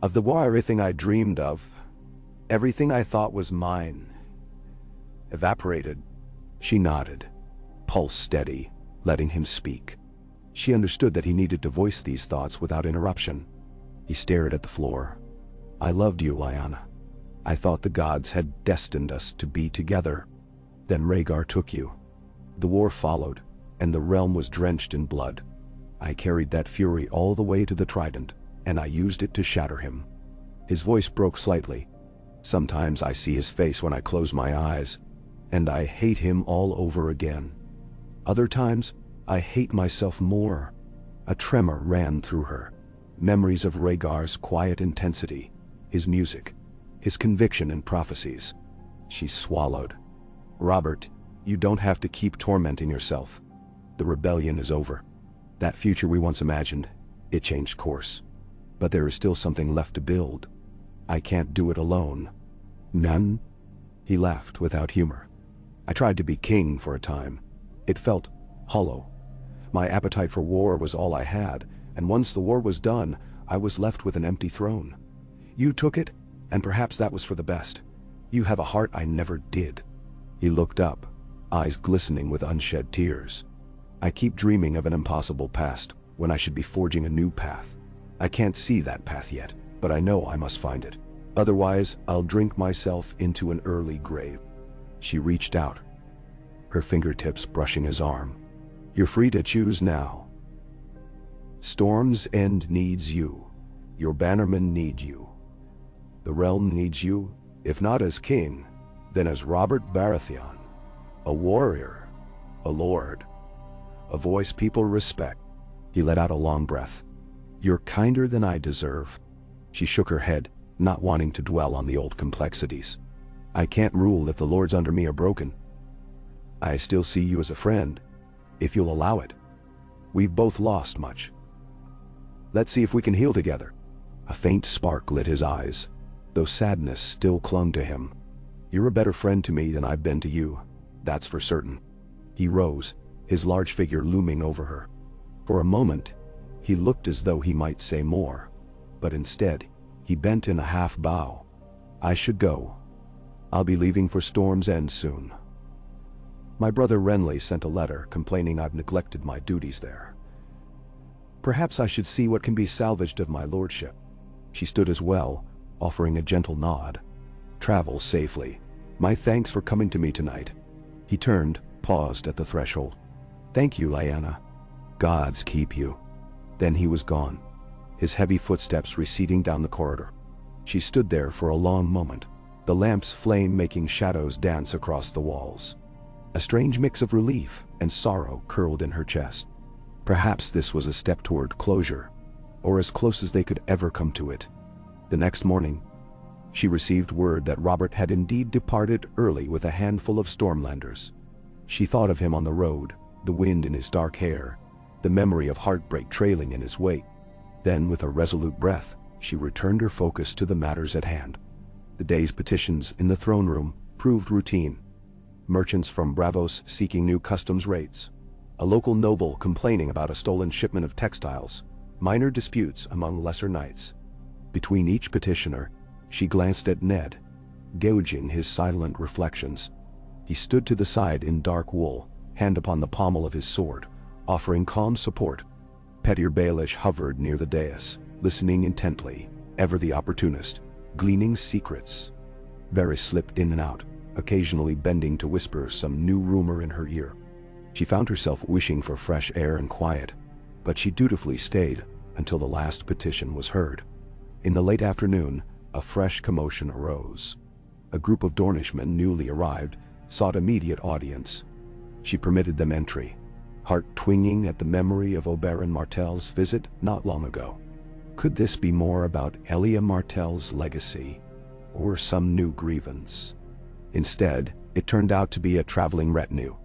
Everything I dreamed of, everything I thought was mine, evaporated." She nodded, pulse steady, letting him speak. She understood that he needed to voice these thoughts without interruption. He stared at the floor. "I loved you, Lyanna. I thought the gods had destined us to be together. Then Rhaegar took you. The war followed, and the realm was drenched in blood. I carried that fury all the way to the Trident, and I used it to shatter him." His voice broke slightly. "Sometimes I see his face when I close my eyes, and I hate him all over again. Other times, I hate myself more." A tremor ran through her. Memories of Rhaegar's quiet intensity, his music, his conviction and prophecies. She swallowed. "Robert, you don't have to keep tormenting yourself. The rebellion is over. That future we once imagined, it changed course. But there is still something left to build. I can't do it alone." "None?" He laughed without humor. I tried to be king for a time. It felt hollow. My appetite for war was all I had, and once the war was done, I was left with an empty throne. You took it, and perhaps that was for the best. You have a heart I never did." He looked up, eyes glistening with unshed tears. "I keep dreaming of an impossible past, when I should be forging a new path. I can't see that path yet, but I know I must find it. Otherwise, I'll drink myself into an early grave." She reached out, her fingertips brushing his arm. "You're free to choose now. Storm's End needs you. Your bannermen need you. The realm needs you, if not as king, then as Robert Baratheon. A warrior, a lord, a voice people respect." He let out a long breath. "You're kinder than I deserve." She shook her head, not wanting to dwell on the old complexities. "I can't rule if the lords under me are broken. I still see you as a friend, if you'll allow it. We've both lost much. Let's see if we can heal together." A faint spark lit his eyes, though sadness still clung to him. "You're a better friend to me than I've been to you, that's for certain." He rose, his large figure looming over her. For a moment, he looked as though he might say more, but instead, he bent in a half bow. "I should go. I'll be leaving for Storm's End soon. My brother Renly sent a letter complaining I've neglected my duties there. Perhaps I should see what can be salvaged of my lordship." She stood as well, offering a gentle nod. "Travel safely. My thanks for coming to me tonight." He turned, paused at the threshold. "Thank you, Lyanna. Gods keep you." Then he was gone, his heavy footsteps receding down the corridor. She stood there for a long moment, the lamp's flame making shadows dance across the walls. A strange mix of relief and sorrow curled in her chest. Perhaps this was a step toward closure, or as close as they could ever come to it. The next morning, she received word that Robert had indeed departed early with a handful of Stormlanders. She thought of him on the road, the wind in his dark hair, the memory of heartbreak trailing in his wake. Then, with a resolute breath, she returned her focus to the matters at hand. The day's petitions in the throne room proved routine. Merchants from Bravos seeking new customs rates, a local noble complaining about a stolen shipment of textiles, minor disputes among lesser knights. Between each petitioner, she glanced at Ned, gauging his silent reflections. He stood to the side in dark wool, hand upon the pommel of his sword, offering calm support. Petyr Baelish hovered near the dais, listening intently, ever the opportunist, gleaning secrets. Varys slipped in and out, occasionally bending to whisper some new rumor in her ear. She found herself wishing for fresh air and quiet, but she dutifully stayed until the last petition was heard. In the late afternoon, a fresh commotion arose. A group of Dornishmen newly arrived sought immediate audience. She permitted them entry, heart twinging at the memory of Oberyn Martell's visit not long ago. Could this be more about Elia Martell's legacy, or some new grievance? Instead, it turned out to be a traveling retinue,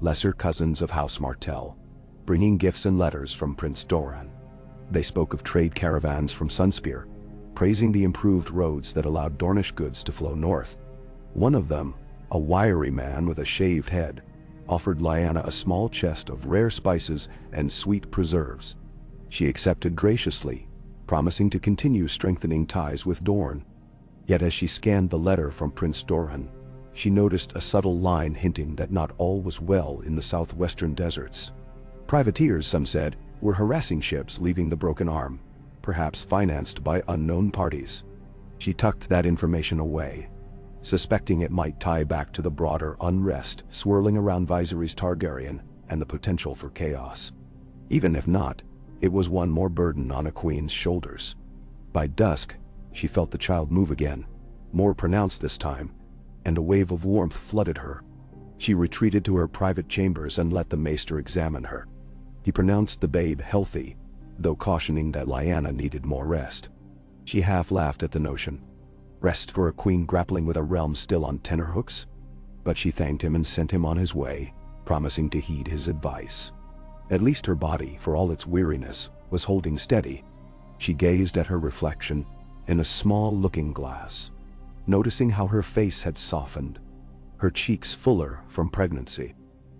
lesser cousins of House Martell, bringing gifts and letters from Prince Doran. They spoke of trade caravans from Sunspear, praising the improved roads that allowed Dornish goods to flow north. One of them, a wiry man with a shaved head, offered Lyanna a small chest of rare spices and sweet preserves. She accepted graciously, promising to continue strengthening ties with Dorne. Yet as she scanned the letter from Prince Doran, she noticed a subtle line hinting that not all was well in the southwestern deserts. Privateers, some said, were harassing ships leaving the Broken Arm, perhaps financed by unknown parties. She tucked that information away, suspecting it might tie back to the broader unrest swirling around Viserys Targaryen and the potential for chaos. Even if not, it was one more burden on a queen's shoulders. By dusk, she felt the child move again, more pronounced this time, and a wave of warmth flooded her. She retreated to her private chambers and let the maester examine her. He pronounced the babe healthy, though cautioning that Lyanna needed more rest. She half laughed at the notion. Rest for a queen grappling with a realm still on tenterhooks? But she thanked him and sent him on his way, promising to heed his advice. At least her body, for all its weariness, was holding steady. She gazed at her reflection in a small looking glass, noticing how her face had softened, her cheeks fuller from pregnancy.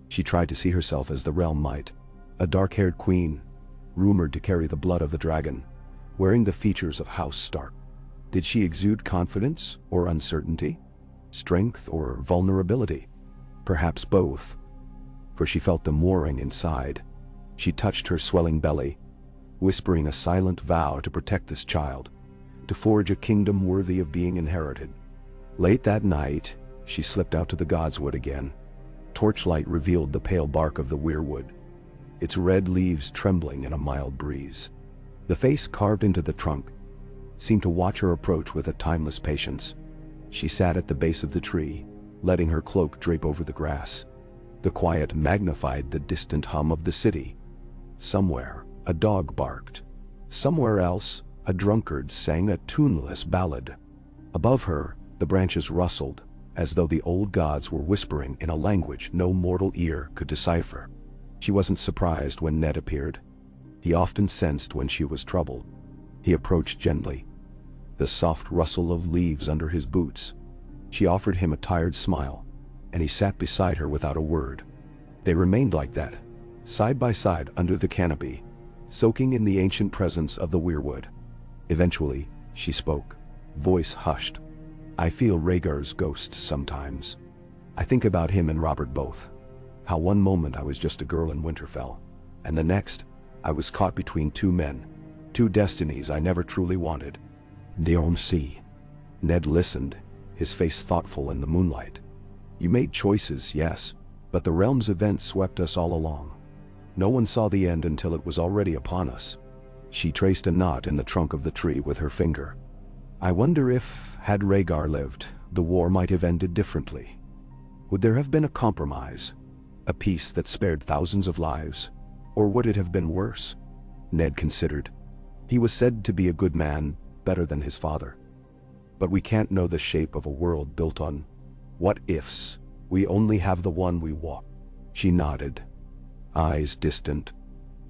She tried to see herself as the realm might, a dark-haired queen, rumored to carry the blood of the dragon, wearing the features of House Stark. Did she exude confidence or uncertainty? Strength or vulnerability? Perhaps both, for she felt them warring inside. She touched her swelling belly, whispering a silent vow to protect this child, to forge a kingdom worthy of being inherited. Late that night, she slipped out to the godswood again. Torchlight revealed the pale bark of the weirwood, its red leaves trembling in a mild breeze. The face carved into the trunk seemed to watch her approach with a timeless patience. She sat at the base of the tree, letting her cloak drape over the grass. The quiet magnified the distant hum of the city. Somewhere, a dog barked. Somewhere else, a drunkard sang a tuneless ballad. Above her, the branches rustled, as though the old gods were whispering in a language no mortal ear could decipher. She wasn't surprised when Ned appeared. He often sensed when she was troubled. He approached gently, the soft rustle of leaves under his boots. She offered him a tired smile, and he sat beside her without a word. They remained like that, side by side under the canopy, soaking in the ancient presence of the weirwood. Eventually, she spoke, voice hushed. "I feel Rhaegar's ghost sometimes. I think about him and Robert both. How one moment I was just a girl in Winterfell, and the next, I was caught between two men, two destinies I never truly wanted. Don't see." Ned listened, his face thoughtful in the moonlight. "You made choices, yes, but the realm's events swept us all along. No one saw the end until it was already upon us." She traced a knot in the trunk of the tree with her finger. "I wonder if, had Rhaegar lived, the war might have ended differently. Would there have been a compromise? A peace that spared thousands of lives? Or would it have been worse?" Ned considered. He was said to be a good man, better than his father. But we can't know the shape of a world built on what-ifs. We only have the one we walk. She nodded, eyes distant.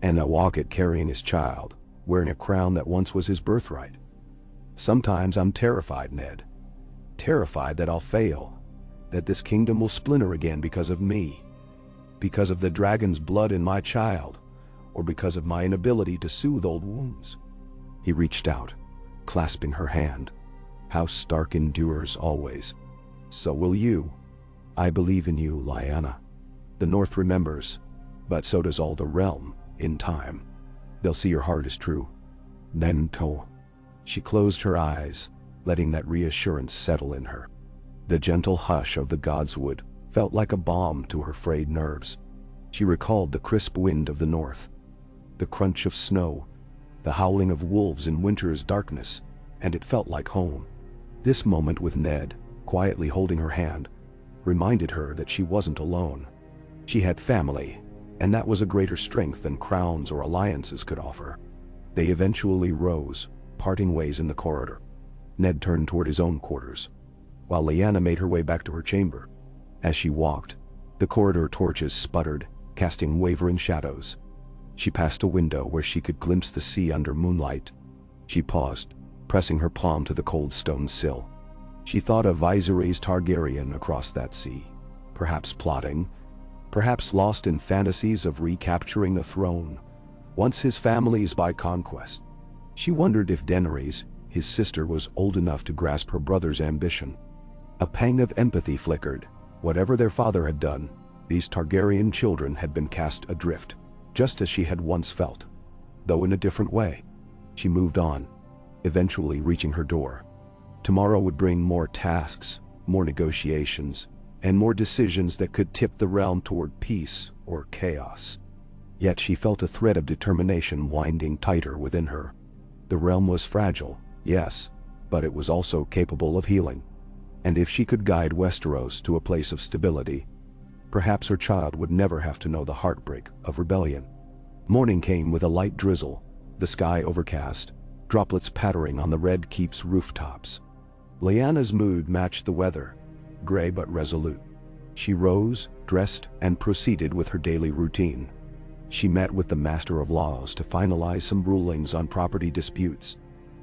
"And I walk it carrying his child, wearing a crown that once was his birthright. Sometimes I'm terrified, Ned. Terrified that I'll fail, that this kingdom will splinter again because of me. Because of the dragon's blood in my child, or because of my inability to soothe old wounds." He reached out, clasping her hand. "House Stark endures always. So will you. I believe in you, Lyanna. The North remembers, but so does all the realm, in time. They'll see your heart is true." Nento. She closed her eyes, letting that reassurance settle in her. The gentle hush of the godswood felt like a balm to her frayed nerves. She recalled the crisp wind of the north, the crunch of snow, the howling of wolves in winter's darkness, and it felt like home. This moment with Ned, quietly holding her hand, reminded her that she wasn't alone. She had family, and that was a greater strength than crowns or alliances could offer. They eventually rose, parting ways in the corridor. Ned turned toward his own quarters, while Lyanna made her way back to her chamber. As she walked, the corridor torches sputtered, casting wavering shadows. She passed a window where she could glimpse the sea under moonlight. She paused, pressing her palm to the cold stone sill. She thought of Viserys Targaryen across that sea, perhaps plotting, perhaps lost in fantasies of recapturing the throne, once his family's by conquest. She wondered if Daenerys, his sister, was old enough to grasp her brother's ambition. A pang of empathy flickered. Whatever their father had done, these Targaryen children had been cast adrift, just as she had once felt, though in a different way. She moved on, eventually reaching her door. Tomorrow would bring more tasks, more negotiations, and more decisions that could tip the realm toward peace or chaos. Yet she felt a thread of determination winding tighter within her. The realm was fragile, yes, but it was also capable of healing. And if she could guide Westeros to a place of stability, perhaps her child would never have to know the heartbreak of rebellion. Morning came with a light drizzle, the sky overcast, droplets pattering on the Red Keep's rooftops. Lyanna's mood matched the weather, gray but resolute. She rose, dressed, and proceeded with her daily routine. She met with the Master of Laws to finalize some rulings on property disputes.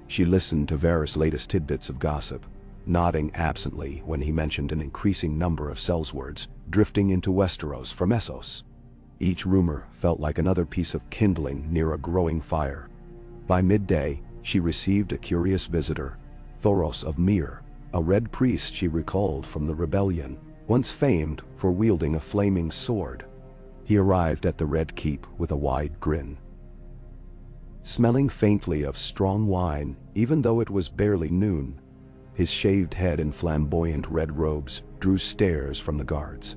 She listened to Varys' latest tidbits of gossip, nodding absently when he mentioned an increasing number of sellswords drifting into Westeros from Essos. Each rumor felt like another piece of kindling near a growing fire. By midday, she received a curious visitor, Thoros of Myr, a red priest she recalled from the rebellion, once famed for wielding a flaming sword. He arrived at the Red Keep with a wide grin. Smelling faintly of strong wine, even though it was barely noon, his shaved head and flamboyant red robes drew stares from the guards.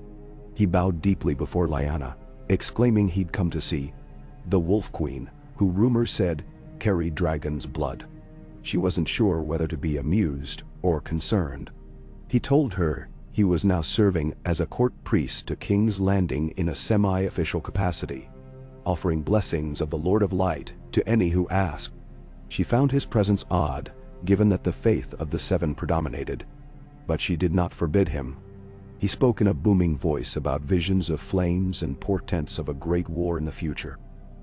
He bowed deeply before Lyanna, exclaiming he'd come to see the Wolf Queen, who rumors said carried dragon's blood. She wasn't sure whether to be amused or concerned. He told her he was now serving as a court priest to King's Landing in a semi-official capacity, offering blessings of the Lord of Light to any who asked. She found his presence odd, given that the faith of the Seven predominated, but she did not forbid him. He spoke in a booming voice about visions of flames and portents of a great war in the future.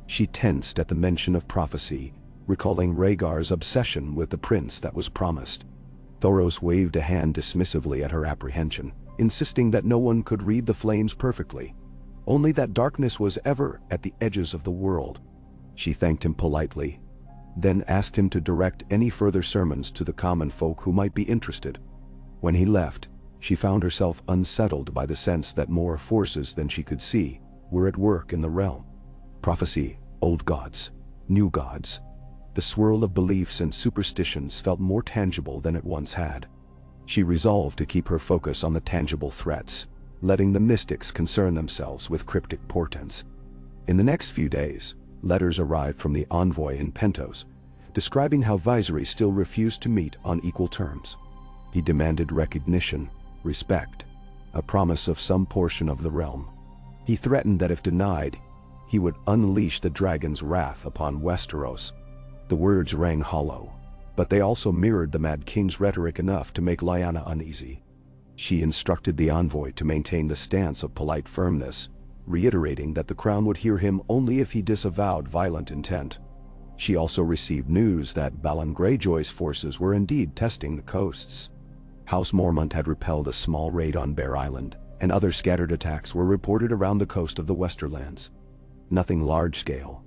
She tensed at the mention of prophecy, recalling Rhaegar's obsession with the prince that was promised. Thoros waved a hand dismissively at her apprehension, insisting that no one could read the flames perfectly, only that darkness was ever at the edges of the world. She thanked him politely, then asked him to direct any further sermons to the common folk who might be interested. When he left, she found herself unsettled by the sense that more forces than she could see were at work in the realm. Prophecy, old gods, new gods. The swirl of beliefs and superstitions felt more tangible than it once had. She resolved to keep her focus on the tangible threats, letting the mystics concern themselves with cryptic portents. In the next few days, letters arrived from the envoy in Pentos, describing how Visery still refused to meet on equal terms. He demanded recognition, respect, a promise of some portion of the realm. He threatened that if denied, he would unleash the dragon's wrath upon Westeros. The words rang hollow, but they also mirrored the Mad King's rhetoric enough to make Lyanna uneasy. She instructed the envoy to maintain the stance of polite firmness, reiterating that the crown would hear him only if he disavowed violent intent. She also received news that Balon Greyjoy's forces were indeed testing the coasts. House Mormont had repelled a small raid on Bear Island, and other scattered attacks were reported around the coast of the Westerlands. Nothing large-scale,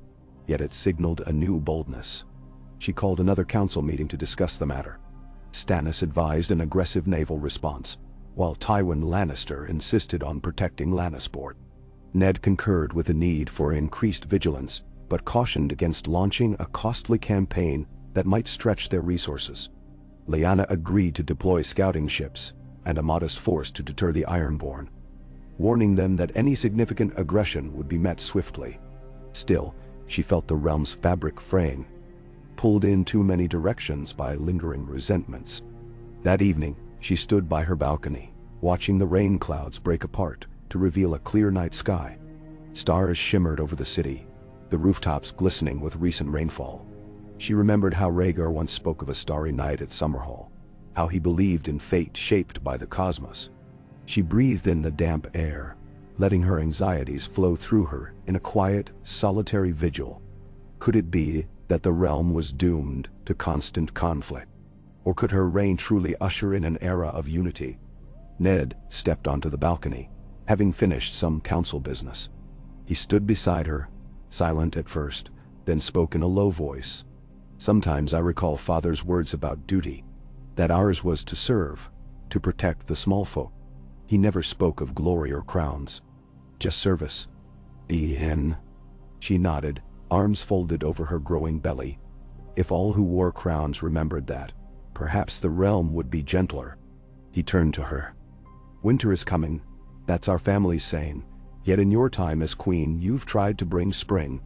yet it signaled a new boldness. She called another council meeting to discuss the matter. Stannis advised an aggressive naval response, while Tywin Lannister insisted on protecting Lannisport. Ned concurred with the need for increased vigilance, but cautioned against launching a costly campaign that might stretch their resources. Lyanna agreed to deploy scouting ships and a modest force to deter the Ironborn, warning them that any significant aggression would be met swiftly. Still, she felt the realm's fabric fraying, pulled in too many directions by lingering resentments. That evening, she stood by her balcony, watching the rain clouds break apart to reveal a clear night sky. Stars shimmered over the city, the rooftops glistening with recent rainfall. She remembered how Rhaegar once spoke of a starry night at Summerhall, how he believed in fate shaped by the cosmos. She breathed in the damp air, letting her anxieties flow through her in a quiet, solitary vigil. Could it be that the realm was doomed to constant conflict? Or could her reign truly usher in an era of unity? Ned stepped onto the balcony, having finished some council business. He stood beside her, silent at first, then spoke in a low voice. Sometimes I recall Father's words about duty, that ours was to serve, to protect the small folk. He never spoke of glory or crowns, just service. Ian. She nodded, arms folded over her growing belly. If all who wore crowns remembered that, perhaps the realm would be gentler. He turned to her. Winter is coming, that's our family's saying, yet in your time as queen you've tried to bring spring.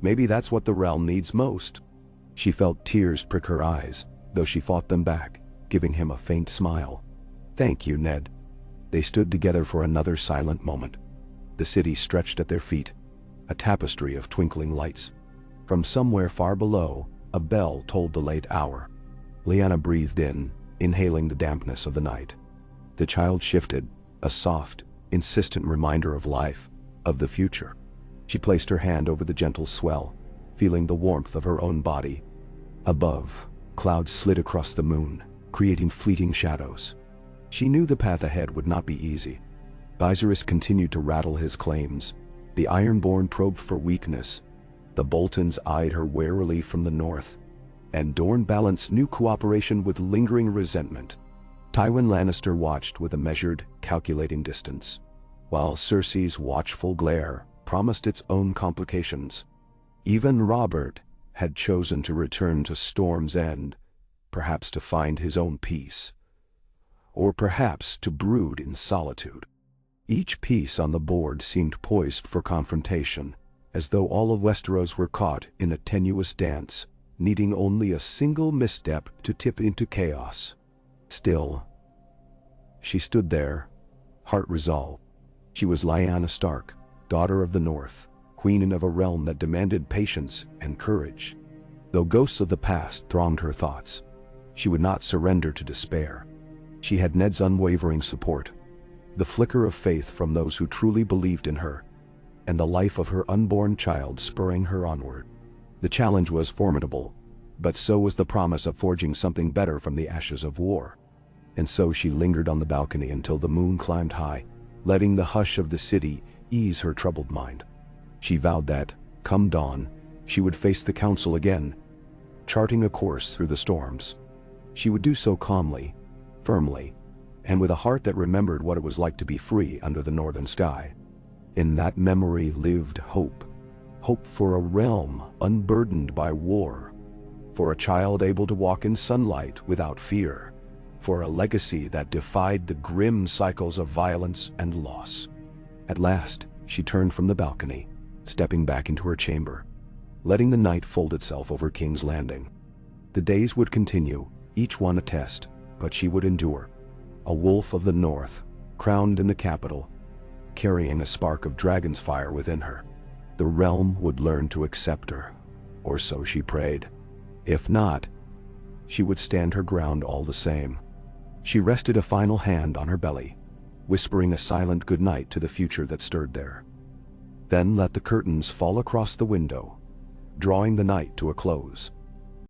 Maybe that's what the realm needs most. She felt tears prick her eyes, though she fought them back, giving him a faint smile. Thank you, Ned. They stood together for another silent moment. The city stretched at their feet, a tapestry of twinkling lights. From somewhere far below, a bell tolled the late hour. Lyanna breathed in, inhaling the dampness of the night. The child shifted, a soft, insistent reminder of life, of the future. She placed her hand over the gentle swell, feeling the warmth of her own body. Above, clouds slid across the moon, creating fleeting shadows. She knew the path ahead would not be easy. Viserys continued to rattle his claims. The Ironborn probed for weakness. The Boltons eyed her warily from the north. And Dorne balanced new cooperation with lingering resentment. Tywin Lannister watched with a measured, calculating distance, while Cersei's watchful glare promised its own complications. Even Robert had chosen to return to Storm's End, perhaps to find his own peace, or perhaps to brood in solitude. Each piece on the board seemed poised for confrontation, as though all of Westeros were caught in a tenuous dance, needing only a single misstep to tip into chaos. Still, she stood there, heart resolved. She was Lyanna Stark, daughter of the North, queen of a realm that demanded patience and courage. Though ghosts of the past thronged her thoughts, she would not surrender to despair. She had Ned's unwavering support, the flicker of faith from those who truly believed in her, and the life of her unborn child spurring her onward. The challenge was formidable, but so was the promise of forging something better from the ashes of war. And so she lingered on the balcony until the moon climbed high, letting the hush of the city ease her troubled mind. She vowed that, come dawn, she would face the council again, charting a course through the storms. She would do so calmly, firmly, and with a heart that remembered what it was like to be free under the northern sky. In that memory lived hope. Hope for a realm unburdened by war, for a child able to walk in sunlight without fear, for a legacy that defied the grim cycles of violence and loss. At last, she turned from the balcony, stepping back into her chamber, letting the night fold itself over King's Landing. The days would continue, each one a test, but she would endure. A wolf of the north, crowned in the capital, carrying a spark of dragon's fire within her. The realm would learn to accept her, or so she prayed. If not, she would stand her ground all the same. She rested a final hand on her belly, whispering a silent goodnight to the future that stirred there. Then let the curtains fall across the window, drawing the night to a close.